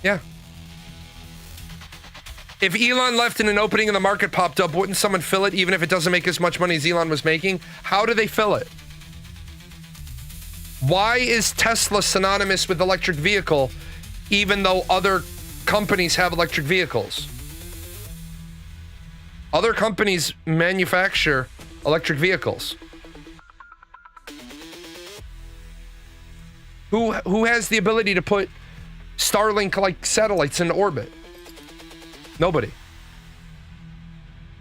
Speaker 1: Yeah. If Elon left and an opening in the market popped up, wouldn't someone fill it even if it doesn't make as much money as Elon was making? How do they fill it? Why is Tesla synonymous with electric vehicle even though other companies have electric vehicles? Other companies manufacture electric vehicles. Who has the ability to put Starlink-like satellites into orbit? Nobody.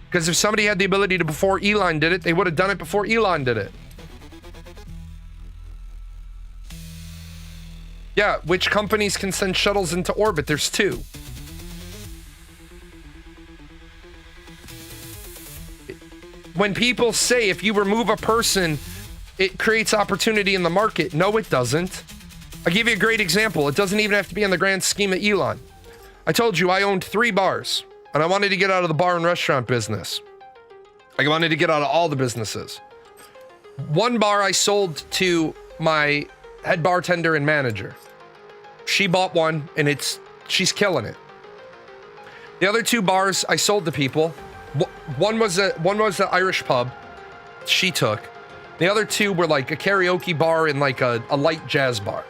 Speaker 1: Because if somebody had the ability to before Elon did it, they would have done it before Elon did it. Yeah, which companies can send shuttles into orbit? There's 2. When people say if you remove a person, it creates opportunity in the market. No, it doesn't. I'll give you a great example. It doesn't even have to be in the grand scheme of Elon. I told you I owned 3 bars, and I wanted to get out of the bar and restaurant business. I wanted to get out of all the businesses. One bar I sold to my head bartender and manager. She bought one, and she's killing it. The other 2 bars I sold to people. One was the Irish pub. She took. The other 2 were like a karaoke bar and like a light jazz bar,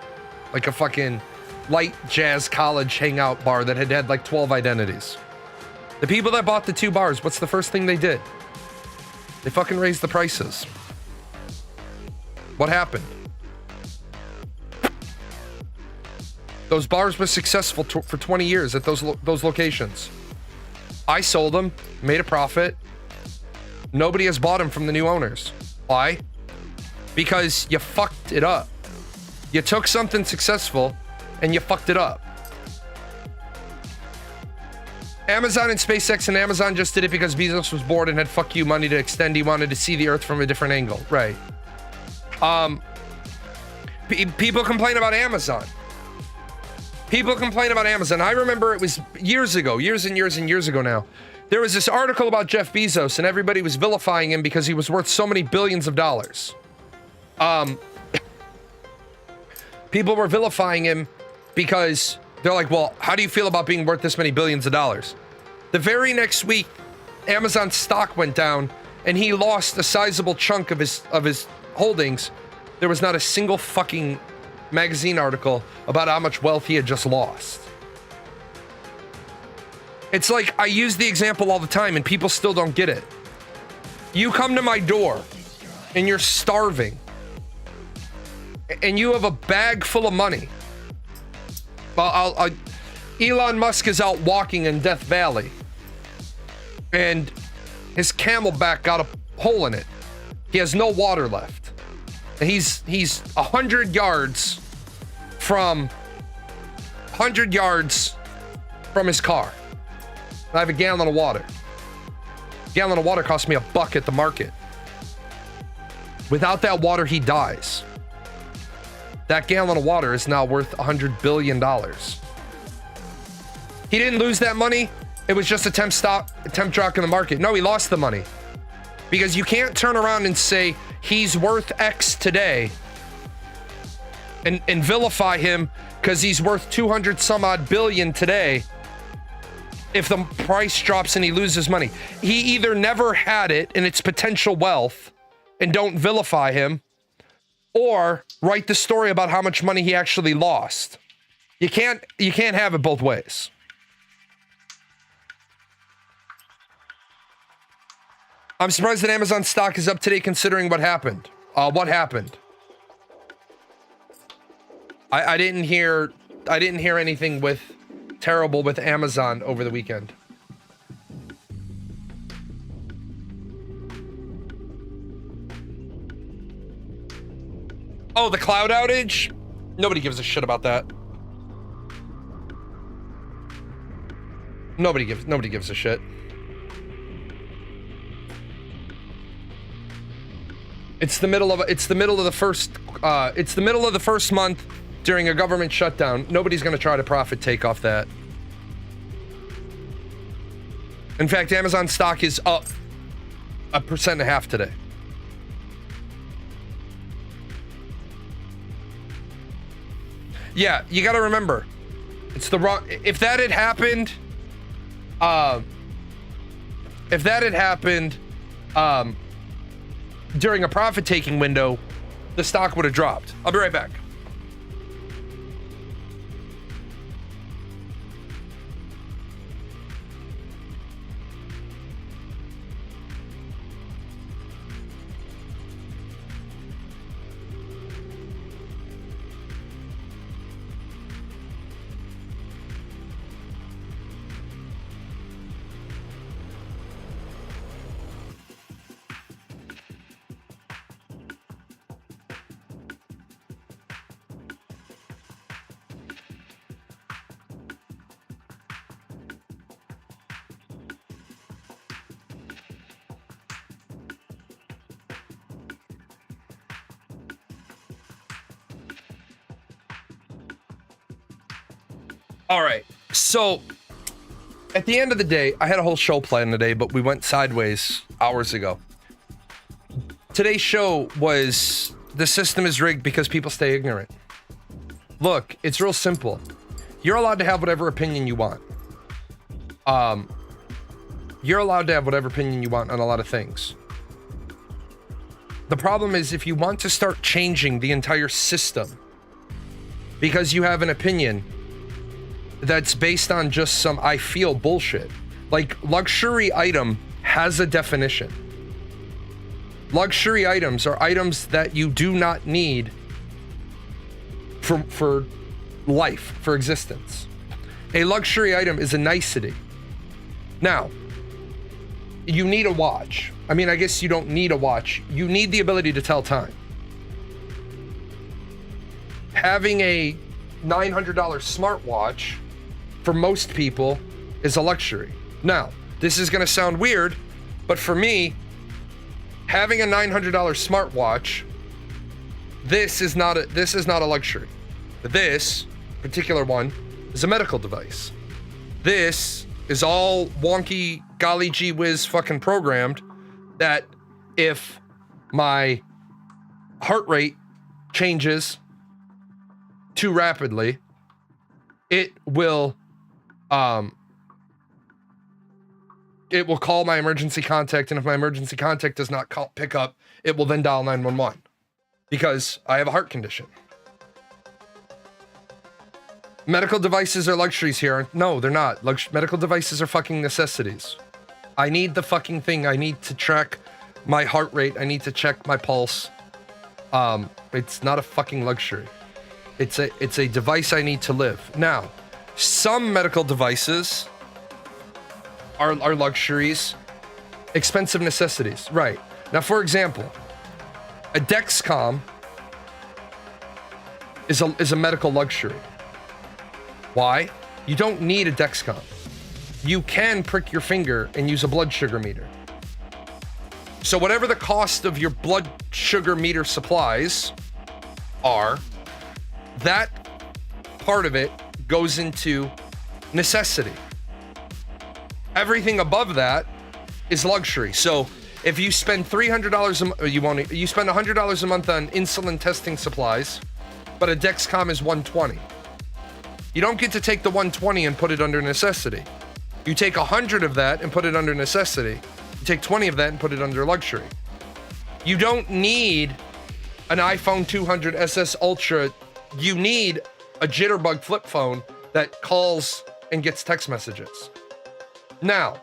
Speaker 1: like a fucking light jazz college hangout bar that had like 12 identities. The people that bought the 2 bars, what's the first thing they did? They fucking raised the prices. What happened? Those bars were successful for 20 years at those locations. I sold them, made a profit. Nobody has bought them from the new owners. Why? Because you fucked it up. You took something successful and you fucked it up. Amazon and SpaceX, and Amazon just did it because Bezos was bored and had fuck you money to extend. He wanted to see the Earth from a different angle. Right. People complain about Amazon. People complain about Amazon. I remember it was years ago, years and years ago now. There was this article about Jeff Bezos, and everybody was vilifying him because he was worth so many billions of dollars. People were vilifying him because they're like, well, how do you feel about being worth this many billions of dollars? The very next week, Amazon stock went down, and he lost a sizable chunk of his holdings. There was not a single fucking magazine article about how much wealth he had just lost. It's like, I use the example all the time and people still don't get it. You come to my door and you're starving and you have a bag full of money. Well, Elon Musk is out walking in Death Valley and his camelback got a hole in it. He has no water left. And he's 100 yards from his car. I have a gallon of water. A gallon of water cost me $1 at the market. Without that water, he dies. That gallon of water is now worth $100 billion. He didn't lose that money. It was just a temp drop in the market. No, he lost the money. Because you can't turn around and say he's worth X today and vilify him because he's worth 200 some odd billion today if the price drops and he loses money. He either never had it in its potential wealth and don't vilify him, or write the story about how much money he actually lost. You can't have it both ways. I'm surprised that Amazon stock is up today considering what happened. What happened? I didn't hear anything terrible with Amazon over the weekend. Oh, the cloud outage? Nobody gives a shit about that. Nobody gives a shit. It's the middle of the first month during a government shutdown. Nobody's going to try to profit take off that. In fact, Amazon stock is up 1.5% today. Yeah, you got to remember, it's the wrong. If that had happened, during a profit-taking window, the stock would have dropped. I'll be right back. All right, so At the end of the day, I had a whole show planned today, but we went sideways hours ago. Today's show was the system is rigged because people stay ignorant. Look, it's real simple. You're allowed to have whatever opinion you want. You're allowed to have whatever opinion you want on a lot of things. The problem is if you want to start changing the entire system because you have an opinion that's based on just some I feel bullshit. Like, luxury item has a definition. Luxury items are items that you do not need for life, for existence. A luxury item is a nicety. Now, you need a watch. I mean, I guess you don't need a watch. You need the ability to tell time. Having a $900 smartwatch for most people is a luxury. Now, this is going to sound weird, but for me, having a $900 smartwatch, this is not a luxury. This particular one is a medical device. This is all wonky, golly gee whiz fucking programmed that if my heart rate changes too rapidly, it will call my emergency contact, and if my emergency contact does not pick up, it will then dial 911 because I have a heart condition. Medical devices are luxuries here. No, they're not. Medical devices are fucking necessities. I need the fucking thing. I need to track my heart rate. I need to check my pulse. It's not a fucking luxury. It's a device I need to live. Now, some medical devices are luxuries, expensive necessities. Right. Now, for example, a Dexcom is a medical luxury. Why? You don't need a Dexcom. You can prick your finger and use a blood sugar meter. So whatever the cost of your blood sugar meter supplies are, that part of it goes into necessity. Everything above that is luxury. So if you spend $300 you spend $100 a month on insulin testing supplies, but a Dexcom is $120. You don't get to take the $120 and put it under necessity. You take 100 of that and put it under necessity. You take 20 of that and put it under luxury. You don't need an iPhone 200 SS Ultra. You need a Jitterbug flip phone that calls and gets text messages. Now,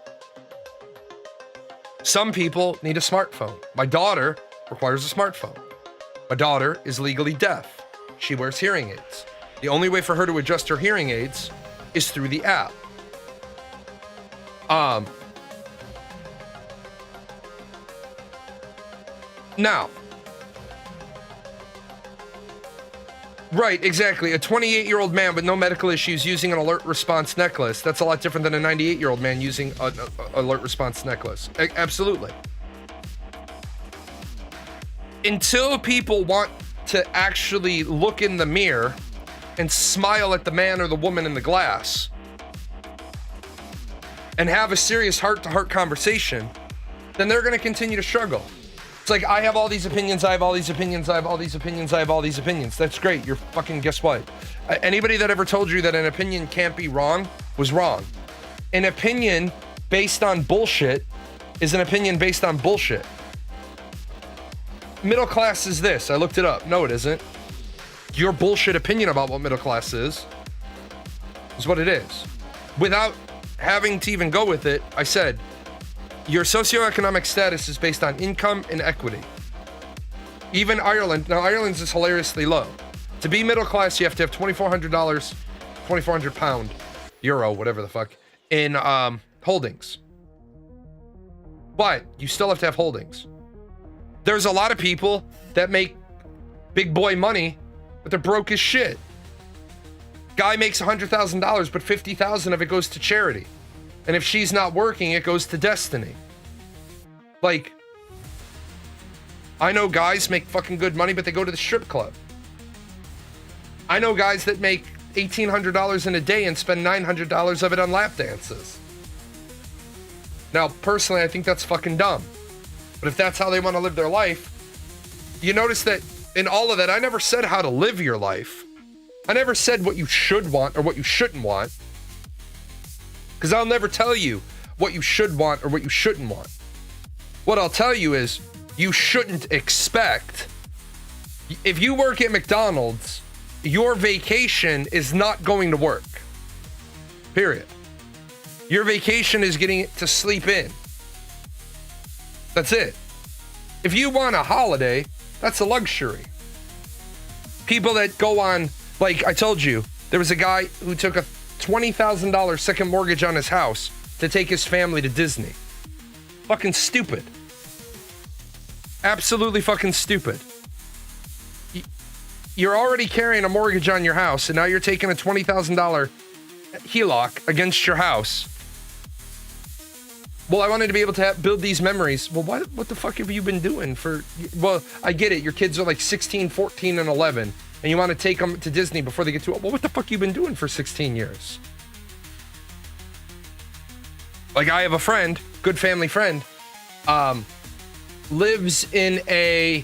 Speaker 1: some people need a smartphone. My daughter requires a smartphone. My daughter is legally deaf. She wears hearing aids. The only way for her to adjust her hearing aids is through the app. Now, right, exactly. A 28-year-old man with no medical issues using an alert response necklace. That's a lot different than a 98-year-old man using an alert response necklace. Absolutely. Until people want to actually look in the mirror and smile at the man or the woman in the glass and have a serious heart-to-heart conversation, then they're going to continue to struggle. It's like, I have all these opinions, I have all these opinions, I have all these opinions, I have all these opinions. That's great. You're fucking, guess what? Anybody that ever told you that an opinion can't be wrong was wrong. An opinion based on bullshit is an opinion based on bullshit. Middle class is this. I looked it up. No, it isn't. Your bullshit opinion about what middle class is what it is. Without having to even go with it, I said, your socioeconomic status is based on income and equity. Even Ireland, now Ireland's is hilariously low. To be middle class, you have to have $2,400, 2,400 pound, euro, whatever the fuck, in holdings. But you still have to have holdings. There's a lot of people that make big boy money, but they're broke as shit. Guy makes $100,000, but $50,000 of it goes to charity. And if she's not working, it goes to Destiny. Like, I know guys make fucking good money, but they go to the strip club. I know guys that make $1,800 in a day and spend $900 of it on lap dances. Now, personally, I think that's fucking dumb. But if that's how they want to live their life, you notice that in all of that, I never said how to live your life. I never said what you should want or what you shouldn't want. Because I'll never tell you what you should want or what you shouldn't want. What I'll tell you is you shouldn't expect. If you work at McDonald's, your vacation is not going to work. Period. Your vacation is getting to sleep in. That's it. If you want a holiday, that's a luxury. People that go on, like I told you, there was a guy who took a $20,000 second mortgage on his house to take his family to Disney. Fucking stupid. Absolutely fucking stupid. You're already carrying a mortgage on your house, and now you're taking a $20,000 HELOC against your house. Well, I wanted to be able to build these memories. Well, what the fuck have you been doing for... Well, I get it. Your kids are like 16, 14, and 11, and you want to take them to Disney before they get too old. Well, what the fuck you been doing for 16 years? Like, I have a friend, good family friend, lives in a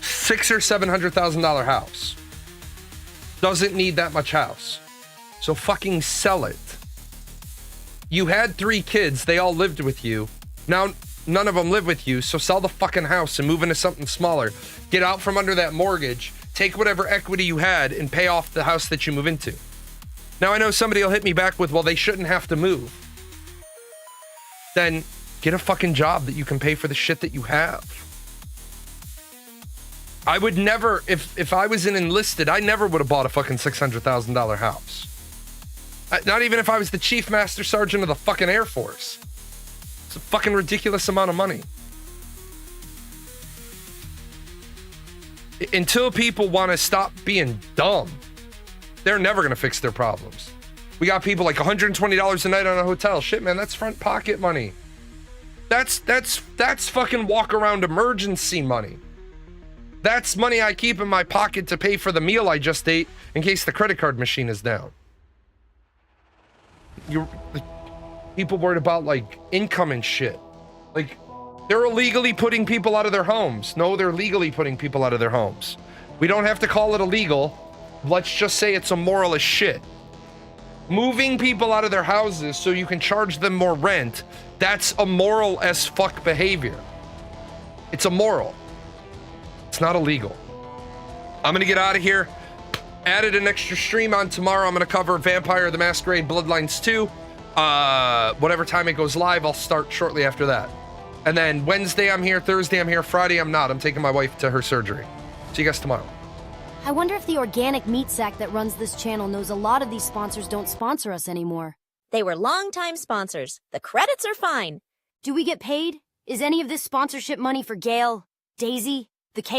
Speaker 1: $600,000 or $700,000 house. Doesn't need that much house. So fucking sell it. You had 3 kids, they all lived with you. Now none of them live with you, so sell the fucking house and move into something smaller. Get out from under that mortgage, take whatever equity you had and pay off the house that you move into. Now I know somebody will hit me back with, well, they shouldn't have to move. Then get a fucking job that you can pay for the shit that you have. I would never, if I was an enlisted, I never would have bought a fucking $600,000 house. Not even if I was the chief master sergeant of the fucking Air Force. It's a fucking ridiculous amount of money. Until people want to stop being dumb, they're never going to fix their problems. We got people like $120 a night on a hotel. Shit, man, that's front pocket money. That's fucking walk around emergency money. That's money I keep in my pocket to pay for the meal I just ate in case the credit card machine is down. You're like, people worried about like income and shit. Like, they're illegally putting people out of their homes. No, they're legally putting people out of their homes. We don't have to call it illegal. Let's just say it's immoral as shit. Moving people out of their houses so you can charge them more rent, that's immoral as fuck behavior. It's immoral. It's not illegal. I'm gonna get out of here. Added an extra stream on tomorrow. I'm going to cover Vampire the Masquerade Bloodlines 2. Whatever time it goes live, I'll start shortly after that. And then Wednesday I'm here, Thursday I'm here, Friday I'm not. I'm taking my wife to her surgery. See you guys tomorrow.
Speaker 10: I wonder if the organic meat sack that runs this channel knows a lot of these sponsors don't sponsor us anymore.
Speaker 11: They were longtime sponsors. The credits are fine.
Speaker 10: Do we get paid? Is any of this sponsorship money for Gail, Daisy, the K